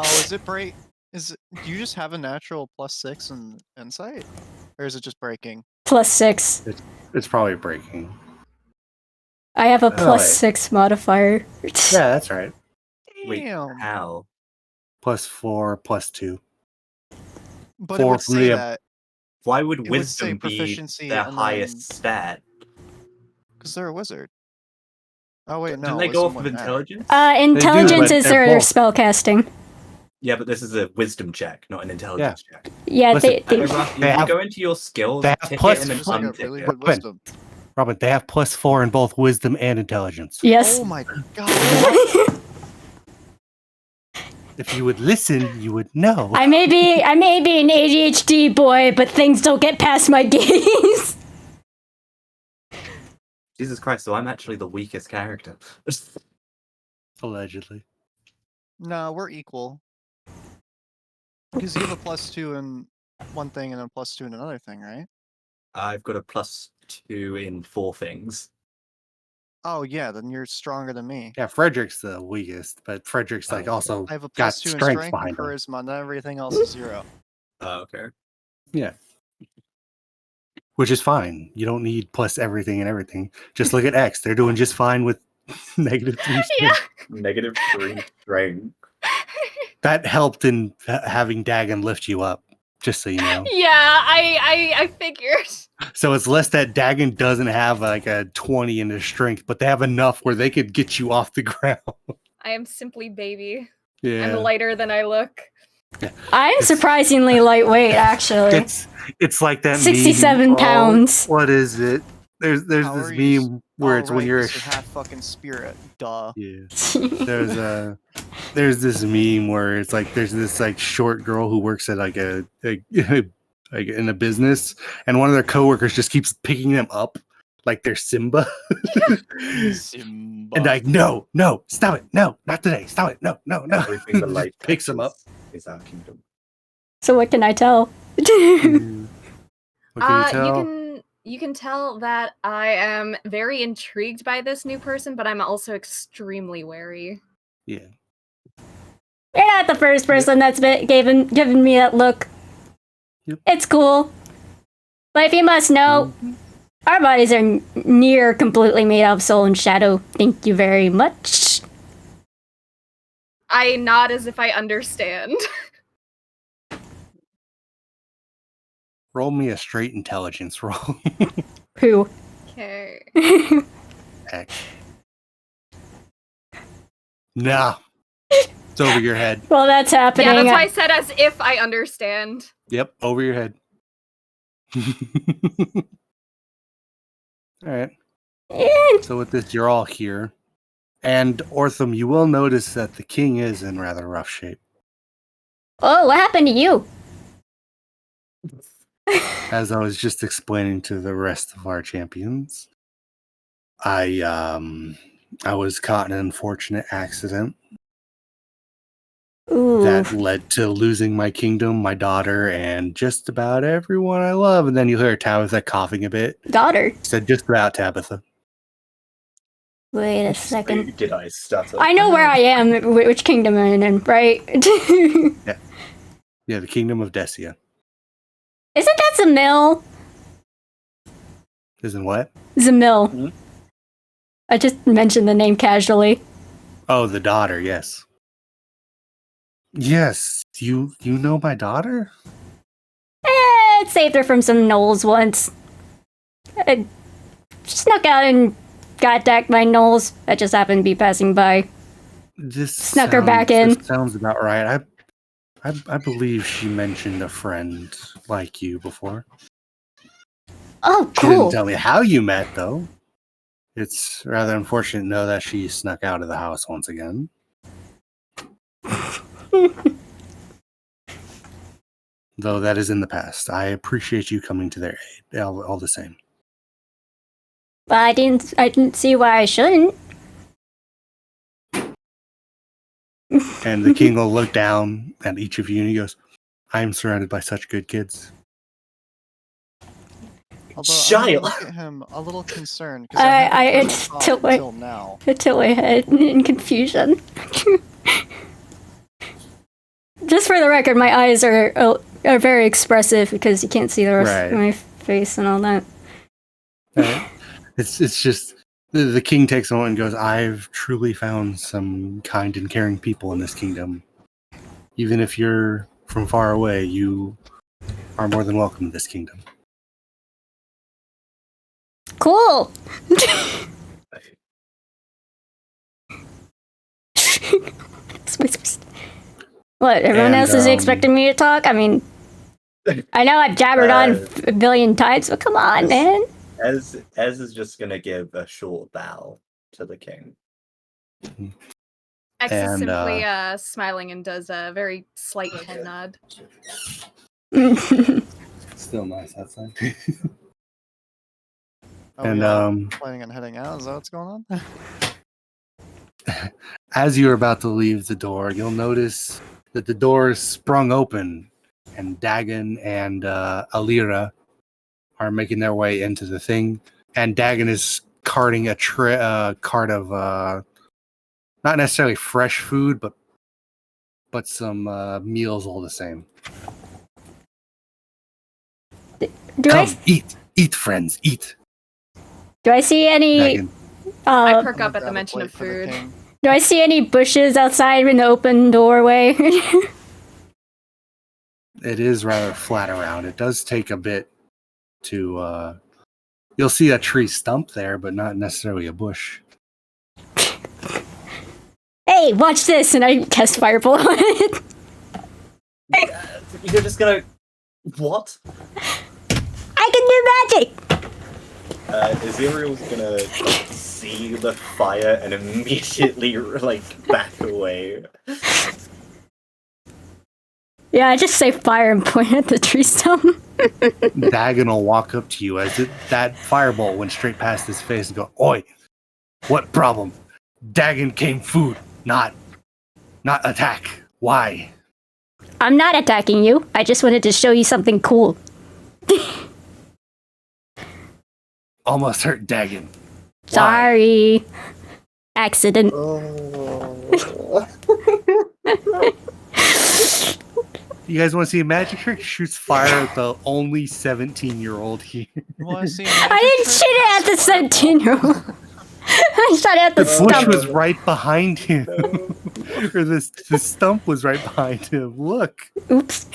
is it break? Do you just have a natural +6 in insight, or is it just breaking? +6. It's probably breaking. I have a Really? +6 modifier. Yeah, that's right. Wait, Damn. how? +4, +2. But it 4 would from say the- that Why would It would say wisdom be proficiency their and highest stat? because they're a wizard. Oh wait, no. Didn't they go wisdom off of wouldn't matter. intelligence? Intelligence but is they're their both. spell casting. Yeah, but this is a wisdom check, not an intelligence check. Yeah, Listen, they If They you have- go into your skills, they have tick plus- it and then Just like a untick really it. good wisdom. Robyn, they have +4 in both wisdom and intelligence. yes. Oh my god. If you would listen, you would know. I may be an ADHD boy, but things don't get past my gaze. Jesus Christ, so I'm actually the weakest character. Allegedly. No, we're equal. Because you have a +2 in one thing and a +2 in another thing, right? I've got a +2 in 4 things. Oh yeah, then you're stronger than me. Yeah, Frederick's the weakest, but Frederick's like Oh, also I have a got +2 in strength strength and behind him. charisma, and everything else is 0. Oh, okay. Yeah. Which is fine. You don't need plus everything and everything. Just look at X. They're doing just fine with -3 Yeah. Negative 3 strain. That helped in having Dagon lift you up, just so you know. Yeah, I figured. So it's less that Dagon doesn't have like a 20 in their strength, but they have enough where they could get you off the ground. I am simply baby. Yeah. I'm lighter than I look. I'm surprisingly lightweight, actually. It's like that 67 meme. pounds. What is it? There's How this are you meme where Oh, it's when right, you're 'cause you're half fucking spirit. Duh. yeah. There's this meme where it's like there's this like short girl who works at like a like in a business, and one of their coworkers just keeps picking them up like they're Simba. Simba. And like, no, stop it, no, not today, stop it, no. Everything the light Picks them up. is our kingdom. So what can I tell? What can you tell? You can tell that I am very intrigued by this new person, but I'm also extremely wary. Yeah. You're not the first person that's given me that look. Yep. It's cool. But if you must know, our bodies are near completely made of soul and shadow. Thank you very much. I nod as if I understand. Roll me a straight intelligence roll. Who? Okay. Heck. Nah. It's over your head. Well, that's happening. Yeah, that's why I said as if I understand. Yep, over your head. All right. So with this, you're all here. And Ortham, you will notice that the king is in rather rough shape. Oh, what happened to you? As I was just explaining to the rest of our champions, I was caught in an unfortunate accident Ooh. that led to losing my kingdom, my daughter, and just about everyone I love. And then you hear Tabitha coughing a bit. Daughter. Said just about Tabitha. Wait a second. Did I stutter? I know where I am, which kingdom I'm in, right? Yeah, the kingdom of Decia. Isn't that Zamil? Isn't what? Zamil. Hmm? I just mentioned the name casually. Oh, the daughter, yes. Yes, you know my daughter? I saved her from some gnolls once. I snuck out and got attacked by gnolls. I just happened to be passing by. This Snuck her back in. This sounds about right. I believe she mentioned a friend like you before. Oh, She didn't cool. tell me how you met, though. It's rather unfortunate to know that she snuck out of the house once again. Though that is in the past. I appreciate you coming to their aid, all the same. But I didn't see why I shouldn't. And the king will look down at each of you and he goes, I am surrounded by such good kids. Although Child. I look at him a little concerned because It's until now. I tilt my head in confusion. Just for the record, my eyes are very expressive because you can't see the rest of my face and all that. Right. It's just the king takes a moment and goes, I've truly found some kind and caring people in this kingdom. Even if you're from far away, you are more than welcome to this kingdom. Cool. What, everyone else is expecting me to talk? I mean, I know I've jabbered on a billion times, but come on, man. Ez is just gonna give a short bow to the king. X is And, simply smiling and does a very slight head nod. Still nice outside. And planning on heading out. Is that what's going on? As you're about to leave the door, you'll notice that the door is sprung open, and Dagon and Alira are making their way into the thing. And Dagon is carting a cart of not necessarily fresh food, but some meals all the same. Come, eat, friends, eat. Do I see any? Dagon. I perk up at the mention of food. Do I see any bushes outside in the open doorway? It is rather flat around. It does take a bit to. You'll see a tree stump there, but not necessarily a bush. Hey, watch this, and I cast Fireball on it. You're just gonna what? I can do magic. Aziriel's gonna see the fire and immediately back away. Yeah, I just say fire and point at the tree stump. Dagon will walk up to you as that fireball went straight past his face and go, Oi, what problem? Dagon came food, not attack. Why? I'm not attacking you. I just wanted to show you something cool. Almost hurt Dagon. Sorry. Accident. You guys want to see a magic trick? Shoots fire at the only 17-year-old here. You want to see? I didn't shoot it at the 17-year-old. I shot it at the The bush stump. was right behind him. Or the stump was right behind him. Look. Oops.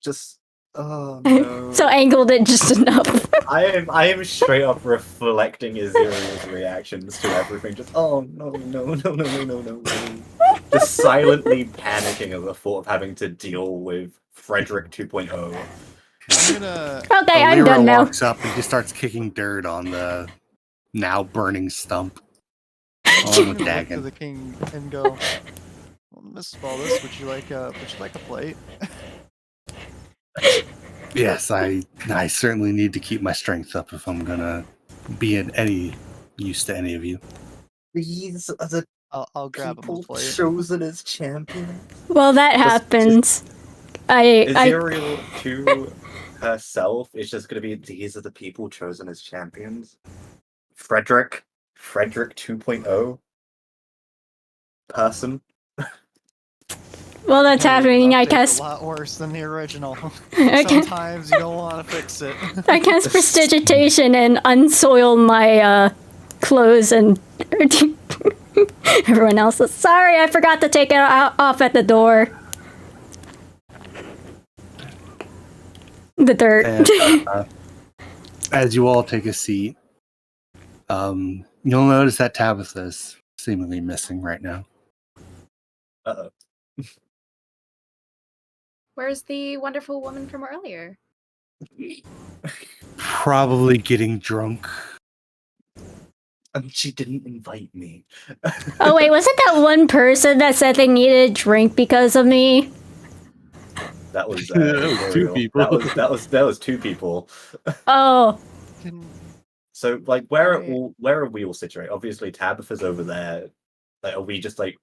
Just Oh no. So angled it just enough. I am straight up reflecting Aziriel's reactions to everything. Just no. Just silently panicking at the thought of having to deal with Frederick 2.0. I'm gonna. Okay, I'm Lyra done now. walks up and just starts kicking dirt on the now burning stump. I'm On the gonna look to dagon. the king and go. Well, Miss Wallace, would you like a plate? Yes, I certainly need to keep my strength up if I'm gonna be in any use to any of you. These are the I'll grab him a people plate. chosen as champion. Well, that happens. I Aziriel to herself is just going to be, these are the people chosen as champions. Frederick 2.0 person. well, that's Hey, happening. I update's cast a lot worse than the original. I ca- Sometimes you don't want to fix it. I cast prestidigitation and unsoil my clothes, and everyone else is sorry. I forgot to take it off at the door. The dirt. And, as you all take a seat, you'll notice that Tabitha's seemingly missing right now. Uh-oh. Where's the wonderful woman from earlier? Probably getting drunk. And she didn't invite me. Oh wait, wasn't that one person that said they needed a drink because of me? That was, That was two Ariel. people. That was two people. Oh, So, like, where are we all situated? Obviously, Tabitha's over there. Like, are we just like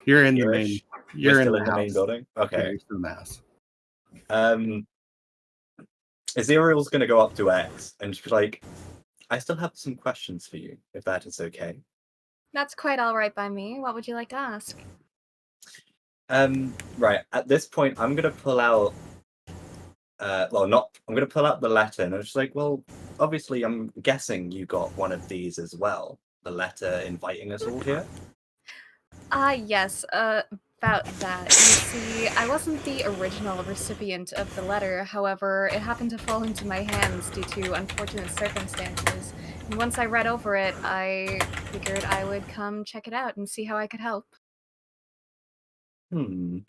You're in the here-ish? main. We're You're still in the main house. building. Yeah, Okay. you're still in the house. Aziriel's gonna go up to X and just be like, I still have some questions for you, if that is okay. That's quite all right by me. What would you like to ask? Right. At this point, I'm gonna pull out. I'm gonna pull out the letter, and I'm just like, well, obviously, I'm guessing you got one of these as well. The letter inviting us all here. Yes, about that. You see, I wasn't the original recipient of the letter, however, it happened to fall into my hands due to unfortunate circumstances. And once I read over it, I figured I would come check it out and see how I could help. You.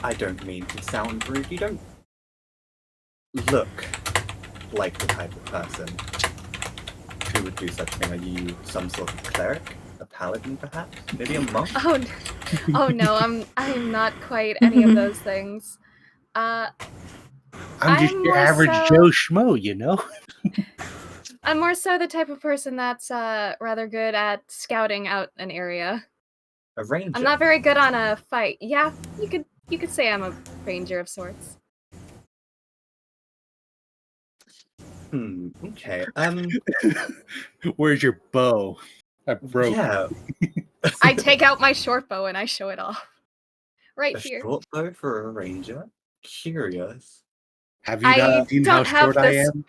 I don't mean to sound rude. You don't look like the type of person who would do such a thing. Are you some sort of cleric? A paladin, perhaps? Maybe a monk? Oh no, I'm not quite any of those things. I'm just I'm your more average so- Joe Schmo, you know? I'm more so the type of person that's rather good at scouting out an area. A ranger? I'm not very good on a fight. Yeah, you could say I'm a ranger of sorts. Okay. Where's your bow? I broke. Yeah, I take out my short bow and I show it off. Right a here. short bow for a ranger? Curious. Have you I not seen how don't have short I this- am?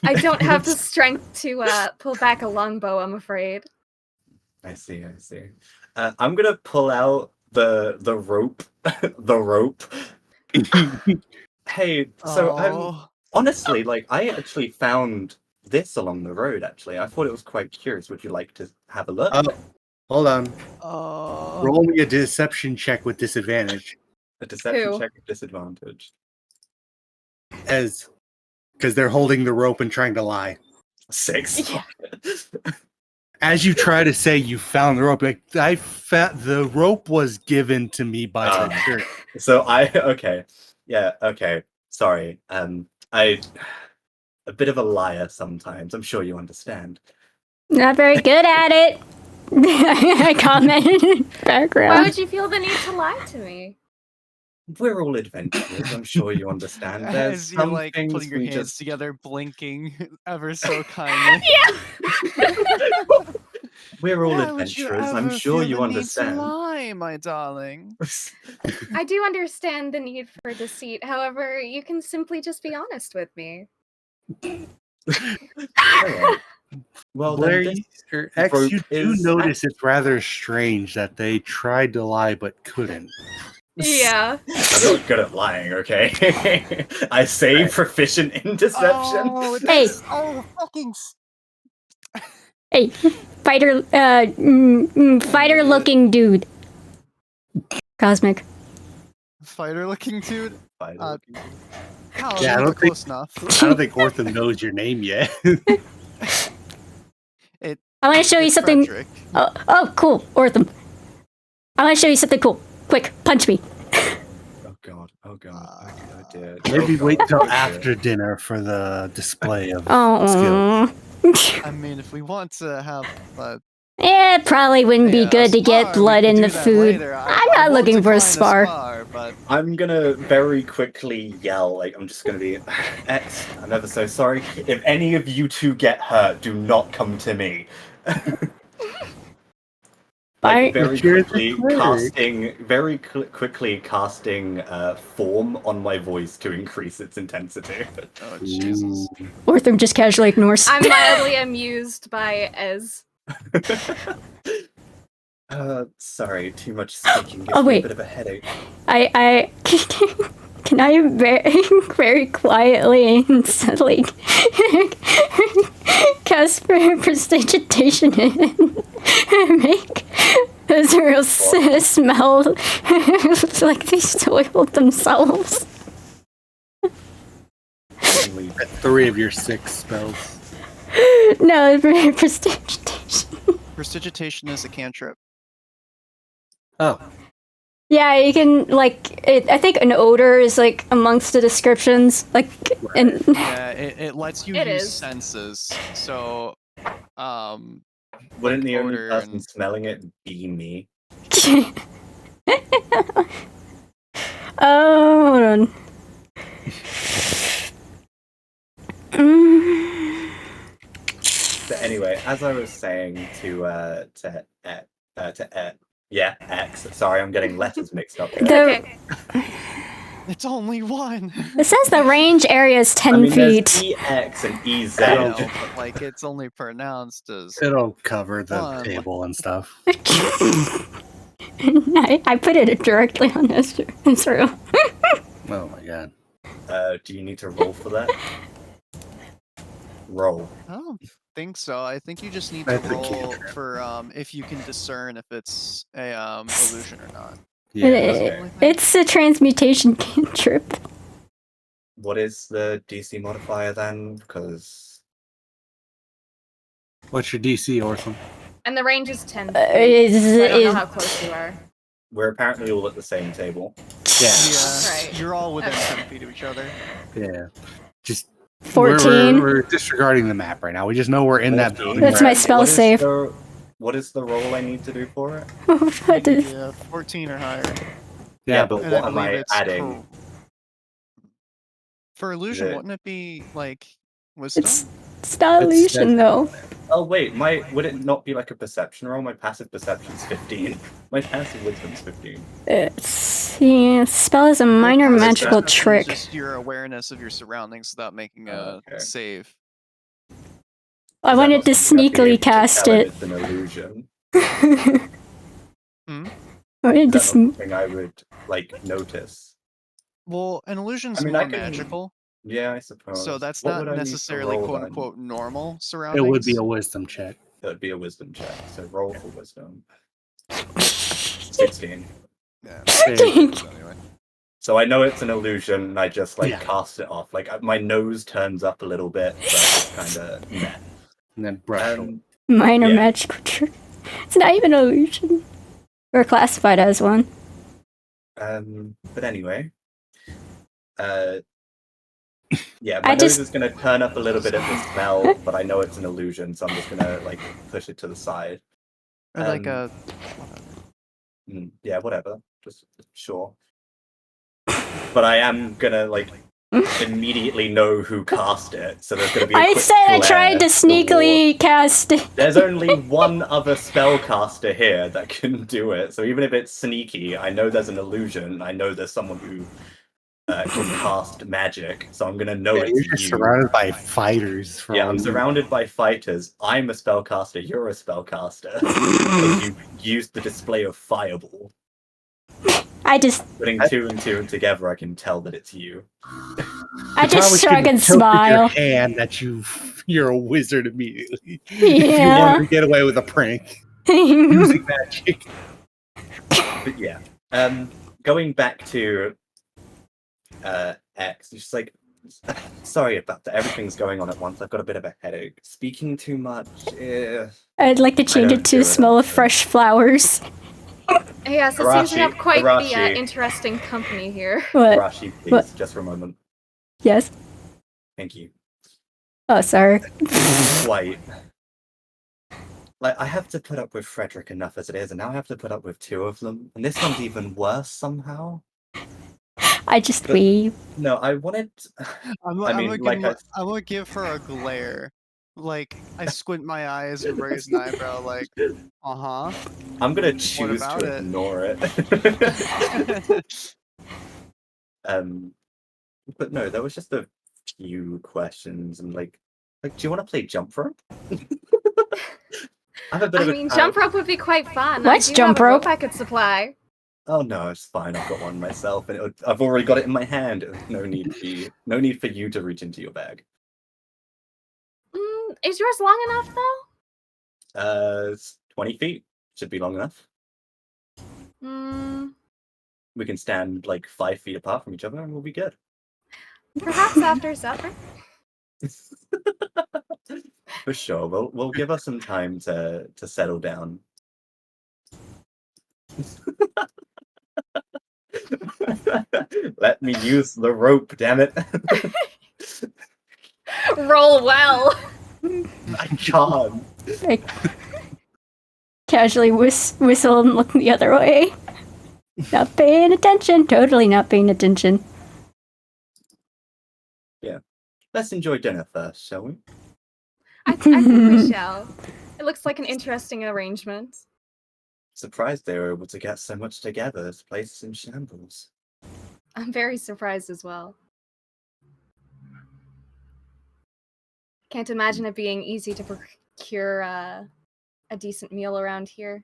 I don't have the strength to pull back a longbow, I'm afraid. I see. I'm gonna pull out the rope. The rope. Hey, so honestly, like, I actually found this along the road, actually. I thought it was quite curious. Would you like to have a look? Oh, hold on. Oh. Roll me a deception check with disadvantage. A deception Who? check with disadvantage. Because they're holding the rope and trying to lie. 6. Yeah. As you try to say you found the rope, like the rope was given to me by the church. So okay. Yeah, okay. Sorry. I a bit of a liar sometimes. I'm sure you understand. not very good at it. I commented in the Why background. would you feel the need to lie to me? We're all adventurers. I'm sure you understand. There's As you're some like things putting your we hands just together, blinking ever so kindly. we're all Why would you adventurers. I'm ever sure feel you the need to understand. lie, my darling. I do understand the need for deceit, however, you can simply just be honest with me. Alright. Well, Blaire, then this X, rope you do is notice it's rather strange that they tried to lie but couldn't. Yeah. I'm not good at lying, okay? I say proficient in deception. Oh, Hey. oh, fucking. Hey, fighter, fighter-looking dude. Cosmic. Fighter-looking dude. Fighter. How? Yeah, I Yeah, don't think- close enough. I don't think Ortham knows your name yet. I want to show you It's something. Frederick. Oh, cool, Ortham. I want to show you something cool. Quick, punch me. Oh god. Oh god. Oh dear. Maybe Oh, God. wait till Oh, dear. after dinner for the display of skills. Oh. I mean, if we want to have It probably wouldn't be a good to get spar, blood we in could the do that food. later. I'm I not won't looking for a decline spar. but I'm gonna very quickly yell, like, I'm just gonna be, X, I'm ever so sorry. If any of you two get hurt, do not come to me. I- Very Cheers to quickly cleric. quickly casting form on my voice to increase its intensity. oh Jesus. Ortham just casually ignores. I'm mildly amused by Ez. Sorry, too much speaking gives Oh, me a wait. bit of a headache. I can I very, very quietly and subtly cast prestidigitation and make Azrael smell like they soiled themselves. Only- 3 of your 6 spells. No, prestidigitation. Prestidigitation is a cantrip. Oh, Yeah, you can like. I think an odor is like amongst the descriptions. Like, and Yeah, it lets you It use is. senses. So, Wouldn't like the only odor person and- smelling it be me? Oh, hold on. But anyway, as I was saying to X. Sorry, I'm getting letters mixed up here. The, Okay. it's only one. it says the range area is 10 I mean, feet. there's EX and EZ. I know, but like it's only pronounced as. it'll cover the One. table and stuff. I put it directly on Israel. Oh my god. Do you need to roll for that? Roll. I don't think so. I think you just need to That's a roll cantrip. for if you can discern if it's a illusion or not. Yeah. okay. It's a transmutation cantrip. What is the DC modifier then? Because What's your DC, Ortham? And the range is 10 feet. Is, So I don't know is, how close you are. we're apparently all at the same table. Yeah. Yeah, Right. you're all within Okay. 10 feet of each other. Yeah. Just 14. We're disregarding the map right now. We just know we're in that 14. building. That's we're my at. spell What is save. what is the roll I need to do for it? What is- Yeah, 14 or higher. Yeah, but And what I am believe I it's adding? For illusion, it- wouldn't it be like wisdom? it's not It's illusion though. Oh wait, would it not be like a perception roll? My passive perception's 15. My passive wisdom's 15. Yeah, spell is a minor Passive magical perception is trick. Just your awareness of your surroundings without making a Oh, okay. save. I Is that wanted not to something I'd be able sneakily to cast tell if it. It's an illusion. Hmm? I wanted Is to that not something I would like notice? Well, an illusion's I mean, more I can- magical, Yeah, I suppose. so that's What not would I need to necessarily roll quote then? unquote normal It surroundings. would be a wisdom check. It would be a wisdom check. So roll for wisdom. 16. Yeah. Okay. So anyway. So I know it's an illusion, and I just like Yeah. cast it off. Like my nose turns up a little bit, but it's kind of meh. And then brush away. minor Yeah. magical trick. It's not even an illusion. Or classified as one. But anyway, yeah, I my nose just- is gonna turn up a little bit at the smell, but I know it's an illusion, so I'm just gonna like push it to the side. Or like Um, a. Yeah, whatever. Just sure. But I am gonna like immediately know who cast it, so there's gonna be. A I quick said I tried to glare sneakily cast it. toward- There's only one other spellcaster here that can do it, so even if it's sneaky, I know there's an illusion. I know there's someone who can cast magic, so I'm gonna know Yeah, it's you're just you. surrounded by fighters. For Yeah, all I'm you- surrounded by fighters. I'm a spellcaster. You're a spellcaster. 'Cause you used the display of fireball. I just Putting two and two together, I can tell that it's you. I just Probably shrug shouldn't and have tilted smile. Your hand that you're a wizard immediately. If you Yeah. wanted to get away with a prank using magic. But yeah, going back to X, it's just like, sorry about that. Everything's going on at once. I've got a bit of a headache. Speaking too much. I'd like to change don't it to do it smell of often. fresh flowers. Yes, it seems to have quite the Arashi. interesting company here. What? Arashi, please, What? just for a moment. Yes. Thank you. Oh, sorry. Quite. Like, I have to put up with Frederick enough as it is, and now I have to put up with two of them. And this one's even worse somehow. I just But- weep. No, I wanted... I'm gonna give her a glare. Like, I squint my eyes and raise an eyebrow, like, uh-huh. I'm gonna choose about to it? ignore it. But no, there was just a few questions, and like, do you want to play jump rope? I have a bit I of a mean, time- jump rope would be quite fun. What's I do jump have a rope? I could supply. Oh no, it's fine. I've got one myself, and I've already got it in my hand. No need for you to reach into your bag. Is yours long enough though? It's 20 feet. Should be long enough. We can stand like 5 feet apart from each other, and we'll be good. Perhaps after supper. For sure. We'll give us some time to settle down. Let me use the rope, damn it. Roll well. I can't. I casually whistle and look the other way. Not paying attention. Totally not paying attention. Let's enjoy dinner first, shall we? I think we shall. It looks like an interesting arrangement. Surprised they were able to get so much together. This place is in shambles. I'm very surprised as well. Can't imagine it being easy to procure a decent meal around here.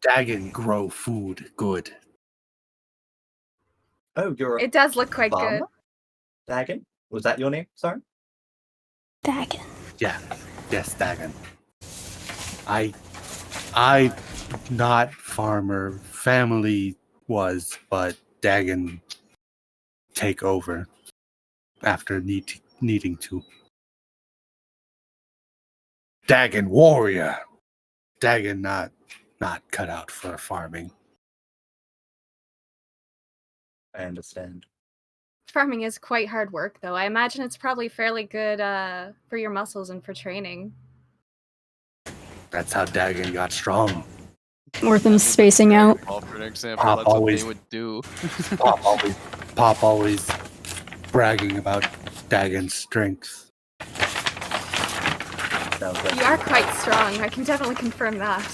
Dagon grow food good. Oh, you're a It does look quite farmer? good. Dagon? Was that your name? Sorry? Dagon. Yeah. Yes, Dagon. I not farmer. Family was, but Dagon take over after needing to. Dagon warrior. Dagon not cut out for farming. I understand. Farming is quite hard work, though. I imagine it's probably fairly good for your muscles and for training. That's how Dagon got strong. Ortham's spacing out. Well, for an example, Pop that's what always- they would do. Pop always bragging about Dagon's strength. Sounds like You are quite strong. I can definitely confirm that.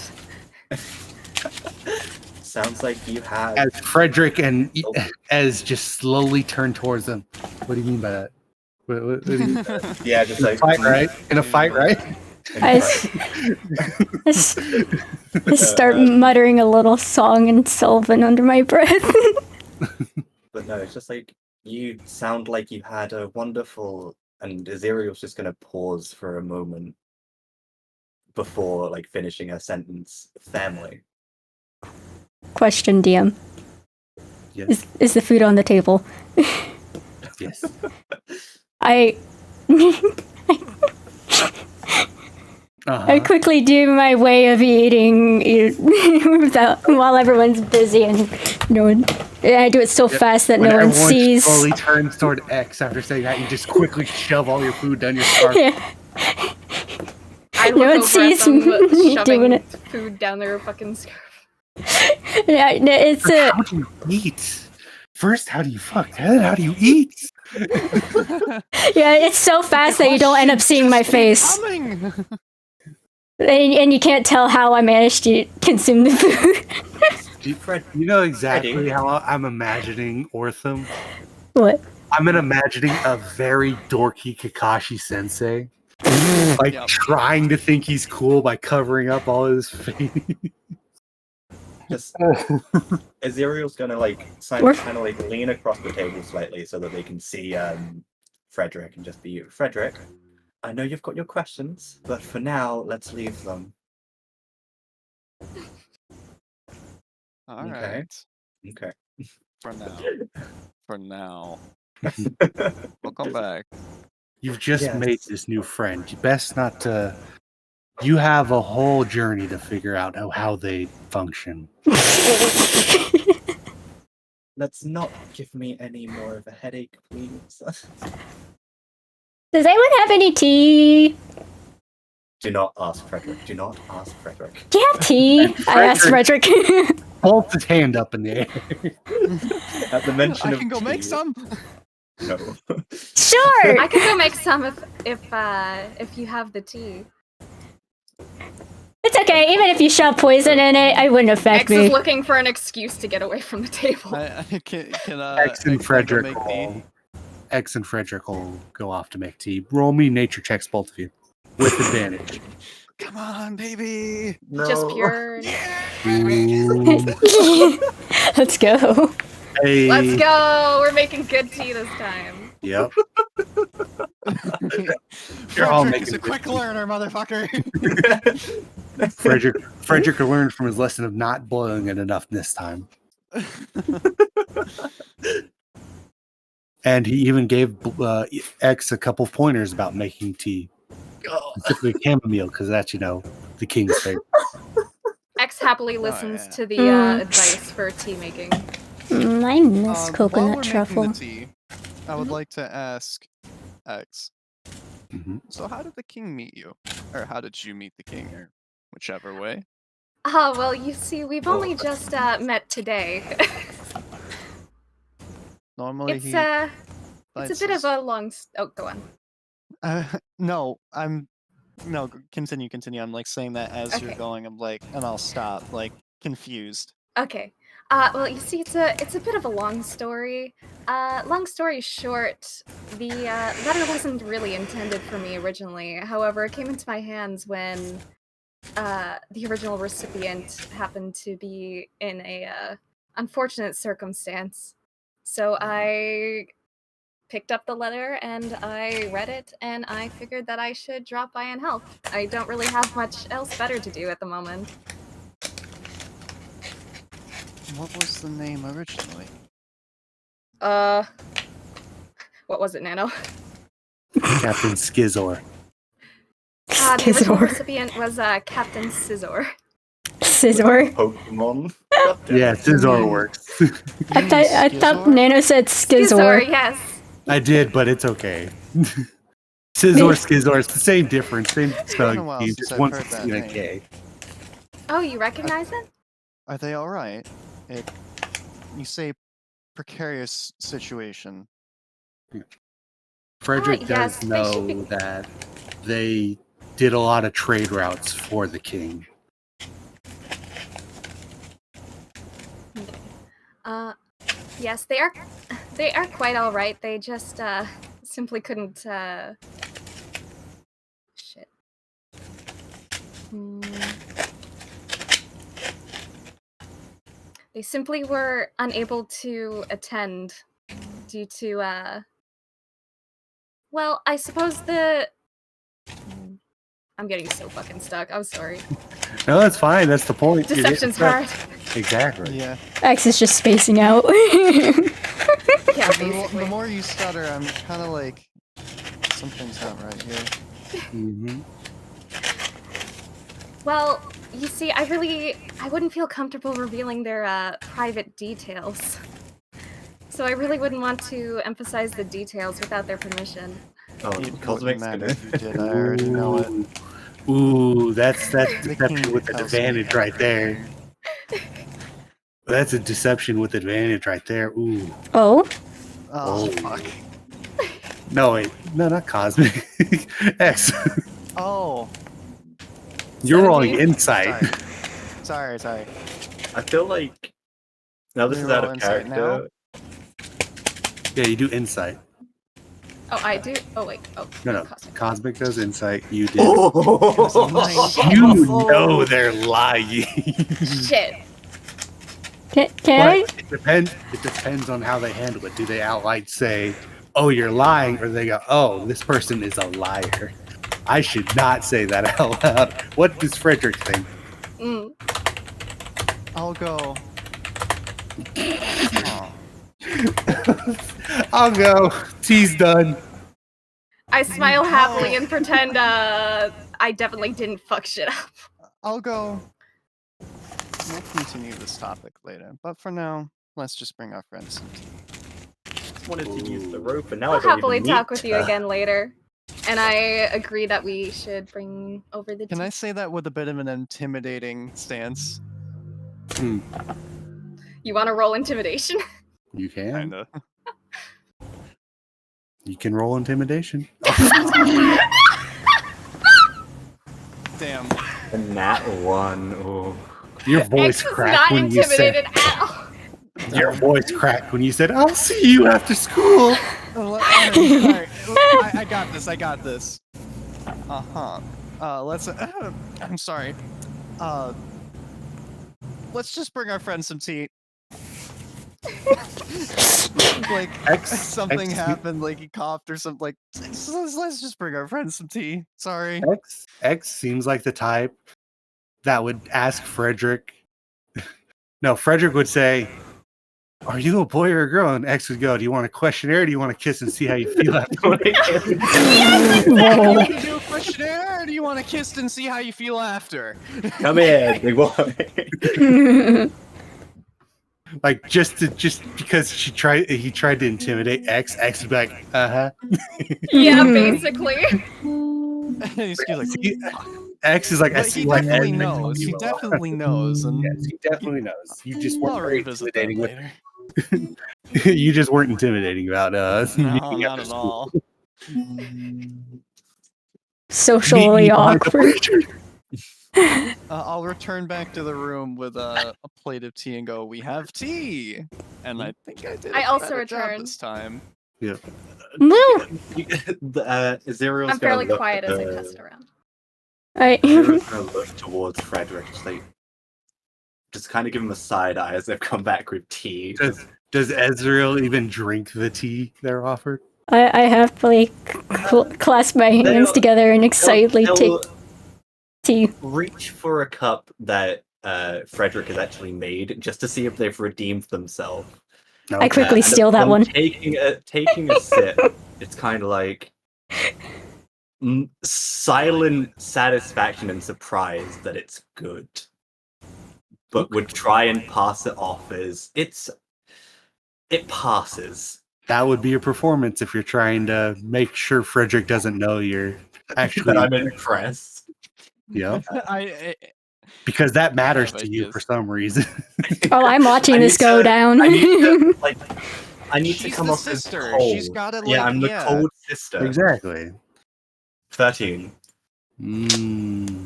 Sounds like you have. As Frederick and Ez just slowly turn towards them. What do you mean by that? What do you mean? Yeah, just like Fight, right? In a fight, right? I start muttering a little song in Sylvan under my breath. But no, it's just like you sound like you had a wonderful. And Aziriel's just gonna pause for a moment before like finishing her sentence. Family. Question, DM. Yes. Is the food on the table? Yes. I I quickly do my way of eating while everyone's busy and no one. I do it so fast that When no one everyone sees. slowly turns toward X after saying that, you just quickly shove all your food down your scarf. Yeah. I No look one over sees at them me shoving doing it. food down their fucking scarf. Yeah, no, it's a. How do you eat? First, how do you fuck? Then, how do you eat? Yeah, it's so fast that you don't end up seeing my face, Coming! and you can't tell how I managed to consume the food. Fred, You know exactly Ready? how I'm imagining Ortham? What? I'm imagining a very dorky Kakashi sensei. Like Yep. trying to think he's cool by covering up all his face. just Aziriel's gonna like kind of like lean across the table slightly so that they can see Frederick and just be Frederick. I know you've got your questions, but for now, let's leave them. All Okay. right. Okay. For now. For now. We'll come back. You've just Yes. made this new friend. You best not to. You have a whole journey to figure out how they function. Let's not give me any more of a headache, please. Does anyone have any tea? Do not ask Frederick. Do not ask Frederick. Do you have tea? I asked Frederick. Holds his hand up in the air. At the mention I of can go make tea- some. No. Sure. I could go make some if you have the tea. It's okay. Even if you shove poison in it, it wouldn't affect X is me. looking for an excuse to get away from the table. Can X and go Frederick make tea? will go off to make tea. Roll me nature checks, both of you, with advantage. Come on, baby. No. Just pure. Ooh. Let's go. Hey. Let's go. We're making good tea this time. Yep. You're all Frederick is making a quick learner, motherfucker. Frederick learned from his lesson of not boiling it enough this time. And he even gave X a couple of pointers about making tea. Specifically chamomile, because that's, the king's favorite. X happily listens yeah. to the advice for tea making. I miss While coconut we're truffle. making the tea, I would like to ask X. Mhm. So how did the king meet you? Or how did you meet the king? Or whichever way. Oh, well, you see, we've only just met today. Normally It's a bites bit of us. a long. Oh, go on. No, continue. I'm like saying that as you're Okay. going. I'm like, and I'll stop, like confused. Okay. Well, you see, it's a bit of a long story. Long story short, the letter wasn't really intended for me originally. However, it came into my hands when the original recipient happened to be in a unfortunate circumstance. So I picked up the letter and I read it, and I figured that I should drop by and help. I don't really have much else better to do at the moment. What was the name originally? What was it, Nano? Captain Skizor. The original Scizor. recipient was Captain Scizor. Scizor. Pokemon. Yeah, Skizor works. I thought Nano said Scizor. Yes. I did, but it's okay. Skizor, it's the same difference, same been a spelling while scheme, since just I've one's heard that C and a name. K. Oh, you recognize it? Are they all right? You say precarious situation. Frederick yes, does they should know be- that they did a lot of trade routes for the king. Yes, they are quite all right. They just simply couldn't shit. They simply were unable to attend due to well, I suppose I'm getting so fucking stuck. I'm sorry. No, that's fine. That's the point. You're getting Deception's stuck. hard. Exactly. Yeah. X is just spacing out. Yeah, The basically. more you stutter, I'm kind of like, something's not right here. Mm-hmm. Well, you see, I wouldn't feel comfortable revealing their private details. So I really wouldn't want to emphasize the details without their permission. Oh, It wouldn't Cosmic's matter gonna. if you did. I already know it. Ooh, that's The deception king with an tells me advantage right there. everything. That's a deception with advantage right there. Ooh. Oh, Oh, Oh. fuck. No, wait. No, not Cosmic. X. Oh. You're rolling 17? insight. Sorry. I feel like now this is Reroll out of insight character. Yeah, you do insight. Oh, I do? Oh, wait. Oh, No. Cosmic. Cosmic does insight. You did. Oh, You know they're lying. Shit. Can But I? it depends on how they handle it. Do they outright say, "Oh, you're lying," or they go, "Oh, this person is a liar. I should not say that out loud." What does Frederick think? I'll go. I'll go. Tea's done. I smile happily and pretend I definitely didn't fuck shit up. I'll go. We'll continue this topic later, but for now, let's just bring our friends some tea. Just wanted to use the rope, and now I'll I don't happily even talk need with you to. again later. And I agree that we should bring over the Can tea. I say that with a bit of an intimidating stance? You want to roll intimidation? You can. Kinda. You can roll intimidation. Damn. A nat 1. Oh. Your voice X is cracked not when you said. intimidated at all. Your voice cracked when you said, "I'll see you after school." Alright, I got this. I got this. Let's. I'm sorry. Let's just bring our friend some tea. Like something happened, like he coughed or something. Like let's just bring our friend some tea. Sorry. X seems like the type that would ask Frederick. No, Frederick would say, "Are you a boy or a girl?" And X would go, "Do you want a questionnaire? Or do you want to kiss and see how you feel after?" You can do a questionnaire, or do you want to kiss and see how you feel after? Come here, big boy. Like just because he tried to intimidate X. X would be like, Yeah, basically. He's like, X is like, I but see he why definitely Edmund knows. told He you a lot. definitely knows, and Yes, he definitely knows. You just I'll weren't very revisit that intimidating later. you just weren't intimidating about No, meeting not after at school. all. Socially Meet me behind the awkward. bleachers. I'll return back to the room with a plate of tea and go, "We have tea," and I think I did. I also better job return. this time. Woo! Zerial's I'm fairly gonna look quiet at as I the- pass it around. Zerial's gonna look towards Frederick, just kind of give him a side eye as they've come back with tea. Does Ezreal even drink the tea they're offered? I happily clasp my hands together and excitedly take They'll tea. reach for a cup that Frederick has actually made, just to see if they've redeemed themselves. I quickly And steal that upon one. Taking a sip, it's kind of like silent satisfaction and surprise that it's good, but would try and pass it off as it passes. That would be a performance if you're trying to make sure Frederick doesn't know you're actually. But I'm impressed. Yeah, I because that matters Yeah, to I you guess. for some reason. Oh, I'm watching I this need go to- down. I need to She's come the off as sister. cold. She's gotta, like, yeah, I'm the yeah. cold sister. Exactly. 13. Mm.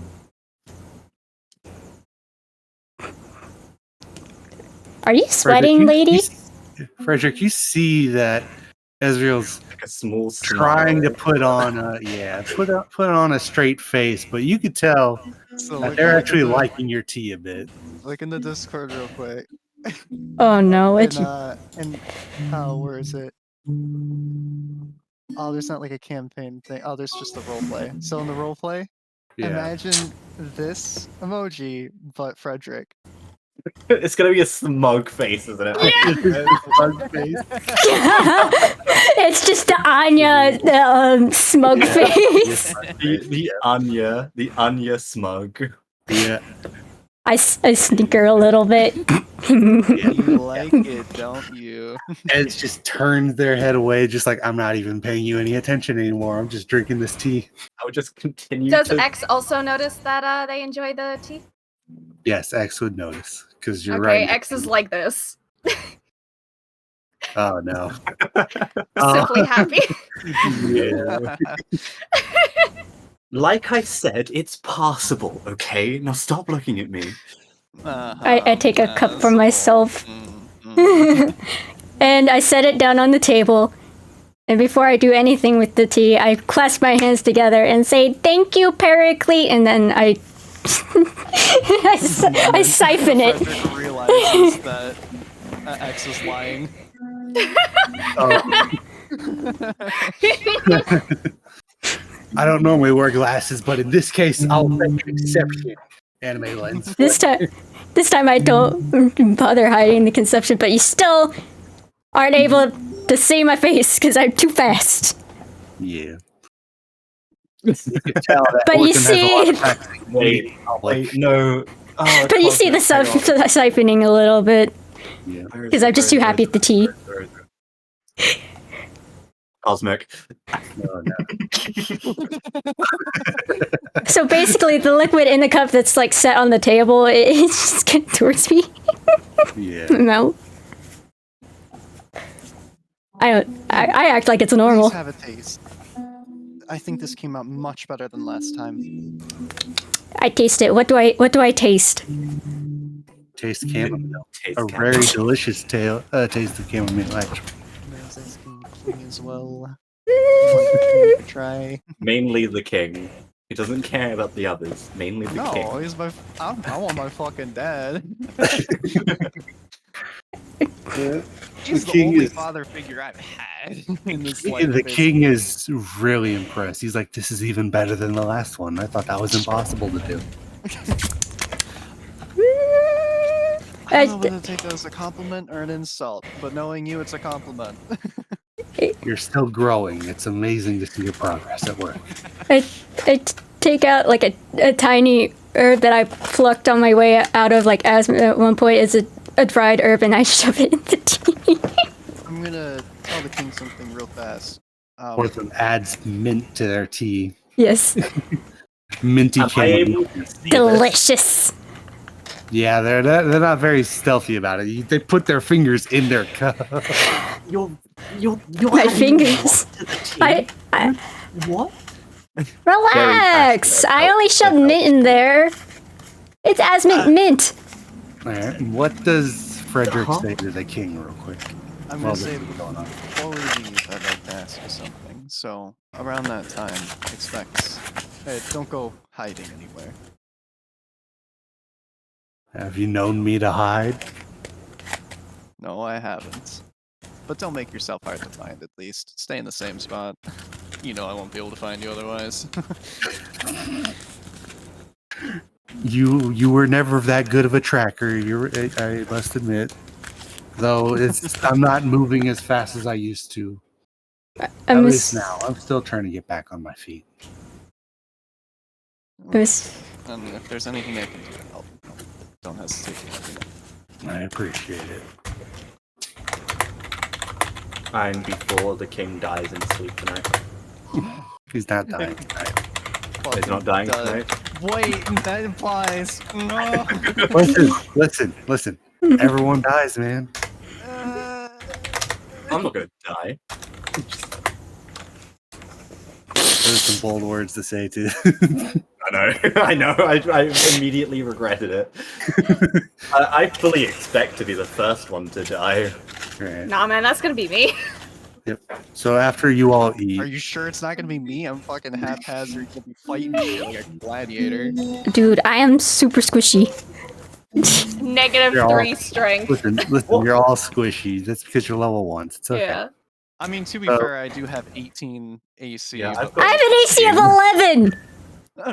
Are you sweating, lady? Frederick, you see that Ezreal's Like a small trying to smile. put on put on a straight face, but you could tell so that look they're in actually the- liking your tea a bit. Look in the Discord real quick. Oh no, And it's where is it? Oh, there's not like a campaign thing. Oh, there's just the roleplay. So in the roleplay, Yeah. imagine this emoji, but Frederick. It's gonna be a smug face, isn't it? it's just the Anya smug face. the Anya smug. Yeah. I snicker a little bit. You like it, don't you? Ed's just turned their head away, just like, I'm not even paying you any attention anymore. I'm just drinking this tea. I would just continue Does to X also notice that they enjoy the tea? Yes, X would notice, because you're Okay, right. X is like this. Oh, no. Simply happy. Yeah. Like I said, it's possible, okay? Now stop looking at me. I take a cup for Yes. myself. Mm. And I set it down on the table. And before I do anything with the tea, I clasp my hands together and say, "Thank you, Pericles," and then I siphon it. Frederick realizes guesses that X is lying. I don't normally wear glasses, but in this case, I'll make an exception. Anime lens. This time I don't bother hiding the conception, but you still aren't able to see my face because I'm too fast. Yeah. You can tell that But you Orson has a lot see- of practice in Wait, public. no. Oh, But you see the siphoning a little bit Yeah. because I'm just too happy at the tea. Cosmic. No, no. So basically, the liquid in the cup that's like set on the table, it's just getting towards me. Yeah. No. I act like it's normal. Please have a taste. I think this came out much better than last time. I taste it. What do I taste? Taste chamomile. Taste A chamomile. very delicious taste of chamomile, actually. Man's asking clean as well. Want to try? Mainly the king. He doesn't care about the others. Mainly the No, king. he's my. I want my fucking dad. He's the king only is- father figure I've had in this The life. king is really impressed. He's like, this is even better than the last one. I thought that was impossible to do. I don't know whether to take that as a compliment or an insult, but knowing you, it's a compliment. You're still growing. It's amazing to see your progress at work. I take out like a tiny herb that I plucked on my way out of like asthma at one point. It's a dried herb, and I shove it in the tea. I'm gonna tell the king something real fast. Orson adds mint to their tea. Yes, Minty Am I chamomile. able to see this? delicious. Yeah, they're not very stealthy about it. They put their fingers in their cup. You're My adding fingers. what to the tea? I What? relax. I only shoved mint in there. It's asthma mint. Alright, what does Frederick Huh? say to the king, real quick? I'm While gonna say this is going on. before we leave, I'd like to ask you something. So around that time, expect. Don't go hiding anywhere. Have you known me to hide? No, I haven't. But don't make yourself hard to find. At least stay in the same spot. You know I won't be able to find you otherwise. You were never that good of a tracker. I must admit. Though I'm not moving as fast as I used to. At I'm least now, I'm still trying to get back on my feet. And if there's anything I can do to help, don't hesitate to let me know. I appreciate it. And before the king dies in sleep tonight. He's not dying tonight. He's not dying Duh. tonight. Wait, that implies no. Listen. Everyone dies, man. I'm not gonna die. There's some bold words to say too. I know. I immediately regretted it. I fully expect to be the first one to die. Right. Nah, man, that's gonna be me. Yep. So after you all Are eat, you sure it's not gonna be me? I'm fucking haphazard, gonna be fighting shit like a gladiator. dude. I am super squishy. Negative You're 3 all- strength. listen, you're all squishy. That's because you're level 1. It's okay. Yeah. I mean, to be So- fair, I do have 18 AC. Yeah, I've but- I have an AC of 11.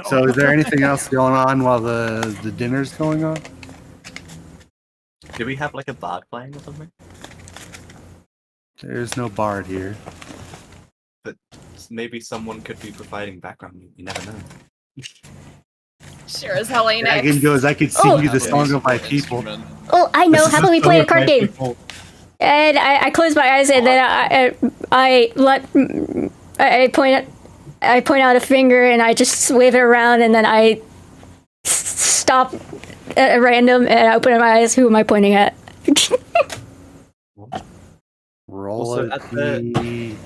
So is there anything else going on while the dinner's going on? Do we have like a bard playing or something? There's no bard here. Maybe someone could be providing background. You never know. Sure as hell ain't Dragon X. goes, I could sing Oh. you the Have song any of my support people. instrument. Oh, I know. This is How about we the play song a of card my game? people. And I close my eyes and then I point out a finger and I just wave it around and then I stop at random and I open my eyes. Who am I pointing at? Roll Also, a at the- D.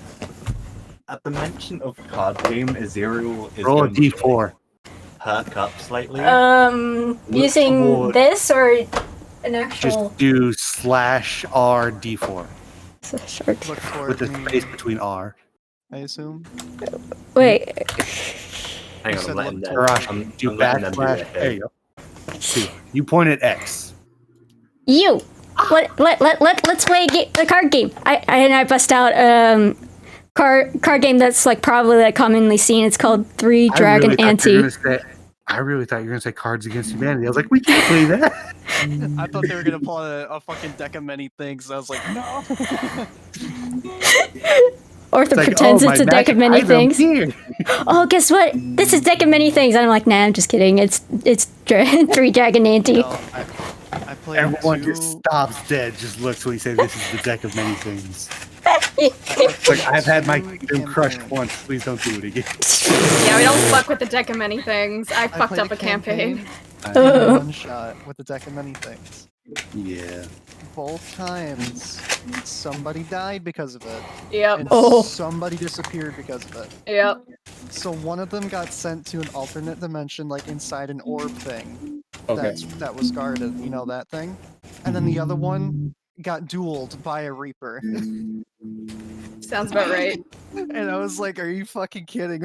At the mention of card game, Aziriel is Roll a going to D4. perk up slightly. Using toward- this or an actual Just do /R D4 short. Look for with it, a space between R. I assume. Wait, Hang you on, said I'm letting look them. toward- Arashi, I'm do letting them do backslash. it. There you go. See, you point at X. You. Let's play a card game. I bust out card game that's like probably like commonly seen. It's called Three Dragon Ante. I really thought you were gonna say Cards Against Humanity. I was like, we can't play that. I thought they were gonna pull a fucking deck of many things. I was like, no. Arthur It's like, pretends oh, it's a my deck of magic many item things. here. Oh, guess what? This is deck of many things. And I'm like, nah, I'm just kidding. It's Three Dragon Ante. No, I played Everyone two... just stops dead, just looks when he says this is the deck of many things. It's like, I've had my kingdom crushed once, please don't do it again. Yeah, we don't fuck with the deck of many things. I fucked played up a campaign. I did one shot with a deck of many things. Yeah. Both times, somebody died because of it, Yep. and Oh. somebody disappeared because of it. Yep. So one of them got sent to an alternate dimension, like inside an orb thing. Okay. That was guarded, you know that thing? And then the other one got dueled by a Reaper. Sounds about right. And I was like, are you fucking kidding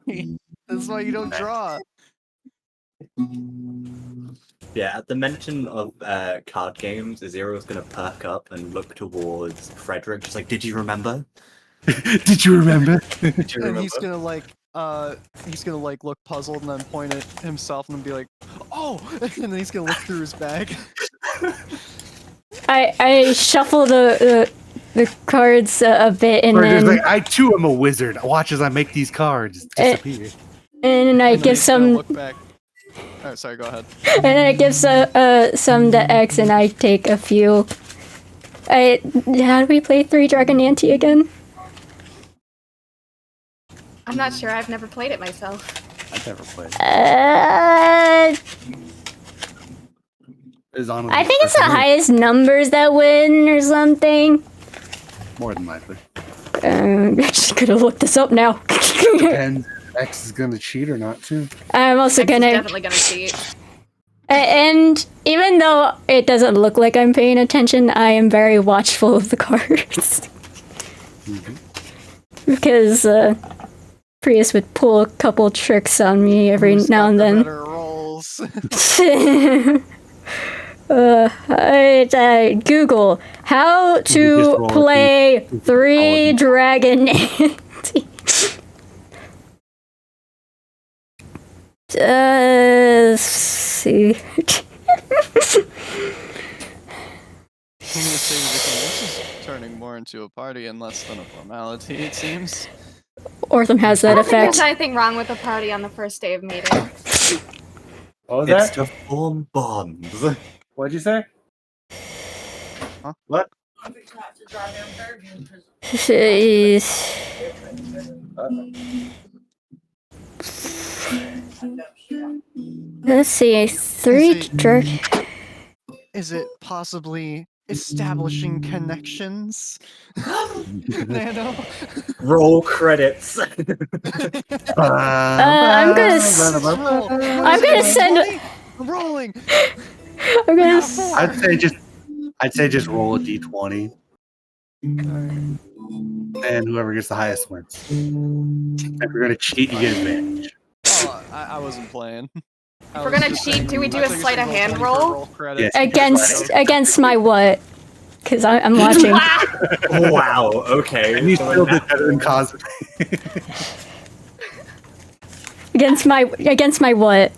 me? This is why you don't draw. Yeah, at the mention of card games, Zero's gonna perk up and look towards Frederick, just like, did you remember? Did you remember? Did you And remember? he's gonna like look puzzled and then point at himself and be like, oh! And then he's gonna look through his bag. I shuffle the cards a bit and Frederick's then like, I too am a wizard. Watch as I make these cards disappear. and I And then give he's gonna some look back. Oh, sorry, go ahead. and then I give some to X and I take a few. How do we play Three Dragon Ante again? I'm not sure. I've never played it myself. I've never played. I think it's the highest numbers that win or something. More than likely. I actually could have looked this up now. Depends if X is gonna cheat or not too. I'm also X is gonna. definitely gonna cheat. And even though it doesn't look like I'm paying attention, I am very watchful of the cards. Because Prius would pull a couple tricks on me every Who's now got and the then. better rolls? I Google how just to roll a play D- Three Dragon Ante. Let's see. I'm gonna say this is turning more into a party and less than a formality, it seems. Ortham has that I don't think effect. there's anything wrong with a party on the first day of meeting. What was It's that? to form bonds. What'd you say? What? Jeez. Let's see. Three Is it- Dragon. Is it possibly establishing connections? Nano? Roll credits. I'm gonna send. I'm rolling. I'm gonna. I'd say just roll a d20, and whoever gets the highest wins. If you're gonna cheat, you get advantage. Oh, I wasn't playing. If we're gonna cheat, do we do a sleight of hand roll? Yes. Against my what? Because I'm watching. Wow. Okay. And you So still in that- did better than Cosmic. Against my what?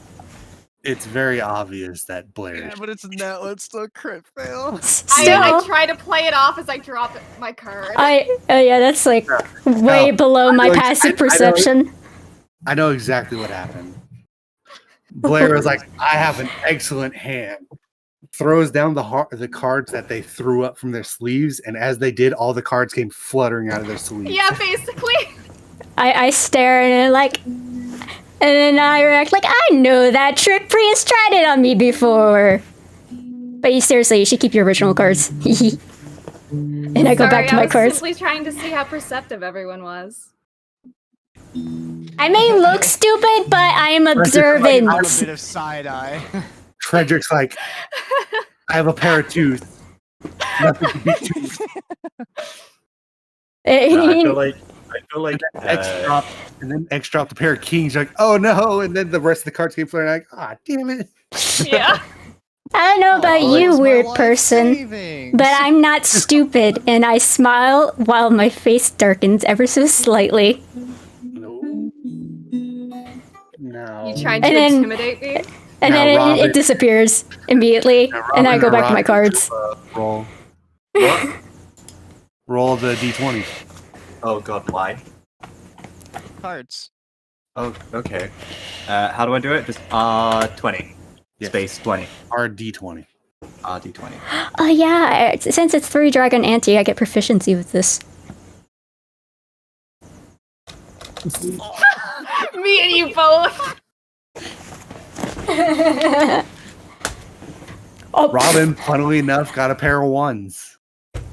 It's very obvious that Blaire. Yeah, but it's net. Let's still crit fail. I Still, try to play it off as I drop my card. yeah, that's like way No, below my I know- passive I know- perception. I know exactly what happened. Blaire was like, I have an excellent hand. Throws down the cards that they threw up from their sleeves, and as they did, all the cards came fluttering out of their sleeves. Yeah, basically. I stare and then I react like I know that trick. Prius tried it on me before. But seriously, you should keep your original cards. And I go back to my I was cards. simply trying to see how perceptive everyone was. I may look stupid, but I am A observant. bit of side eye. Frederick's like, I have a pair of twos. Nothing can beat twos. I feel like X dropped, and then X dropped a pair of kings. You're like, oh no! And then the rest of the cards came flying. Like, ah, damn it! Yeah. I don't know about Oh, you, it's my weird life person, savings. but I'm not stupid, and I smile while my face darkens ever so slightly. No. No. You tried to And then- intimidate me? And Now, then Robyn- it disappears immediately, Now, and I Robyn go and back to my Arashi cards. do, roll. What? Roll the d20. Oh god, why? Cards. Oh, okay. How do I do it? Just R20. Yes. Space 20. Or d20. RD20. Oh yeah, since it's 3 Dragon Anti, I get proficiency with this. Me and you both. Oh, Robyn, funnily enough, got a pair of ones.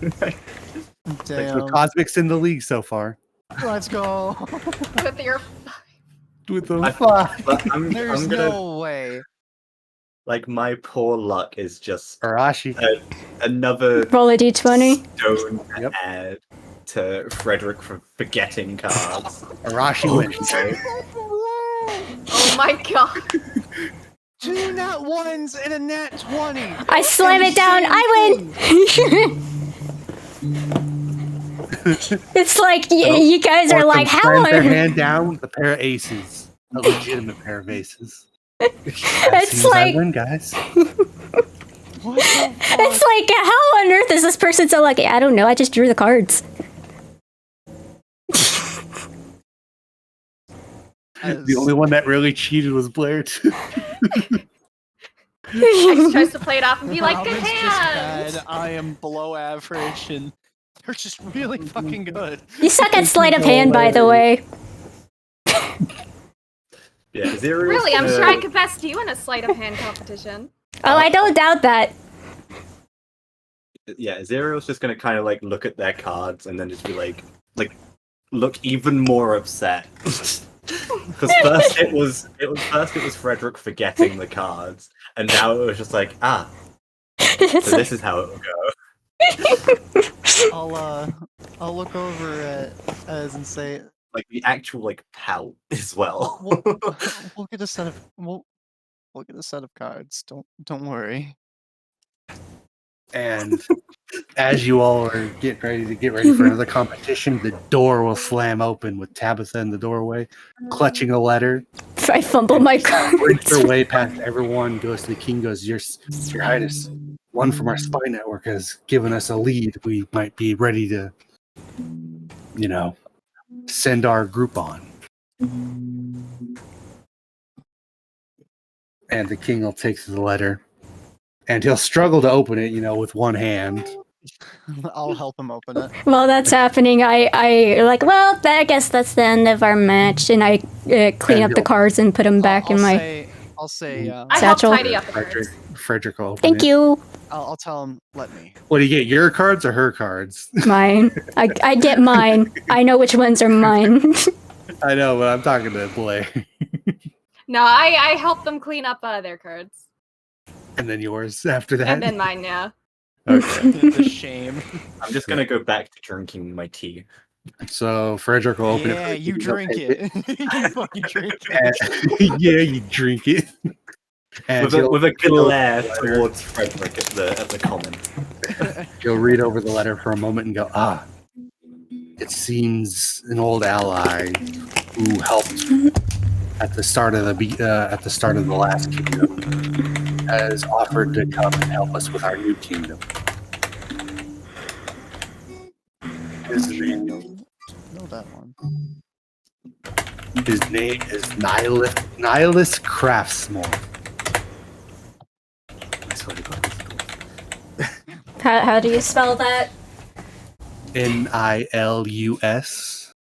Damn. The Cosmic's in the league so far. Let's go. With your With the I- 5. But I'm There's gonna no way. like my poor luck is just Arashi. another roll a d20. stone to Yep. add to Frederick for forgetting cards. Arashi wins. oh my god. 2 nat 1s and a nat 20. I slam it down. I win. It's like you guys are like, how Slammed their on? hand down with a pair of aces. A legitimate pair of aces. It's I like win, guys. What the fuck? it's like how on earth is this person so lucky? I don't know. I just drew the cards. The only one that really cheated was Blaire, too. X tries to play it off and be like, good Robyn's just hand. bad. I am below average, and they're just really fucking good. You suck at sleight of hand, by the way. Yeah, Zero. Really, I'm sure I could best you in a sleight of hand competition. Oh, I don't doubt that. Yeah, Zero's just gonna kind of like look at their cards and then just be like look even more upset. Because first it was Frederick forgetting the cards, and now it was just like so this is how it will go. I'll look over at Ez and say, Like the actual like pout as well. we'll get a set of we'll get a set of cards. Don't worry. And as you all are getting ready for another competition, the door will slam open with Tabitha in the doorway, clutching a letter. I fumble my Breaks cards. her way past everyone, goes to the king, goes, Your Highness, one from our spy network has given us a lead. We might be ready to, send our group on. And the king will take the letter. And he'll struggle to open it, with one hand. I'll help him open it. While that's happening, I like, well, I guess that's the end of our match, and I clean up the cards and put them back in my. I'll say. I helped Satchel. tidy up the cards. Frederick will open Thank it. you. I'll tell him. Let me. What do you get? Your cards or her cards? Mine. I get mine. I know which ones are mine. I know, but I'm talking to Blaire. No, I helped them clean up their cards. And then yours after that. And then mine, yeah. Okay. The shame. I'm just gonna go back to drinking my tea. So Frederick will open Yeah, it. you drink it. You fucking drink it. And, yeah, you drink it. And With a he'll glare towards Frederick at the common. He'll read over the letter for a moment and go, it seems an old ally who helped at the start of the last kingdom has offered to come and help us with our new kingdom. His name, Know that one. his name is Nihilus Craftsmore. I swear to God, this is cool. How do you spell that? Nilus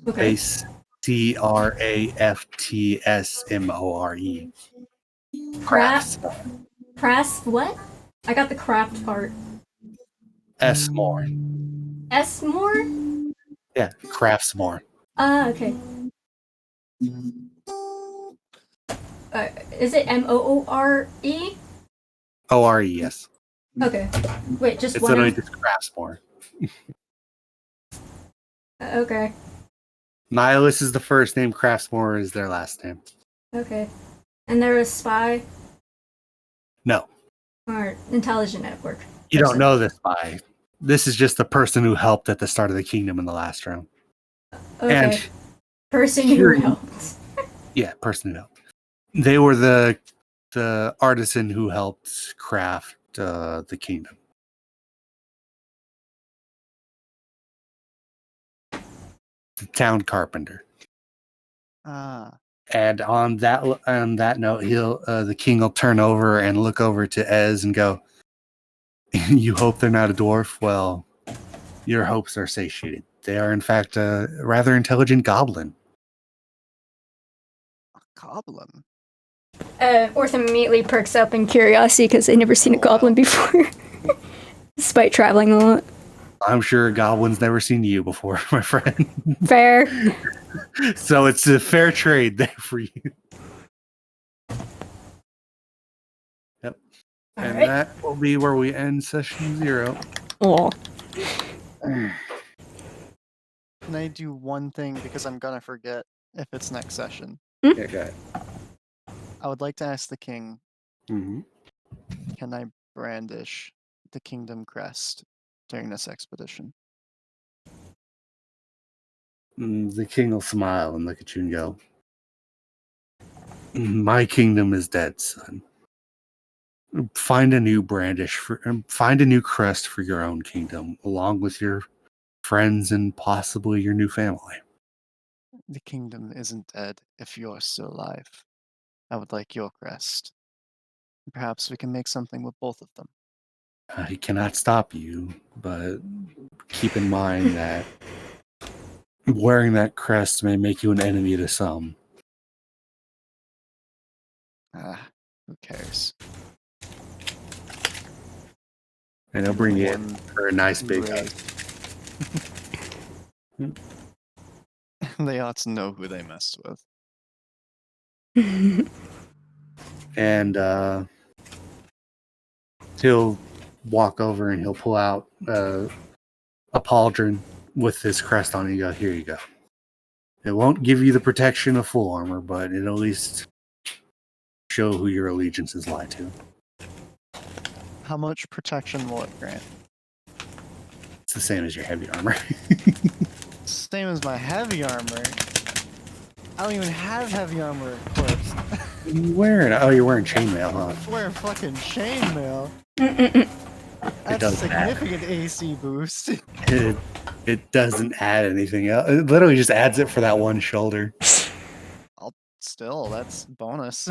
Okay. space Craftsmore. Craft. Craft what? I got the craft part. S-more. S more? Yeah, Craftsmore. Okay. Is it Moore? O-R-E, yes. Okay. Wait, just It's one. literally just Craftsmore. Okay. Nihilus is the first name, Craftsmore is their last name. Okay. And they're a spy. No, Or intelligent network. you don't person. know this by. This is just the person who helped at the start of the kingdom in the last round. Okay. And Person who here- helped. Yeah, person who helped. They were the artisan who helped craft the kingdom. The town carpenter. Ah, And on that note, the king will turn over and look over to Ez and go, "You hope they're not a dwarf? Well, your hopes are satiated. They are, in fact, a rather intelligent goblin." a goblin. Ortham immediately perks up in curiosity because they've never seen a Oh, wow. goblin before. Despite traveling a lot. I'm sure a goblin's never seen you before, my friend. Fair. So it's a fair trade there for you. Yep. And Alright. that will be where we end session 0. Oh. Can I do one thing because I'm gonna forget if it's next session? Yeah, go ahead. I would like to ask the king, Mm-hmm. can I brandish the kingdom crest during this expedition? The king will smile and look at you and go, "My kingdom is dead, son. Find a new find a new crest for your own kingdom, along with your friends and possibly your new family." The kingdom isn't dead if you're still alive. I would like your crest. Perhaps we can make something with both of them. I cannot stop you, but keep in mind that wearing that crest may make you an enemy to some. Ah, who cares? And he'll bring you in One for a nice big hug. race. They ought to know who they messed with. And he'll walk over and he'll pull out a pauldron with this crest on it. You go, "Here you go. It won't give you the protection of full armor, but it'll at least show who your allegiances lie to." How much protection will it grant? It's the same as your heavy armor. Same as my heavy armor. I don't even have heavy armor equipped. You're wearing chainmail, huh? I wear fucking chainmail. Mm-mm-mm. That's a does that. significant AC boost. It doesn't add anything else. It literally just adds it for that one shoulder. Still, that's bonus.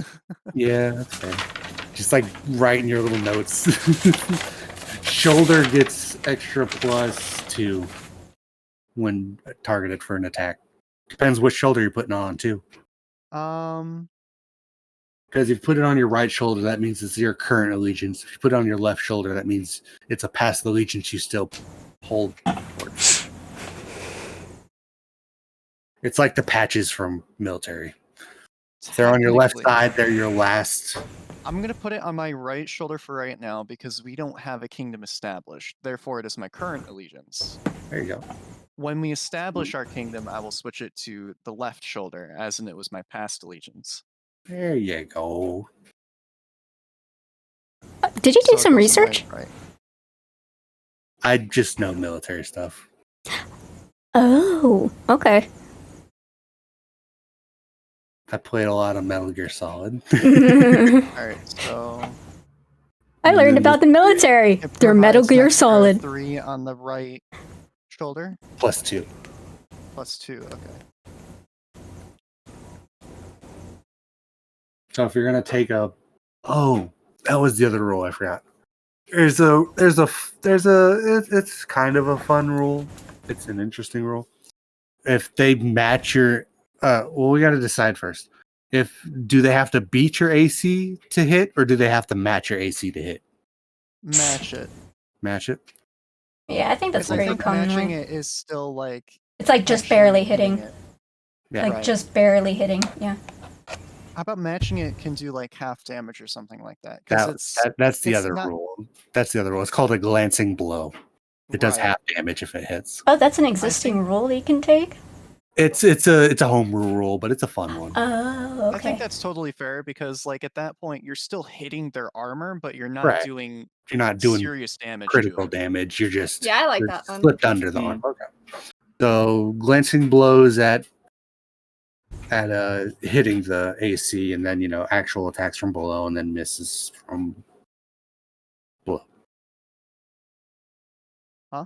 Yeah, that's fair. Just like write in your little notes. Shoulder gets extra +2 when targeted for an attack. Depends which shoulder you're putting on too. Because if you put it on your right shoulder, that means it's your current allegiance. If you put it on your left shoulder, that means it's a past allegiance you still hold. It's like the patches from military. If they're on your left Technically, side, they're your last. I'm gonna put it on my right shoulder for right now because we don't have a kingdom established. Therefore, it is my current allegiance. There you go. When we establish our kingdom, I will switch it to the left shoulder, as in it was my past allegiance. There you go. Did you So do it some goes on my research? right. I just know military stuff. Oh, okay. I played a lot of Metal Gear Solid. Alright, so I learned about the military it through Metal provides Gear an extra Solid. 3 on the right shoulder, +2. +2. Okay. So if you're gonna take that was the other rule I forgot. It's kind of a fun rule. It's an interesting rule. If they match your, we got to decide first. Do they have to beat your AC to hit, or do they have to match your AC to hit? Match it. Match it. Yeah, I think that's Because I very think common. matching it is still like It's like just actually barely hitting hitting. it. Yeah. Like Right. just barely hitting. Yeah. How about matching it can do like half damage or something like that? Because That's the it's other not- rule. That's the other rule. It's called a glancing blow. It does Right. half damage if it hits. Oh, that's an existing rule that you can take? It's a homebrew rule, but it's a fun one. Oh, I think okay. that's totally fair because, like, at that point, you're still hitting their armor, but you're not Right. doing You're not doing serious damage. critical to it. damage. You're just Yeah, I like you're that one. slipped under the arm. Okay. So glancing blows at hitting the AC, and then actual attacks from below, and then misses from below. Huh?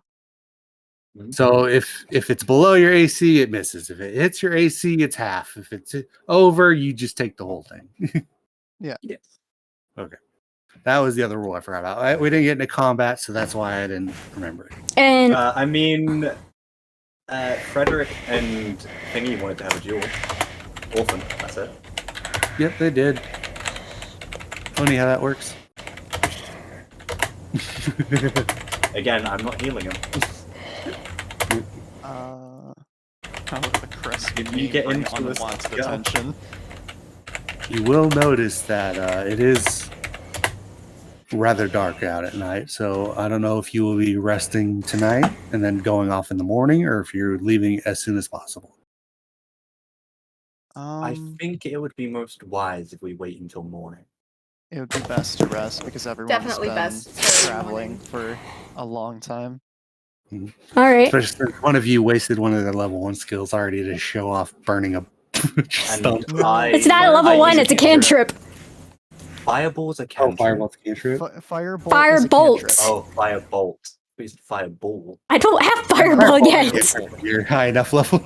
So if it's below your AC, it misses. If it hits your AC, it's half. If it's over, you just take the whole thing. Yeah. Yes. Okay. That was the other rule I forgot about. We didn't get into combat, so that's why I didn't remember it. And I mean, Frederick and Thingy wanted to have a duel. Orphan, that's it. Yep, they did. Funny how that works. Again, I'm not healing him. How the crest If you get into this- unwanted yeah. attention. You will notice that it is rather dark out at night, so I don't know if you will be resting tonight and then going off in the morning, or if you're leaving as soon as possible. I think it would be most wise if we wait until morning. It would be best to rest because everyone's Definitely been best early traveling morning. for a long time. all right. Especially since one of you wasted one of their level 1 skills already to show off burning a stone. It's not a level I 1, use it's a cantrip. Fireball's a Oh, cantrip. fireball's a cantrip. Firebolt. Firebolt. Is a cantrip. Oh, firebolt. It's fireball. I don't have fireball yet. You're high enough level.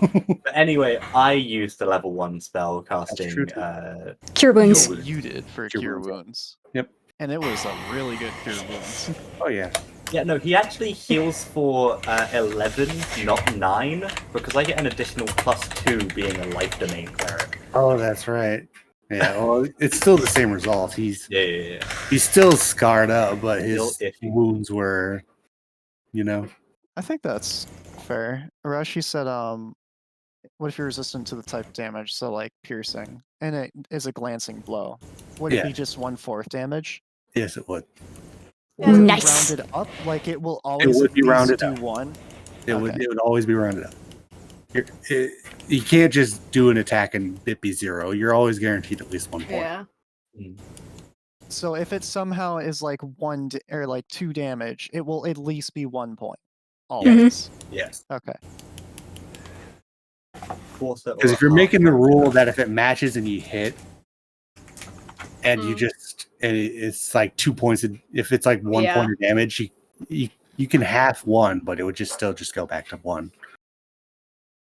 But anyway, I used the level 1 spell casting. true. Cure wounds. You did for Cure Cure Wounds. Wounds. Yep. And it was a really good Cure Wounds. Oh yeah. Yeah, no, he actually heals for 11, not 9, because I get an additional +2 being a life domain cleric. Oh, that's right. Yeah. Well, it's still the same result. He's Yeah. still scarred up, but his Still iffy. wounds were, I think that's fair. Arashi said, what if you're resistant to the type of damage, so like piercing, and it is a glancing blow? Would it Yeah. be just 1/4 damage? Yes, it would. Or would it be Nice. rounded up? Like it will always would at be least rounded do up. 1? It Okay. would always be rounded up. You can't just do an attack and it be 0. You're always guaranteed at least 1 point. Yeah. So if it somehow is like 2 damage, it will at least be 1 point. Always. Yes. Okay. Because if you're making the rule that if it matches and you hit, and it's like 2 points, if it's like 1 point of damage, you can half 1, but it would still go back to 1.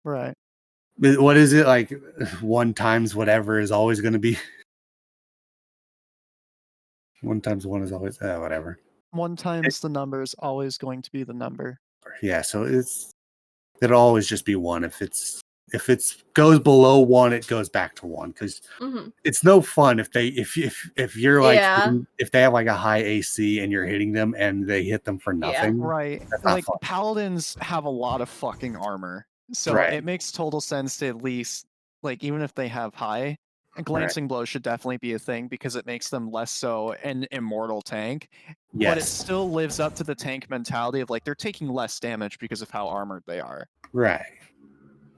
Right. But what is it, like 1 times whatever is always going to be? 1 times 1 is always whatever. 1 times the number is always going to be the number. Yeah, so it'll always just be 1. If it goes below 1, it goes back to 1, because it's no fun if you're like if they have like a high AC and you're hitting them and they hit them for nothing. Right. That's not Like fun. paladins have a lot of fucking armor. So Right. it makes total sense to at least, like, even if they have high, a glancing blow should definitely be a thing because it makes them less so an immortal tank. But it Yes, still lives up to the tank mentality of like they're taking less damage because of how armored they are. right.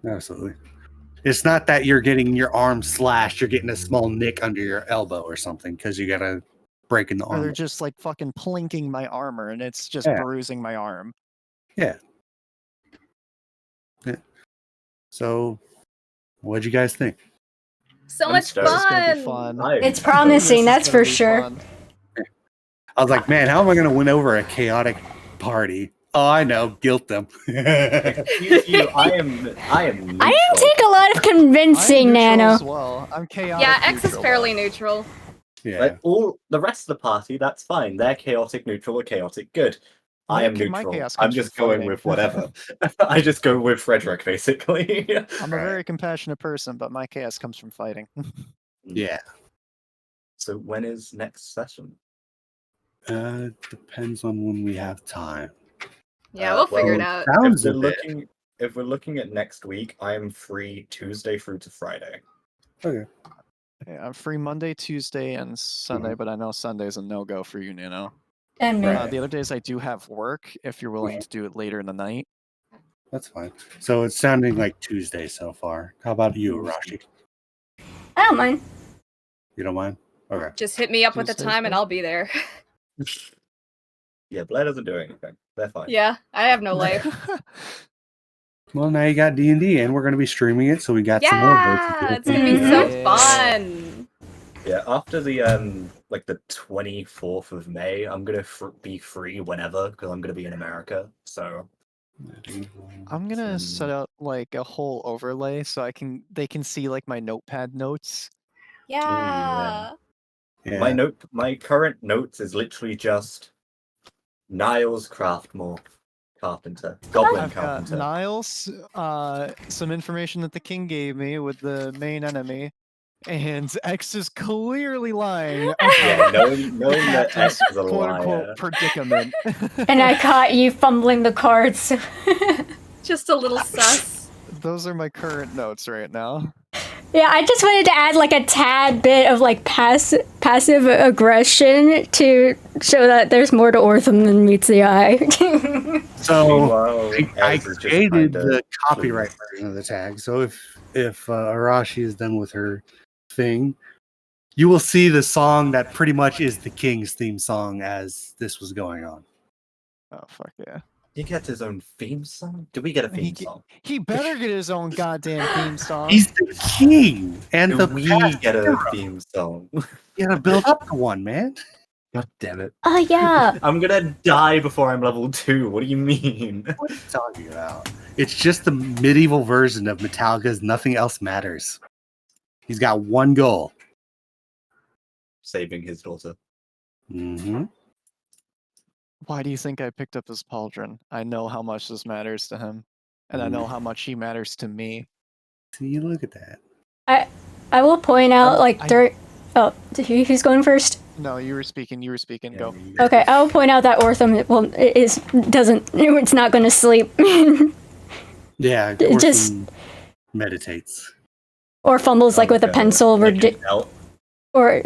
Absolutely. It's not that you're getting your arm slashed, you're getting a small nick under your elbow or something because you got a break in the Or they're arm. just like fucking plinking my armor and it's just Yeah. bruising my arm. Yeah. So, what'd you guys think? So much stoked. This is gonna be fun. fun. It's promising, This is that's gonna for be sure. fun. I was like, man, how am I going to win over a chaotic party? Oh, I know, guilt them. Excuse you, I am I neutral. didn't take a lot of I'm convincing, neutral Nano. as well. I'm chaotic. Yeah, X is neutral, fairly though. neutral. Yeah. Like, all the rest of the party, that's fine. They're chaotic neutral or chaotic good. I am My neutral. chaos I'm comes just from going fighting. with whatever. I just go with Frederick, basically. I'm a very compassionate person, but my chaos comes from fighting. Yeah. So when is next session? Depends on when we have time. Yeah, we'll figure it well, out. Sounds If a we're bit. looking at next week, I am free Tuesday through to Friday. Okay. Yeah, I'm free Monday, Tuesday, and Sunday, but I know Sunday's a no-go for you, Nano. And me. Right. The other days I do have work if you're willing to do it later in the night. That's fine. So it's sounding like Tuesday so far. How about you, Arashi? I don't mind. You don't mind? Okay. Just hit me up with the Tuesday's time and good. I'll be there. Yeah, Blaire doesn't do anything. They're fine. Yeah, I have no life. Well, now you got D&D, and we're going to be streaming it, so we got some more votes. Yeah, it's gonna be so Yeah. fun. Yeah, after the like the 24th of May, I'm gonna be free whenever because I'm gonna be in America. So I'm gonna set up like a whole overlay so they can see like my notepad notes. Yeah. Yeah. my current notes is literally just Niles Craftmore Carpenter, Goblin I've got Carpenter. Niles, some information that the king gave me with the main enemy, and X is clearly lying Yeah, about knowing the that captain's X is a quote-unquote liar. predicament. And I caught you fumbling the cards. Just a little sus. Those are my current notes right now. Yeah, I just wanted to add like a tad bit of like passive aggression to show that there's more to Ortham than meets the eye. So Meanwhile, I Ez is just created kinda the copyright version of the tag. So if Arashi is done with her thing, you will see the song that pretty much is the King's theme song as this was going on. Oh fuck yeah! He gets his own theme song. Do we get a theme song? He better get his own goddamn theme song. He's the king, and Do the we past get a hero. theme song? You gotta build up to one, man. God damn it! Oh yeah. I'm gonna die before I'm level 2. What do you mean? What are you talking about? It's just the medieval version of Metallica's "Nothing Else Matters." He's got one goal. Saving his daughter. Mm-hmm. Why do you think I picked up his pauldron? I know how much this matters to him, and I know how much he matters to me. See, look at that. I will point out like I- during. Oh, who's going first? No, you were speaking. You were speaking. Go. Okay, I will point out that Ortham it's not going to sleep Yeah, It just- Orson meditates. or fumbles like with a pencil or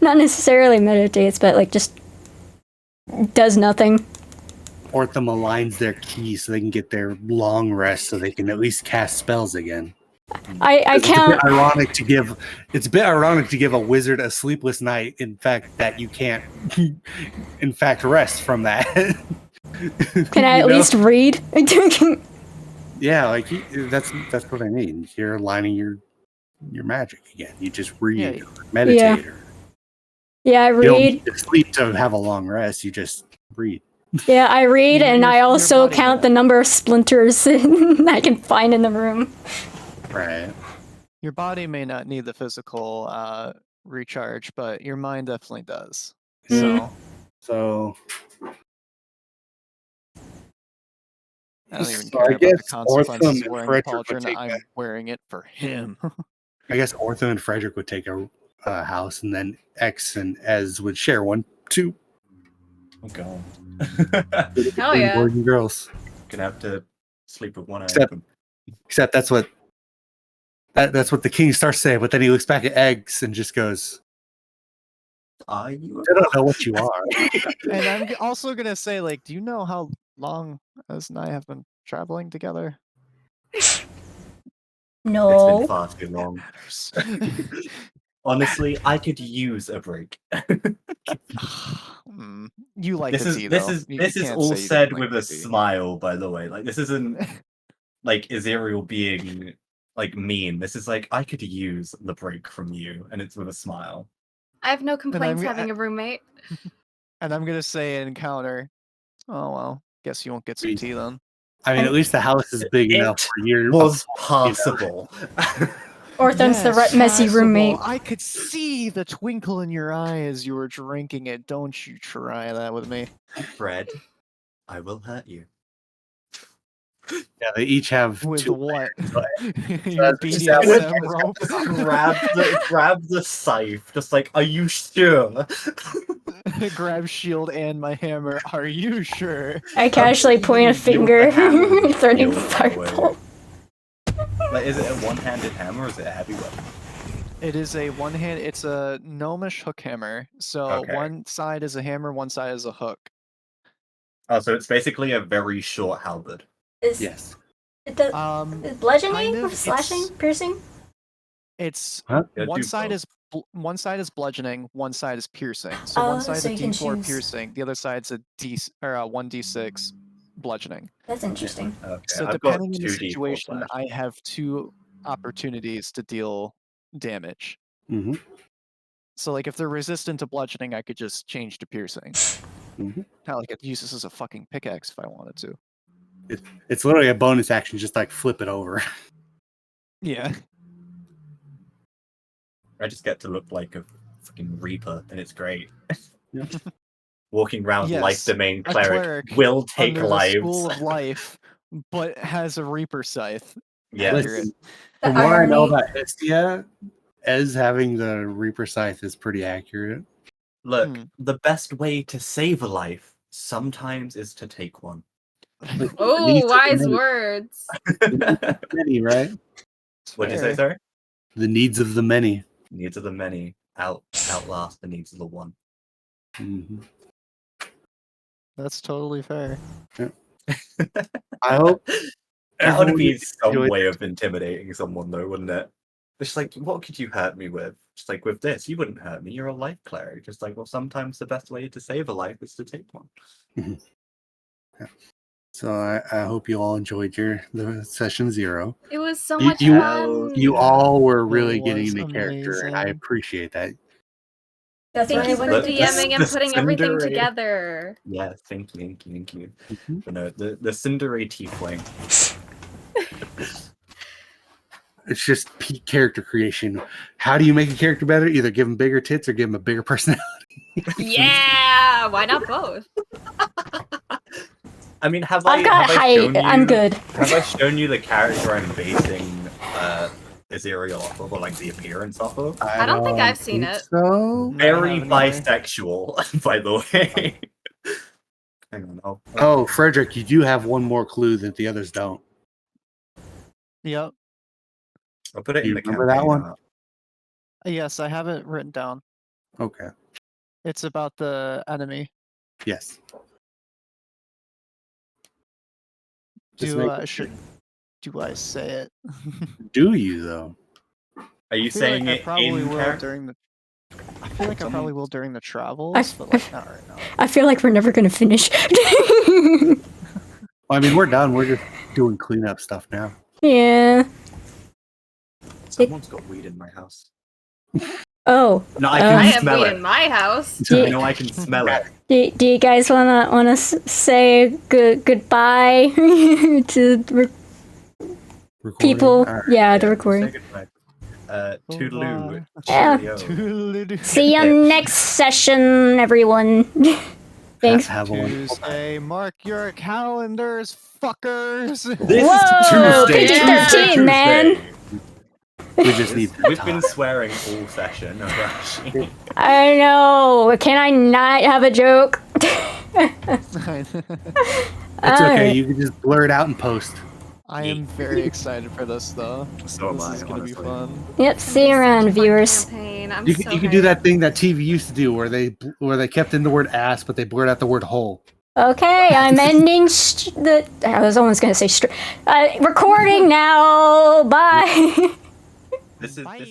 not necessarily meditates, but like just does nothing. Ortham aligns their keys so they can get their long rest, so they can at least cast spells again. I It's count. a bit ironic to give. It's a bit ironic to give a wizard a sleepless night. In fact, that you can't, in fact, rest from that. Can I at least read? Yeah, like that's what I mean. You're aligning your magic again. You just read, Yeah. or meditate, Yeah. or Yeah, I you don't read. need to sleep to have a long rest. You just read. Yeah, I read, and I Your also body count will. the number of splinters I can find in the room. Right. Your body may not need the physical recharge, but your mind definitely does. Mhm. So I don't even So care I about the guess consequences Ortham of and wearing Frederick the would pauldron. take I'm that. wearing it for him. I guess Ortham and Frederick would take a house, and then X and Ez would share one too. Oh god. Hell yeah. Boys and girls. Gonna have to sleep with one eye Except- open. Except that's what the king starts saying, but then he looks back at Eggs and just goes, Are you? I don't know what you are. And I'm also gonna say, like, do you know how long Ez and I have been traveling together? It's No. been far too long. Honestly, I could use a break. You like This the is tea, this though. is You this is can't all say you said don't with like a the tea. smile, by the way. Like this isn't like Ezereal being like mean. This is like I could use the break from you, and it's with a smile. I have no complaints I'm- having a roommate. And I'm gonna say in encounter. Oh well, guess you won't get some tea then. I mean, at least the house is big It enough for your Was possible. Ortham's the Yes, messy possible. roommate. I could see the twinkle in your eye as you were drinking it. Don't you try that with me. Fred, I will hurt you. Yeah, they each have With two. what? that's Your just- BDSM rope? grab the scythe. Just like, are you sure? Grab shield and my hammer. Are you sure? I casually point a finger, threatening Shield that way. fireball. Like, is it a one-handed hammer or is it a heavy weapon? It is a one hand. It's a gnomish hook hammer. So Okay. one side is a hammer, one side is a hook. Oh, so it's basically a very short halberd. Is Yes. it the is bludgeoning kind or of, slashing, piercing? It's Huh? Yeah, one do side both. is one side is bludgeoning, one side is piercing. So one side's so a you can D4 choose. piercing, the other side's a D or a 1d6 bludgeoning. That's interesting. Okay, So I've got depending on the 2d4 situation, flash. I have 2 opportunities to deal damage. Mm-hmm. So like if they're resistant to bludgeoning, I could just change to piercing. Mm-hmm. Hell, I could use this as a fucking pickaxe if I wanted to. It's literally a bonus action, just like flip it over. Yeah. I just get to look like a fucking reaper, and it's great. Yeah. Walking around Yes, life domain a cleric, cleric will take Under the lives. school of life, but has a reaper scythe. Yeah. Accurate. The From what I know irony- about Estia, Ez having the Reaper Scythe is pretty accurate. Look, the best way to save a life sometimes is to take one. Oh, wise words. Many, right? What'd you say, Fair. sorry? The needs of the many. Needs of the many outlast the needs of the one. Mm-hmm. That's totally fair. I hope That would everyone be some enjoyed way of intimidating someone, though, wouldn't it? Just like, what could you hurt me with? Just like, with this, you wouldn't hurt me. You're a life cleric. Just like, well, sometimes the best way to save a life is to take one. Yeah. So I hope you all enjoyed the session 0. It was so You- much you- fun. You all were really It getting was into character, and I amazing. appreciate that. That's Thank why you I for went the- DMing and the putting everything Cinderay- together. Yeah, thank you. Mhm. But no, the Cinderay tiefling. It's just peak character creation. How do you make a character better? Either give them bigger tits or give them a bigger personality. Yeah, why not both? I mean, have I've got have I height. shown you, I'm good. Have I shown you the character I'm basing Azerial off of, or like the appearance off of? I don't think I've seen it. So, Very haven't either. bisexual, by the way. Hang on, oh, Frederick, you do have one more clue that the others don't. Yep. I'll put it Do in you the remember that campaign one? art. Yes, I have it written down. Okay. It's about the enemy. Yes. Just Do I say it? Do you though? Are you I feel saying like I it probably in will character? during the. I feel like I Someone- probably will during the travels, but like not right now. I feel like we're never gonna finish. Well, I mean, we're done. We're just doing cleanup stuff now. Yeah. Someone's got weed in my house. Oh. No, I I can I have smell weed it. in my house. Yeah. No, I can smell it. Do you guys wanna say goodbye to Recording? people? All right. Yeah, the Say recording. goodbye. Toodaloo. Yeah. Cheerio. Toodaloo. See you next session, everyone. Thanks. Have a wonderful time. Tuesday, mark your calendars, fuckers. This Whoa, is Tuesday. PG-13, Tuesday. man. We just need to We've talk. been swearing all session. Arashi. I know. Can I not have a joke? It's okay. You can just blur it out and post. I am very excited for this, though. So am This I, is gonna be honestly. fun. Yep. See you around, viewers. Campaign. I'm You so can do hyped. that thing that TV used to do, where they kept in the word ass, but they blurred out the word hole. Okay, I'm ending I was almost gonna say recording now. Bye. This is Bye.